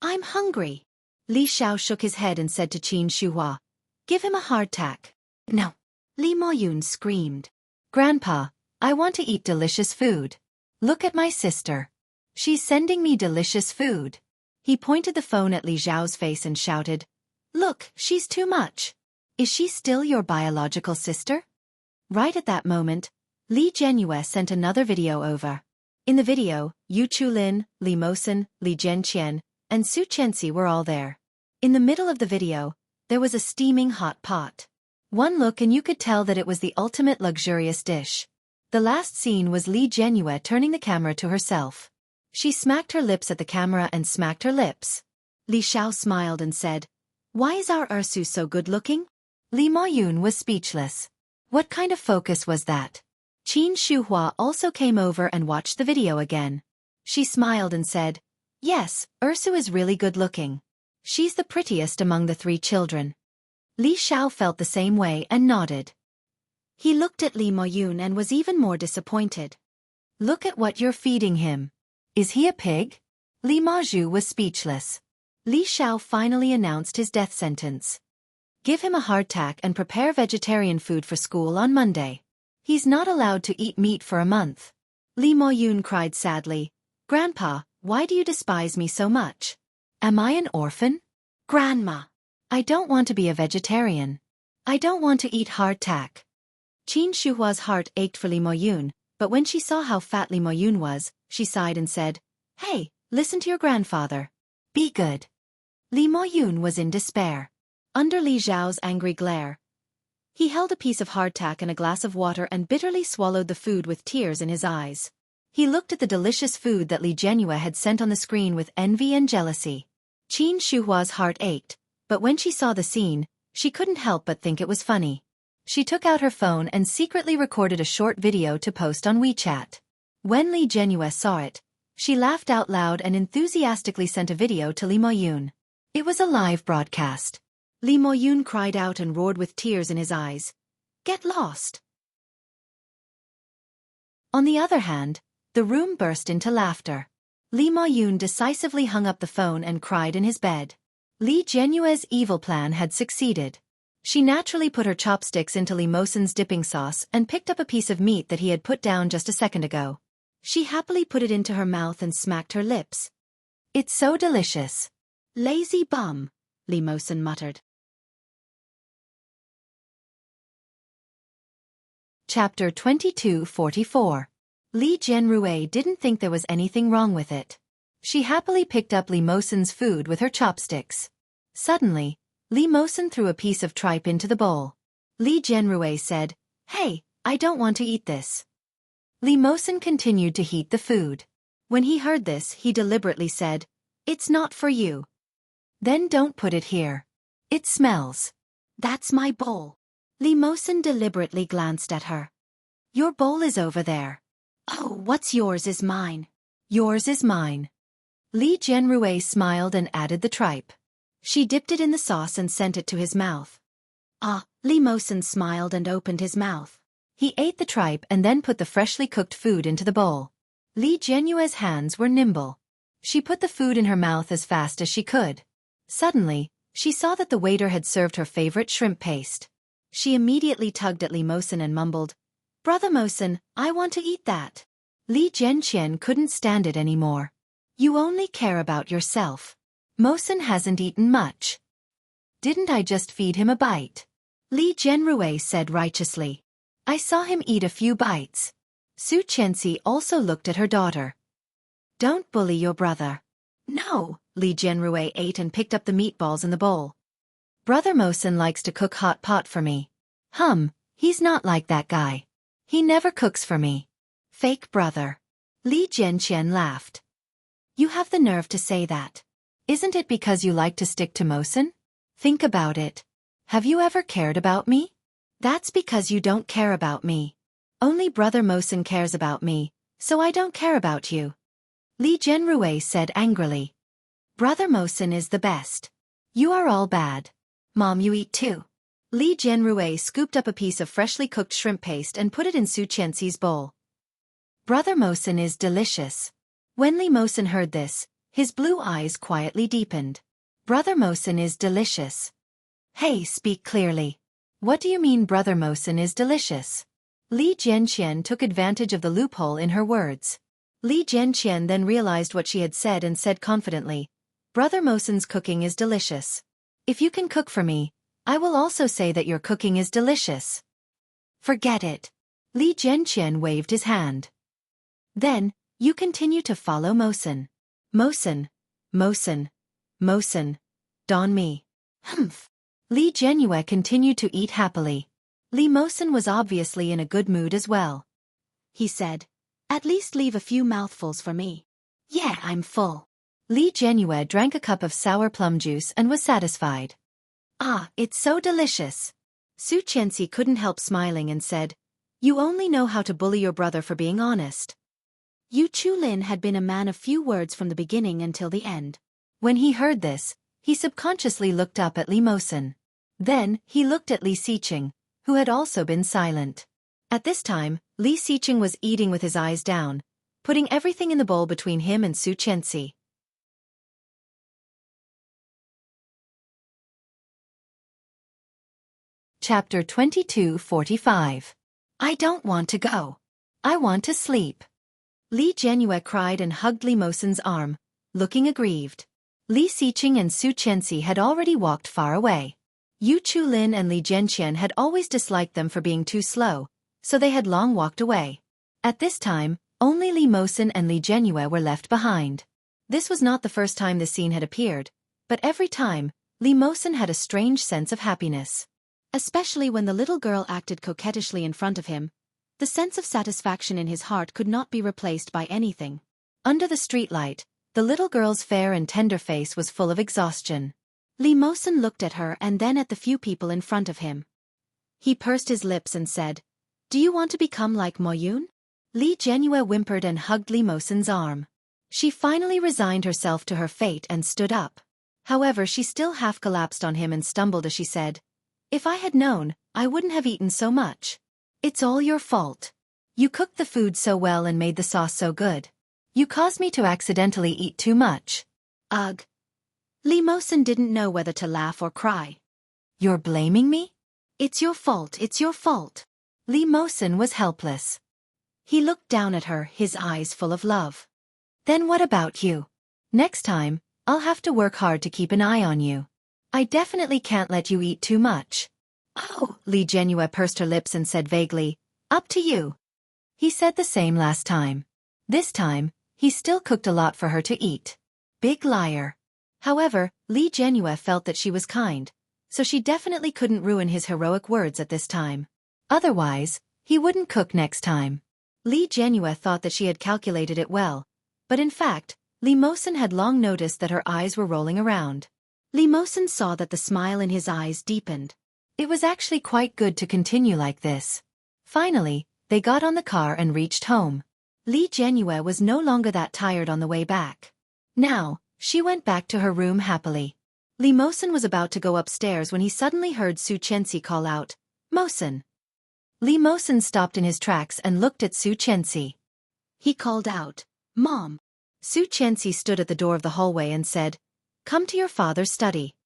I'm hungry. Li Xiao shook his head and said to Qin Shuhua, Give him a hardtack. No. Lee Ma-yoon screamed. Grandpa, I want to eat delicious food. Look at my sister. She's sending me delicious food. He pointed the phone at Li Xiao's face and shouted, Look, she's too much. Is she still your biological sister? Right at that moment, Lee Genue sent another video over. In the video, Yu Chulin, Li Mosin, Li Zhenqian, and Su Chenxi were all there. In the middle of the video, there was a steaming hot pot. One look and you could tell that it was the ultimate luxurious dish. The last scene was Lee Genue turning the camera to herself. She smacked her lips at the camera and smacked her lips. Li Xiao smiled and said, Why is our Ursu so good-looking? Lee Ma-yoon was speechless. What kind of focus was that? Qin Shuhua also came over and watched the video again. She smiled and said, Yes, Ursu is really good-looking. She's the prettiest among the 3 children. Li Xiao felt the same way and nodded. He looked at Lee Ma-yoon and was even more disappointed. Look at what you're feeding him. Is he a pig? Li Ma-ju was speechless. Li Xiao finally announced his death sentence. Give him a hardtack and prepare vegetarian food for school on Monday. He's not allowed to eat meat for a month. Lee Ma-yoon cried sadly, Grandpa, why do you despise me so much? Am I an orphan? Grandma, I don't want to be a vegetarian. I don't want to eat hardtack. Qin Shuhua's heart ached for Lee Ma-yoon, but when she saw how fat Lee Ma-yoon was, she sighed and said, Hey, listen to your grandfather. Be good. Lee Ma-yoon was in despair. Under Li Xiao's angry glare, he held a piece of hardtack and a glass of water and bitterly swallowed the food with tears in his eyes. He looked at the delicious food that Lee Genue had sent on the screen with envy and jealousy. Qin Shuhua's heart ached, but when she saw the scene, she couldn't help but think it was funny. She took out her phone and secretly recorded a short video to post on WeChat. When Lee Genue saw it, she laughed out loud and enthusiastically sent a video to Lee Ma-yoon. It was a live broadcast. Lee Ma-yoon cried out and roared with tears in his eyes, Get lost! On the other hand, the room burst into laughter. Lee Ma-yoon decisively hung up the phone and cried in his bed. Lee Genue's evil plan had succeeded. She naturally put her chopsticks into Lee Mosin's dipping sauce and picked up a piece of meat that he had put down just a second ago. She happily put it into her mouth and smacked her lips. It's so delicious. Lazy bum, Lee Mosin muttered. Chapter 22:44. Lee Genrue didn't think there was anything wrong with it. She happily picked up Lee Mosin's food with her chopsticks. Suddenly, Lee Mosin threw a piece of tripe into the bowl. Lee Genrue said, Hey, I don't want to eat this. Lee Mosin continued to heat the food. When he heard this, he deliberately said, It's not for you. Then don't put it here. It smells. That's my bowl. Lee Mosin deliberately glanced at her. Your bowl is over there. Oh, what's yours is mine. Yours is mine. Lee Genrue smiled and added the tripe. She dipped it in the sauce and sent it to his mouth. Ah, Lee Mosin smiled and opened his mouth. He ate the tripe and then put the freshly cooked food into the bowl. Lee Genue's hands were nimble. She put the food in her mouth as fast as she could. Suddenly, she saw that the waiter had served her favorite shrimp paste. She immediately tugged at Li Mosen and mumbled, "Brother Mosen, I want to eat that." Li Jianqian couldn't stand it anymore. "You only care about yourself. Mosen hasn't eaten much. Didn't I just feed him a bite?" Li Jianrui said righteously. "I saw him eat a few bites." Su Qianxi also looked at her daughter. "Don't bully your brother." "No," Li Jianrui ate and picked up the meatballs in the bowl. "Brother Mosen likes to cook hot pot for me." He's not like that guy. He never cooks for me." "Fake brother." Li Jianqian laughed. "You have the nerve to say that. Isn't it because you like to stick to Mosen? Think about it. Have you ever cared about me? That's because you don't care about me. Only Brother Mosen cares about me, so I don't care about you." Li Jianrui said angrily. "Brother Mosen is the best. You are all bad. Mom, you eat too." Li Jianrui scooped up a piece of freshly cooked shrimp paste and put it in Su Qianxi's bowl. "Brother Mosen is delicious." When Li Mosen heard this, his blue eyes quietly deepened. "Brother Mosen is delicious." "Hey, speak clearly. What do you mean Brother Mosen is delicious?" Li Jianqian took advantage of the loophole in her words. Li Jianqian then realized what she had said and said confidently, "Brother Mosen's cooking is delicious. If you can cook for me, I will also say that your cooking is delicious." "Forget it." Li Jianqian waved his hand. "Then, you continue to follow Mosen. Mosen, Mosen, Mosen. Don me." "Humph." Li Jianyue continued to eat happily. Li Mosen was obviously in a good mood as well. He said, "At least leave a few mouthfuls for me." "Yeah, I'm full." Li Jianyue drank a cup of sour plum juice and was satisfied. "Ah, it's so delicious." Su Qianxi couldn't help smiling and said, "You only know how to bully your brother for being honest." Yu Chulin had been a man of few words from the beginning until the end. When he heard this, he subconsciously looked up at Li Mosen. Then, he looked at Li Xiqing, who had also been silent. At this time, Li Xiqing was eating with his eyes down, putting everything in the bowl between him and Su Qianxi. Chapter 22:45. I don't want to go. I want to sleep. Li Jianyue cried and hugged Li Mosen's arm, looking aggrieved. Li Xiqing and Su Qianxi had already walked far away. Yu Chulin and Li Jianqian had always disliked them for being too slow, so they had long walked away. At this time, only Li Mosen and Li Jianyue were left behind. This was not the first time this scene had appeared, but every time, Li Mosen had a strange sense of happiness. Especially when the little girl acted coquettishly in front of him, the sense of satisfaction in his heart could not be replaced by anything. Under the streetlight, the little girl's fair and tender face was full of exhaustion. Li Mosen looked at her and then at the few people in front of him. He pursed his lips and said, "Do you want to become like Mo Yun?" Li Jianyue whimpered and hugged Li Mosen's arm. She finally resigned herself to her fate and stood up. However, she still half collapsed on him and stumbled as she said, "If I had known, I wouldn't have eaten so much. It's all your fault. You cooked the food so well and made the sauce so good. You caused me to accidentally eat too much." Ugh. Li Mosen didn't know whether to laugh or cry. "You're blaming me? It's your fault, it's your fault." Li Mosen was helpless. He looked down at her, his eyes full of love. "Then what about you? Next time, I'll have to work hard to keep an eye on you. I definitely can't let you eat too much." "Oh," Li Jianyue pursed her lips and said vaguely, "Up to you." He said the same last time. This time, he still cooked a lot for her to eat. Big liar. However, Li Jianyue felt that she was kind, so she definitely couldn't ruin his heroic words at this time. Otherwise, he wouldn't cook next time. Li Jianyue thought that she had calculated it well, but in fact, Li Mosen had long noticed that her eyes were rolling around. Li Mosen saw that the smile in his eyes deepened. It was actually quite good to continue like this. Finally, they got on the car and reached home. Li Jianyue was no longer that tired on the way back. Now, she went back to her room happily. Li Mosen was about to go upstairs when he suddenly heard Su Qianxi call out, "Mosen." Li Mosen stopped in his tracks and looked at Su Qianxi. He called out, "Mom." Su Qianxi stood at the door of the hallway and said, "Come to your father's study."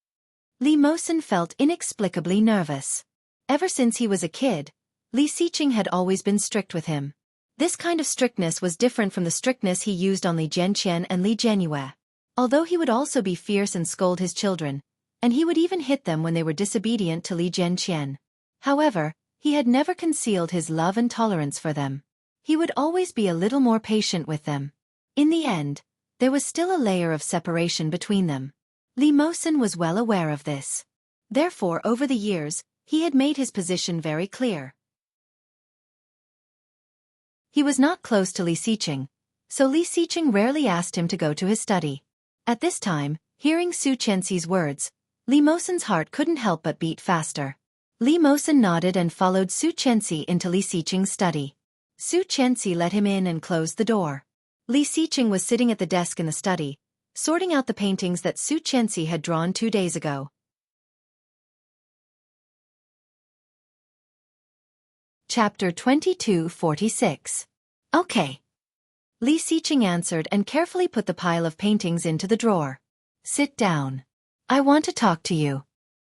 Li Mosen felt inexplicably nervous. Ever since he was a kid, Li Xiqing had always been strict with him. This kind of strictness was different from the strictness he used on Li Jianqian and Li Jianyue. Although he would also be fierce and scold his children, and he would even hit them when they were disobedient to Li Jianqian. However, he had never concealed his love and tolerance for them. He would always be a little more patient with them. In the end, there was still a layer of separation between them. Li Mosen was well aware of this. Therefore, over the years, he had made his position very clear. He was not close to Li Xiqing, so Li Xiqing rarely asked him to go to his study. At this time, hearing Su Qianxi's words, Li Mosen's heart couldn't help but beat faster. Li Mosen nodded and followed Su Qianxi into Li Xiqing's study. Su Qianxi let him in and closed the door. Li Xiqing was sitting at the desk in the study, sorting out the paintings that Su Qianxi had drawn 2 days ago. Chapter 22:46. Okay. Li Xiqing answered and carefully put the pile of paintings into the drawer. Sit down. I want to talk to you.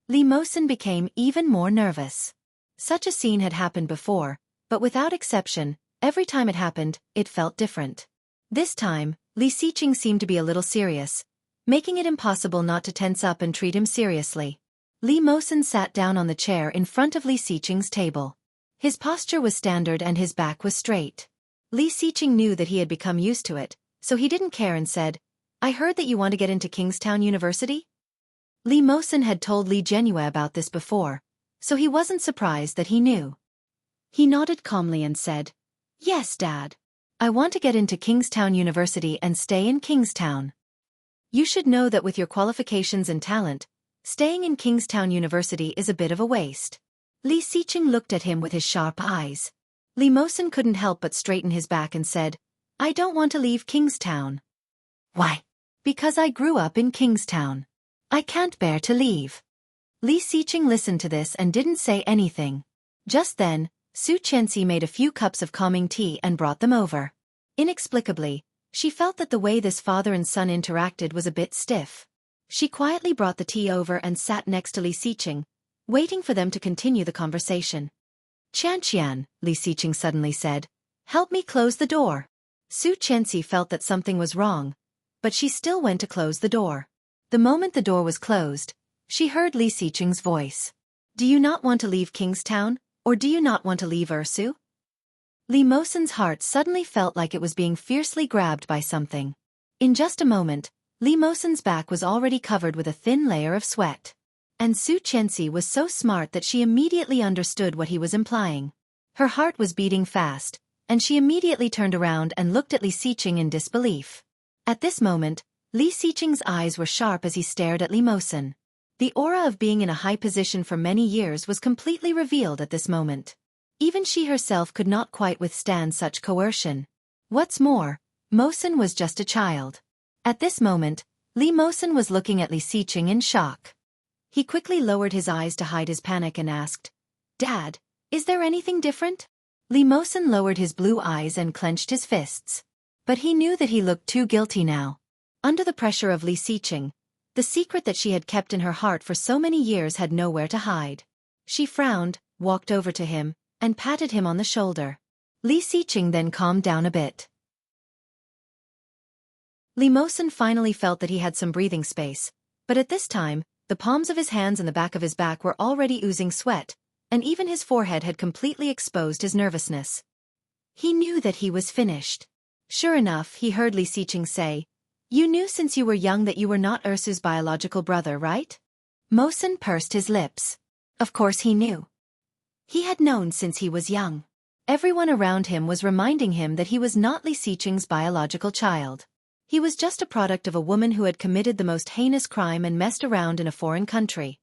Li Mosen became even more nervous. Such a scene had happened before, but without exception, every time it happened, it felt different. This time, Li Xiqing seemed to be a little serious, making it impossible not to tense up and treat him seriously. Li Mosen sat down on the chair in front of Li Xiqing's table. His posture was standard and his back was straight. Li Xiqing knew that he had become used to it, so he didn't care and said, I heard that you want to get into Kingstown University? Li Mosen had told Li Jianyue about this before, so he wasn't surprised that he knew. He nodded calmly and said, Yes, Dad. I want to get into Kingstown University and stay in Kingstown. You should know that with your qualifications and talent, staying in Kingstown University is a bit of a waste. Li Xiqing looked at him with his sharp eyes. Li Mosen couldn't help but straighten his back and said, I don't want to leave Kingstown. Why? Because I grew up in Kingstown. I can't bear to leave. Li Xiqing listened to this and didn't say anything. Just then, Su Qianxi made a few cups of calming tea and brought them over. Inexplicably, she felt that the way this father and son interacted was a bit stiff. She quietly brought the tea over and sat next to Li Xiqing, waiting for them to continue the conversation. Qianqian, Li Xiqing suddenly said, help me close the door. Su Qianxi felt that something was wrong, but she still went to close the door. The moment the door was closed, she heard Li Xiqing's voice. Do you not want to leave Kingstown, or do you not want to leave Ursu? Li Mosen's heart suddenly felt like it was being fiercely grabbed by something. In just a moment, Li Mosen's back was already covered with a thin layer of sweat. And Su Qianxi was so smart that she immediately understood what he was implying. Her heart was beating fast, and she immediately turned around and looked at Li Xiqing in disbelief. At this moment, Li Xiqing's eyes were sharp as he stared at Li Mosen. The aura of being in a high position for many years was completely revealed at this moment. Even she herself could not quite withstand such coercion. What's more, Mosen was just a child. At this moment, Li Mosen was looking at Li Xiqing in shock. He quickly lowered his eyes to hide his panic and asked, Dad, is there anything different? Li Mosen lowered his blue eyes and clenched his fists. But he knew that he looked too guilty now. Under the pressure of Li Xiqing, the secret that she had kept in her heart for so many years had nowhere to hide. She frowned, walked over to him, and patted him on the shoulder. Li Xiqing then calmed down a bit. Li Mosen finally felt that he had some breathing space, but at this time, the palms of his hands and the back of his back were already oozing sweat, and even his forehead had completely exposed his nervousness. He knew that he was finished. Sure enough, he heard Li Xiqing say, You knew since you were young that you were not Ursu's biological brother, right? Mosen pursed his lips. Of course he knew. He had known since he was young. Everyone around him was reminding him that he was not Li Xiqing's biological child. He was just a product of a woman who had committed the most heinous crime and messed around in a foreign country.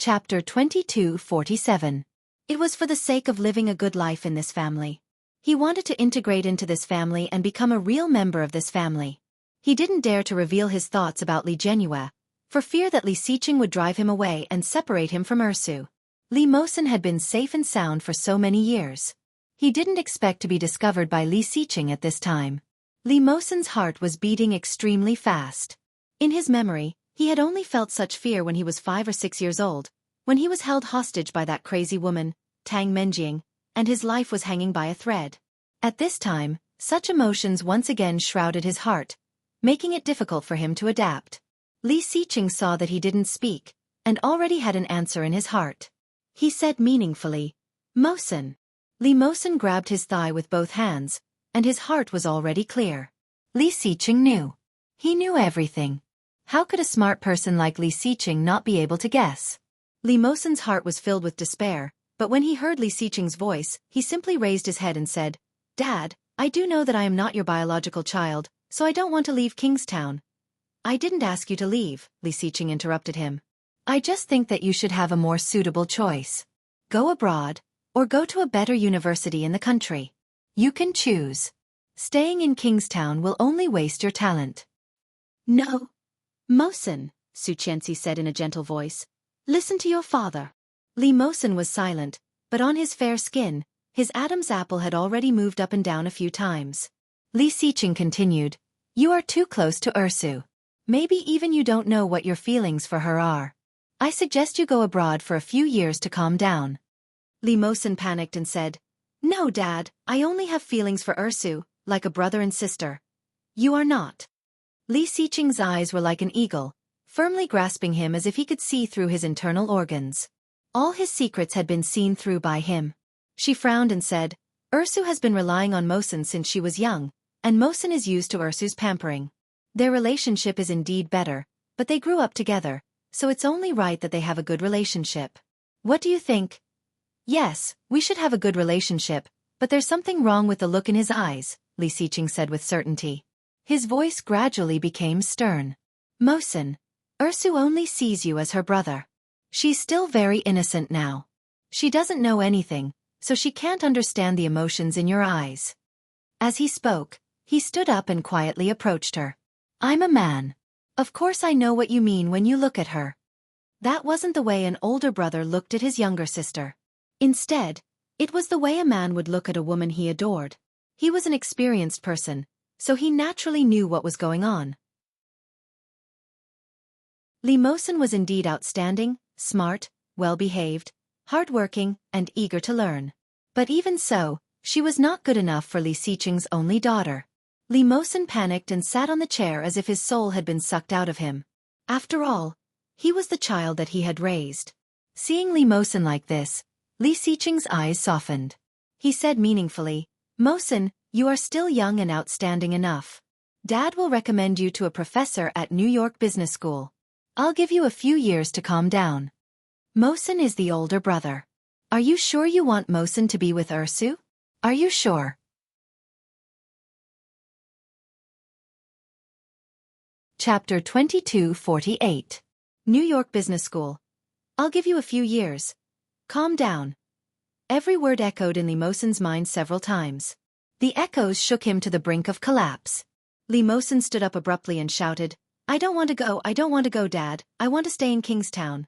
Chapter 22:47. It was for the sake of living a good life in this family. He wanted to integrate into this family and become a real member of this family. He didn't dare to reveal his thoughts about Li Jianyue, for fear that Li Xiqing would drive him away and separate him from Ursu. Li Mosen had been safe and sound for so many years. He didn't expect to be discovered by Li Xiqing at this time. Li Mosen's heart was beating extremely fast. In his memory, He had only felt such fear when he was 5 or 6 years old, when he was held hostage by that crazy woman, Tang Menjing, and his life was hanging by a thread. At this time, such emotions once again shrouded his heart, making it difficult for him to adapt. Li Xiqing saw that he didn't speak, and already had an answer in his heart. He said meaningfully, "Mosen." Li Mosen grabbed his thigh with both hands, and his heart was already clear. Li Xiqing knew. He knew everything. How could a smart person like Li Xiqing not be able to guess? Li Mosen's heart was filled with despair, but when he heard Li Xiqing's voice, he simply raised his head and said, "Dad, I do know that I am not your biological child, so I don't want to leave Kingstown." "I didn't ask you to leave," Li Xiqing interrupted him. "I just think that you should have a more suitable choice. Go abroad, or go to a better university in the country. You can choose. Staying in Kingstown will only waste your talent." "No. Mosen," Su Qianxi said in a gentle voice. "Listen to your father." Li Mosen was silent, but on his fair skin, his Adam's apple had already moved up and down a few times. Li Xiqing continued, "You are too close to Ursu. Maybe even you don't know what your feelings for her are. I suggest you go abroad for a few years to calm down." Li Mosen panicked and said, "No, Dad, I only have feelings for Ursu, like a brother and sister. You are not." Li Xiqing's eyes were like an eagle, firmly grasping him as if he could see through his internal organs. All his secrets had been seen through by him. She frowned and said, "Ursu has been relying on Mosen since she was young, and Mosen is used to Ursu's pampering. Their relationship is indeed better, but they grew up together, so it's only right that they have a good relationship. What do you think?" "Yes, we should have a good relationship, but there's something wrong with the look in his eyes," Li Xiqing said with certainty. His voice gradually became stern. "Mosen, Ursu only sees you as her brother. She's still very innocent now. She doesn't know anything, so she can't understand the emotions in your eyes." As he spoke, he stood up and quietly approached her. "I'm a man. Of course I know what you mean when you look at her." That wasn't the way an older brother looked at his younger sister. Instead, it was the way a man would look at a woman he adored. He was an experienced person, so he naturally knew what was going on. Li Mosen was indeed outstanding, smart, well-behaved, hard-working, and eager to learn. But even so, she was not good enough for Li Xiqing's only daughter. Li Mosen panicked and sat on the chair as if his soul had been sucked out of him. After all, he was the child that he had raised. Seeing Li Mosen like this, Li Xiqing's eyes softened. He said meaningfully, "Mosen, you are still young and outstanding enough. Dad will recommend you to a professor at New York Business School. I'll give you a few years to calm down." Mosen is the older brother. "Are you sure you want Mosen to be with Ursu? Are you sure?" Chapter 2248. New York Business School. "I'll give you a few years. Calm down." Every word echoed in Li Mosen's mind several times. The echoes shook him to the brink of collapse. Li Mosen stood up abruptly and shouted, I don't want to go, Dad. I want to stay in Kingstown."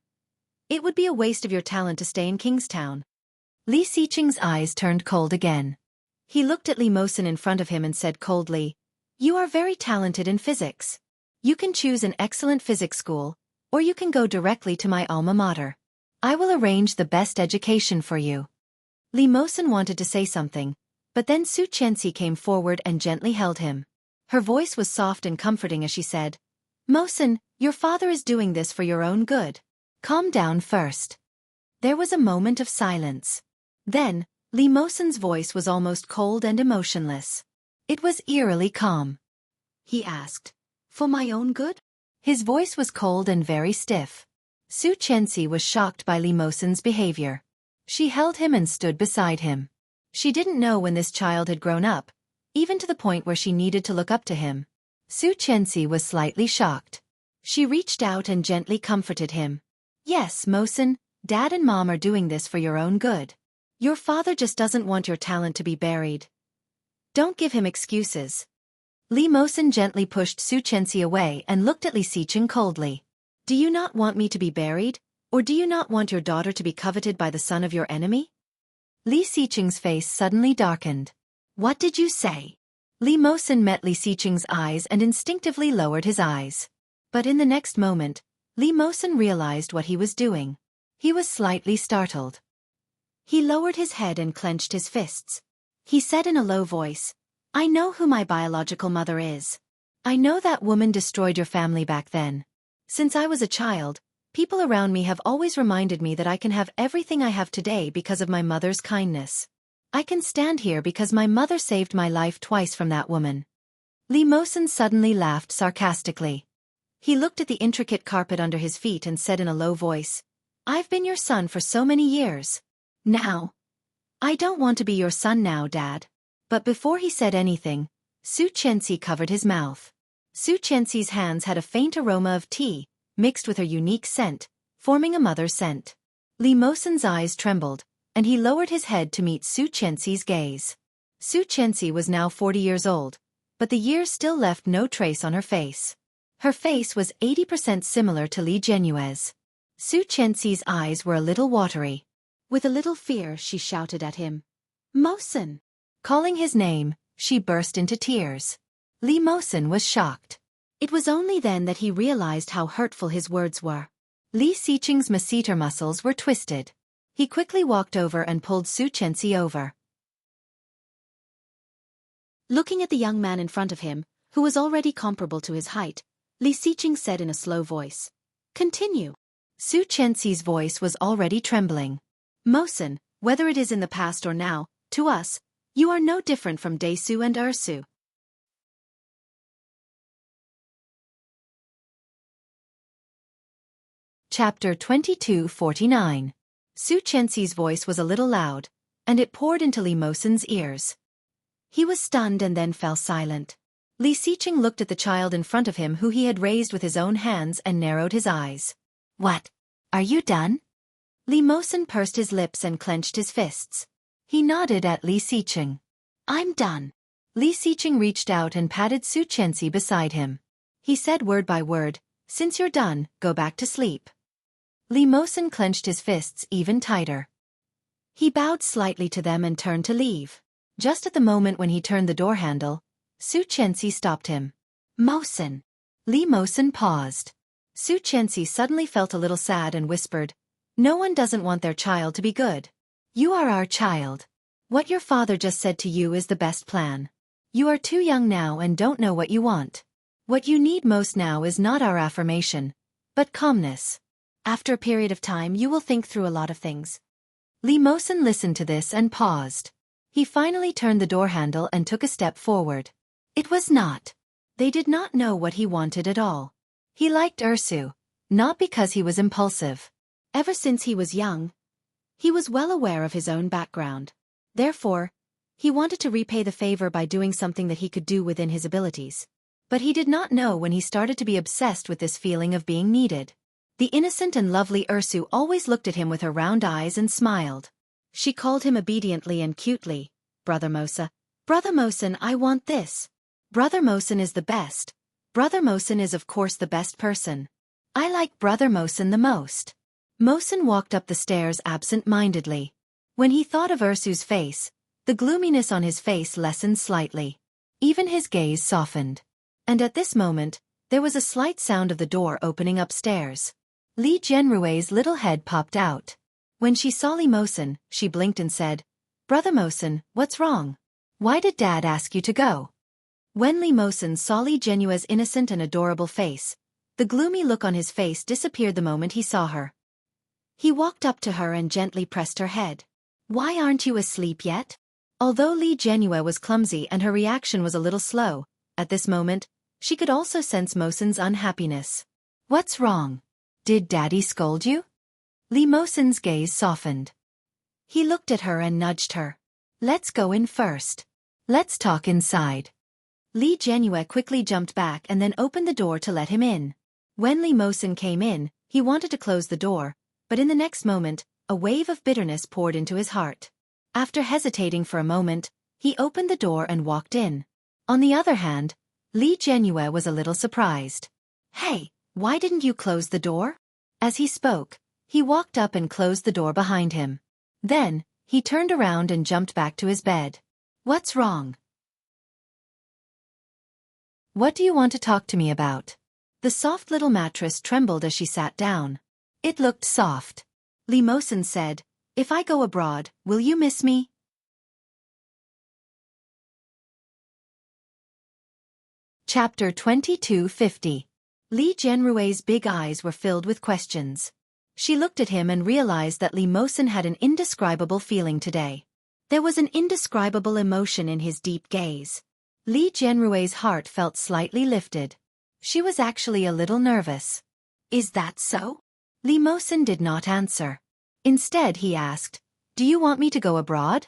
"It would be a waste of your talent to stay in Kingstown." Li Xiqing's eyes turned cold again. He looked at Li Mosen in front of him and said coldly, "You are very talented in physics. You can choose an excellent physics school, or you can go directly to my alma mater. I will arrange the best education for you." Li Mosen wanted to say something, but then Su Qianxi came forward and gently held him. Her voice was soft and comforting as she said, "Mosen, your father is doing this for your own good. Calm down first." There was a moment of silence. Then, Li Mosen's voice was almost cold and emotionless. It was eerily calm. He asked, "For my own good?" His voice was cold and very stiff. Su Qianxi was shocked by Li Mosen's behavior. She held him and stood beside him. She didn't know when this child had grown up, even to the point where she needed to look up to him. Su Qianxi was slightly shocked. She reached out and gently comforted him. "Yes, Mosen, Dad and Mom are doing this for your own good. Your father just doesn't want your talent to be buried. Don't give him excuses." Li Mosen gently pushed Su Qianxi away and looked at Li Xiqing coldly. "Do you not want me to be buried, or do you not want your daughter to be coveted by the son of your enemy?" Li Xiqing's face suddenly darkened. "What did you say?" Li Mosen met Li Xiqing's eyes and instinctively lowered his eyes. But in the next moment, Li Mosen realized what he was doing. He was slightly startled. He lowered his head and clenched his fists. He said in a low voice, "I know who my biological mother is. I know that woman destroyed your family back then. Since I was a child, people around me have always reminded me that I can have everything I have today because of my mother's kindness. I can stand here because my mother saved my life twice from that woman." Li Mosen suddenly laughed sarcastically. He looked at the intricate carpet under his feet and said in a low voice, "I've been your son for so many years. Now, I don't want to be your son now, Dad." But before he said anything, Su Qianxi covered his mouth. Su Qianxi's hands had a faint aroma of tea, mixed with her unique scent, forming a mother's scent. Li Mosen's eyes trembled, and he lowered his head to meet Su Qianxi's gaze. Su Qianxi was now 40 years old, but the years still left no trace on her face. Her face was 80% similar to Li Genue's. Su Qianxi's eyes were a little watery. With a little fear, she shouted at him, "Mosen!" Calling his name, she burst into tears. Li Mosen was shocked. It was only then that he realized how hurtful his words were. Li Xiqing's masseter muscles were twisted. He quickly walked over and pulled Su Qianxi over. Looking at the young man in front of him, who was already comparable to his height, Li Xiqing said in a slow voice, "Continue." Su Qianxi's voice was already trembling. "Mosen, whether it is in the past or now, to us, you are no different from Desu and Ersu." Chapter 2249. Su Qianxi's voice was a little loud, and it poured into Li Mosen's ears. He was stunned and then fell silent. Li Xiqing looked at the child in front of him who he had raised with his own hands and narrowed his eyes. "What? Are you done?" Li Mosen pursed his lips and clenched his fists. He nodded at Li Xiqing. "I'm done." Li Xiqing reached out and patted Su Qianxi beside him. He said word by word, "Since you're done, go back to sleep." Li Mosen clenched his fists even tighter. He bowed slightly to them and turned to leave. Just at the moment when he turned the door handle, Su Qianxi stopped him. "Mosen." Li Mosen paused. Su Qianxi suddenly felt a little sad and whispered, "No one doesn't want their child to be good. You are our child. What your father just said to you is the best plan. You are too young now and don't know what you want. What you need most now is not our affirmation, but calmness. After a period of time you will think through a lot of things." Li Mosen listened to this and paused. He finally turned the door handle and took a step forward. It was not. They did not know what he wanted at all. He liked Ersu, not because he was impulsive. Ever since he was young, he was well aware of his own background. Therefore, he wanted to repay the favor by doing something that he could do within his abilities. But he did not know when he started to be obsessed with this feeling of being needed. The innocent and lovely Ersu always looked at him with her round eyes and smiled. She called him obediently and cutely, "Brother Mosa. Brother Mosen, I want this. Brother Mosen is the best. Brother Mosen is of course the best person. I like Brother Mosen the most." Mosen walked up the stairs absent-mindedly. When he thought of Ersu's face, the gloominess on his face lessened slightly. Even his gaze softened. And at this moment, there was a slight sound of the door opening upstairs. Li Jianrui's little head popped out. When she saw Li Mosen, she blinked and said, "Brother Mosen, what's wrong? Why did Dad ask you to go?" When Li Mosen saw Li Jianrui's innocent and adorable face, the gloomy look on his face disappeared the moment he saw her. He walked up to her and gently pressed her head. "Why aren't you asleep yet?" Although Li Jianrui was clumsy and her reaction was a little slow, at this moment, she could also sense Mosen's unhappiness. "What's wrong? Did Daddy scold you?" Li Mosen's gaze softened. He looked at her and nudged her. "Let's go in first. Let's talk inside." Li Jianrui quickly jumped back and then opened the door to let him in. When Li Mosen came in, he wanted to close the door, but in the next moment, a wave of bitterness poured into his heart. After hesitating for a moment, he opened the door and walked in. On the other hand, Li Jianrui was a little surprised. "Hey, why didn't you close the door?" As he spoke, he walked up and closed the door behind him. Then, he turned around and jumped back to his bed. "What's wrong? What do you want to talk to me about?" The The soft little mattress trembled as she sat down. It looked soft. Li Mosen said, "If I go abroad, will you miss me?" Chapter 2250. Li Jianrui's big eyes were filled with questions. She looked at him and realized that Li Mosen had an indescribable feeling today. There was an indescribable emotion in his deep gaze. Li Jianrui's heart felt slightly lifted. She was actually a little nervous. "Is that so?" Li Mosen did not answer. Instead he asked, "Do you want me to go abroad?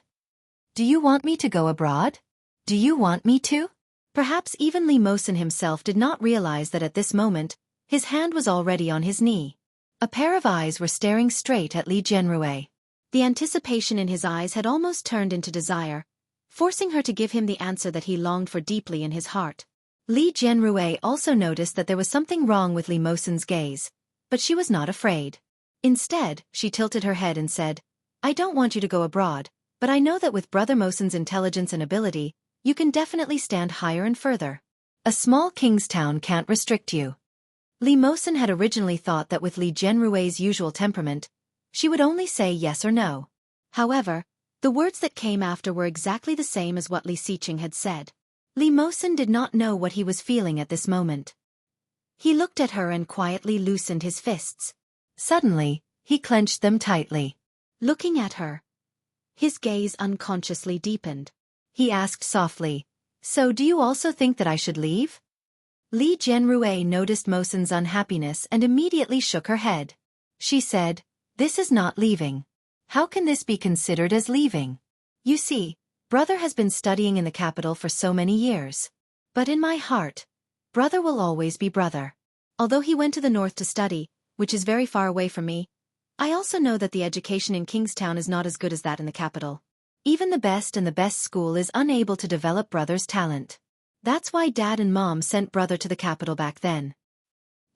Do you want me to go abroad? Do you want me to?" Perhaps even Li Mosen himself did not realize that at this moment, his hand was already on his knee. A pair of eyes were staring straight at Li Jianrui. The anticipation in his eyes had almost turned into desire, forcing her to give him the answer that he longed for deeply in his heart. Li Jianrui also noticed that there was something wrong with Li Mosen's gaze, but she was not afraid. Instead, she tilted her head and said, "I don't want you to go abroad, but I know that with Brother Mosen's intelligence and ability, you can definitely stand higher and further. A small king's town can't restrict you." Li Mosen had originally thought that with Li Jianrui's usual temperament, she would only say yes or no. However, the words that came after were exactly the same as what Li Xiqing had said. Li Mosen did not know what he was feeling at this moment. He looked at her and quietly loosened his fists. Suddenly, he clenched them tightly. Looking at her, his gaze unconsciously deepened. He asked softly, "So do you also think that I should leave?" Li Jianrui noticed Mosen's unhappiness and immediately shook her head. She said, "This is not leaving. How can this be considered as leaving? You see, brother has been studying in the capital for so many years. But in my heart, brother will always be brother. Although he went to the north to study, which is very far away from me, I also know that the education in Kingstown is not as good as that in the capital. Even the best school is unable to develop brother's talent. That's why Dad and Mom sent brother to the capital back then.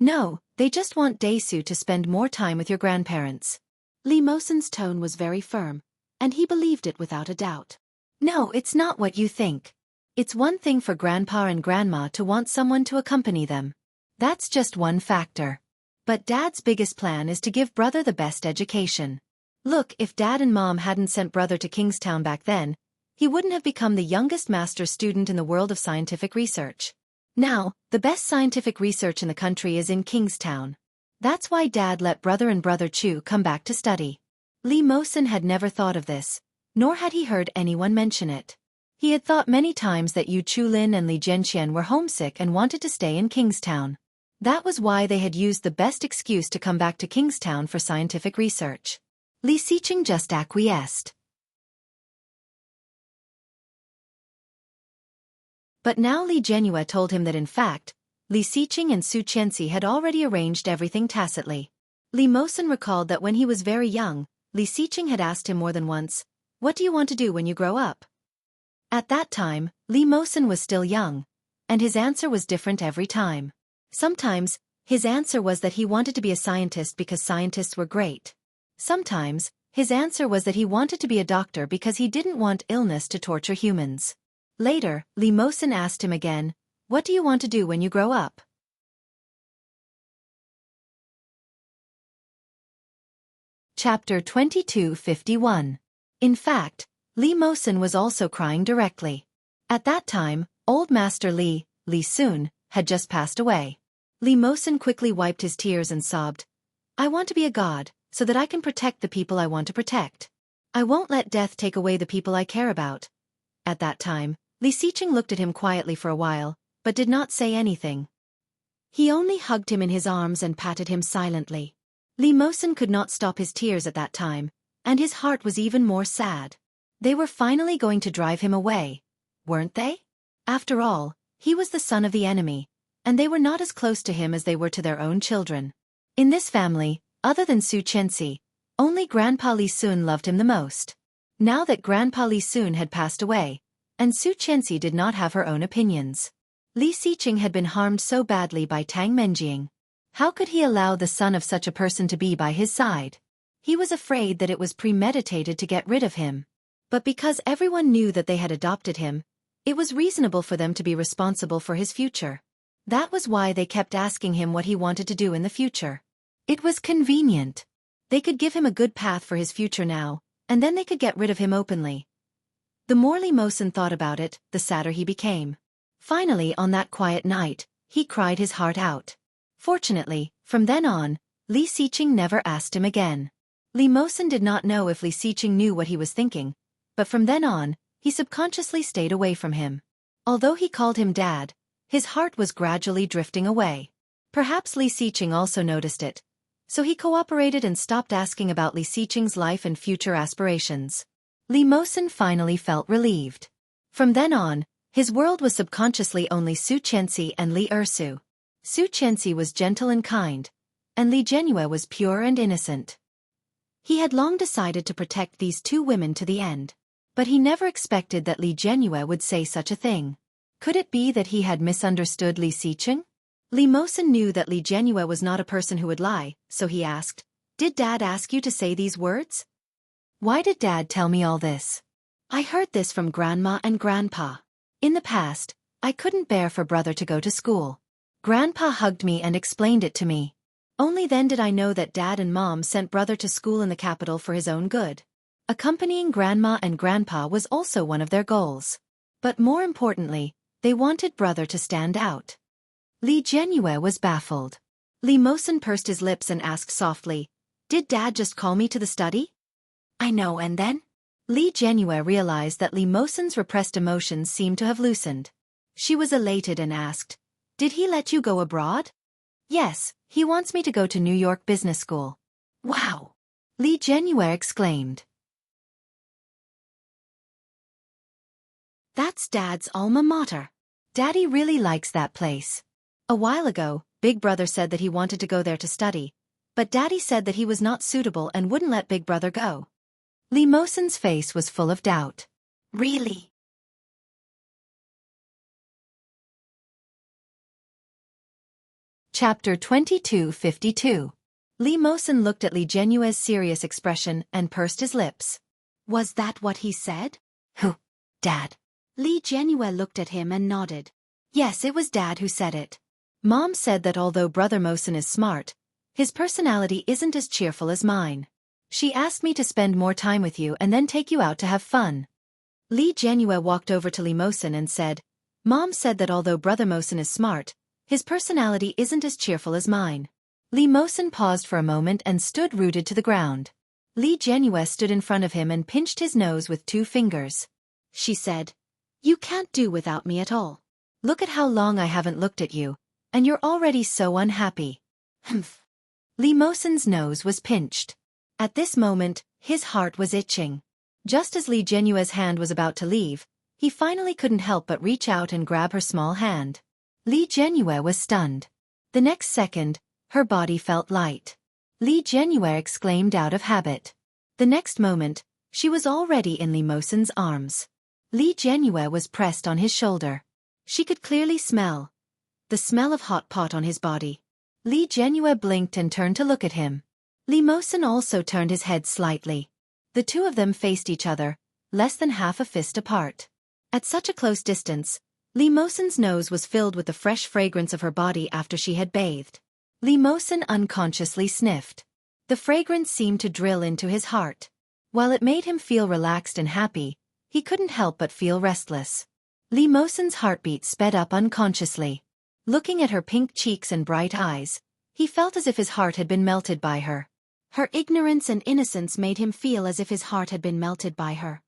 No, they just want Daesu to spend more time with your grandparents." Li Mosen's tone was very firm, and he believed it without a doubt. "No, it's not what you think. It's one thing for Grandpa and Grandma to want someone to accompany them. That's just one factor. But Dad's biggest plan is to give brother the best education. Look, if Dad and Mom hadn't sent brother to Kingstown back then, he wouldn't have become the youngest master's student in the world of scientific research. Now, the best scientific research in the country is in Kingstown. That's why Dad let brother and brother Chu come back to study." Li Mosen had never thought of this, nor had he heard anyone mention it. He had thought many times that Yu Chulin and Li Jianxian were homesick and wanted to stay in Kingstown. That was why they had used the best excuse to come back to Kingstown for scientific research. Li Xiqing just acquiesced. But now Li Jianrui told him that in fact, Li Xiqing and Su Qianxi had already arranged everything tacitly. Li Mosen recalled that when he was very young, Li Xiqing had asked him more than once, "What do you want to do when you grow up?" At that time, Li Mosen was still young, and his answer was different every time. Sometimes, his answer was that he wanted to be a scientist because scientists were great. Sometimes, his answer was that he wanted to be a doctor because he didn't want illness to torture humans. Later, Li Mosen asked him again, "What do you want to do when you grow up?" Chapter 2251. In fact, Li Mosen was also crying directly. At that time, old Master Li Sun, had just passed away. Li Mosen quickly wiped his tears and sobbed, "I want to be a god, so that I can protect the people I want to protect. I won't let death take away the people I care about." At that time, Li Xiqing looked at him quietly for a while, but did not say anything. He only hugged him in his arms and patted him silently. Li Mosen could not stop his tears at that time, and his heart was even more sad. They were finally going to drive him away, weren't they? After all, he was the son of the enemy, and they were not as close to him as they were to their own children. In this family, other than Su Qianxi, only Grandpa Li Sun loved him the most. Now that Grandpa Li Sun had passed away, and Su Qianxi did not have her own opinions, Li Xiqing had been harmed so badly by Tang Menjing. How could he allow the son of such a person to be by his side? He was afraid that it was premeditated to get rid of him. But because everyone knew that they had adopted him, it was reasonable for them to be responsible for his future. That was why they kept asking him what he wanted to do in the future. It was convenient. They could give him a good path for his future now, and then they could get rid of him openly. The more Li Mosen thought about it, the sadder he became. Finally, on that quiet night, he cried his heart out. Fortunately, from then on, Li Xiqing never asked him again. Li Mosen did not know if Li Xiqing knew what he was thinking, but from then on, he subconsciously stayed away from him. Although he called him Dad, his heart was gradually drifting away. Perhaps Li Xiqing also noticed it, so he cooperated and stopped asking about Li Xiqing's life and future aspirations. Li Mosen finally felt relieved. From then on, his world was subconsciously only Su Qianxi and Li Ersu. Su Qianxi was gentle and kind, and Li Jianyue was pure and innocent. He had long decided to protect these two women to the end, but he never expected that Li Jianyue would say such a thing. Could it be that he had misunderstood Li Xiqing? Li Mosen knew that Li Jianyue was not a person who would lie, so he asked, "Did Dad ask you to say these words?" "Why did Dad tell me all this?" "I heard this from Grandma and Grandpa. In the past, I couldn't bear for brother to go to school. Grandpa hugged me and explained it to me. Only then did I know that Dad and Mom sent brother to school in the capital for his own good. Accompanying Grandma and Grandpa was also one of their goals. But more importantly, they wanted brother to stand out." Li Jianyue was baffled. Li Mosen pursed his lips and asked softly, "Did Dad just call me to the study?" "I know, and then?" Li Jianyue realized that Li Mosen's repressed emotions seemed to have loosened. She was elated and asked, "Did he let you go abroad?" "Yes, he wants me to go to New York Business School." "Wow!" Li Jianyue exclaimed. "That's Dad's alma mater. Daddy really likes that place." A while ago, Big Brother said that he wanted to go there to study, but Daddy said that he was not suitable and wouldn't let Big Brother go. Li Mosen's face was full of doubt. "Really?" Chapter 2252. Li Mosen looked at Li Jianyue's serious expression and pursed his lips. "Was that what he said?" "Who? Dad?" Li Jianyue looked at him and nodded. "Yes, it was Dad who said it. Mom said that although Brother Mosen is smart, his personality isn't as cheerful as mine. She asked me to spend more time with you and then take you out to have fun." Li Jianyue walked over to Li Mosen and said, "Mom said that although Brother Mosen is smart, his personality isn't as cheerful as mine." Li Mosen paused for a moment and stood rooted to the ground. Li Jianyue stood in front of him and pinched his nose with 2 fingers. She said, "You can't do without me at all. Look at how long I haven't looked at you, and you're already so unhappy." Humph. Li Mosen's nose was pinched. At this moment, his heart was itching. Just as Li Jianyue's hand was about to leave, he finally couldn't help but reach out and grab her small hand. Li Jianyue was stunned. The next second, her body felt light. Li Jianyue exclaimed out of habit. The next moment, she was already in Li Mosen's arms. Li Jianyue was pressed on his shoulder. She could clearly smell the smell of hot pot on his body. Li Jianyue blinked and turned to look at him. Li Mosen also turned his head slightly. The two of them faced each other, less than half a fist apart. At such a close distance, Li Mosen's nose was filled with the fresh fragrance of her body after she had bathed. Li Mosen unconsciously sniffed. The fragrance seemed to drill into his heart. While it made him feel relaxed and happy, he couldn't help but feel restless. Li Mosen's heartbeat sped up unconsciously. Looking at her pink cheeks and bright eyes, he felt as if his heart had been melted by her. Her ignorance and innocence made him feel as if his heart had been melted by her.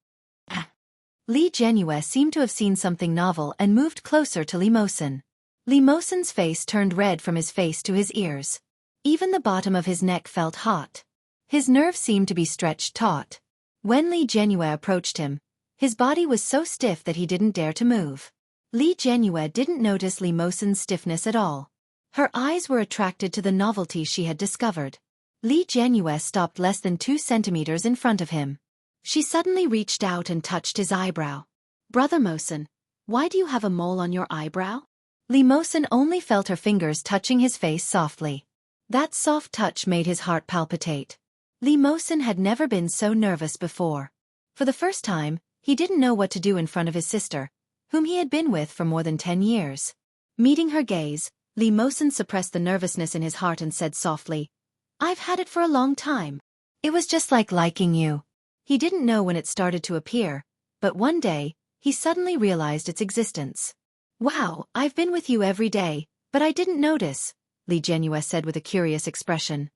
Li Jianyue seemed to have seen something novel and moved closer to Li Mosen. Li Mosen's face turned red from his face to his ears. Even the bottom of his neck felt hot. His nerves seemed to be stretched taut. When Li Jianyue approached him, his body was so stiff that he didn't dare to move. Li Jianyue didn't notice Li Mosen's stiffness at all. Her eyes were attracted to the novelty she had discovered. Li Jianyue stopped less than 2 centimeters in front of him. She suddenly reached out and touched his eyebrow. "Brother Mosen, why do you have a mole on your eyebrow?" Li Mosen only felt her fingers touching his face softly. That soft touch made his heart palpitate. Li Mosen had never been so nervous before. For the first time, he didn't know what to do in front of his sister, whom he had been with for more than 10 years. Meeting her gaze, Li Mosen suppressed the nervousness in his heart and said softly, "I've had it for a long time. It was just like liking you." He didn't know when it started to appear, but one day, he suddenly realized its existence. "Wow, I've been with you every day, but I didn't notice," Li Jianyue said with a curious expression.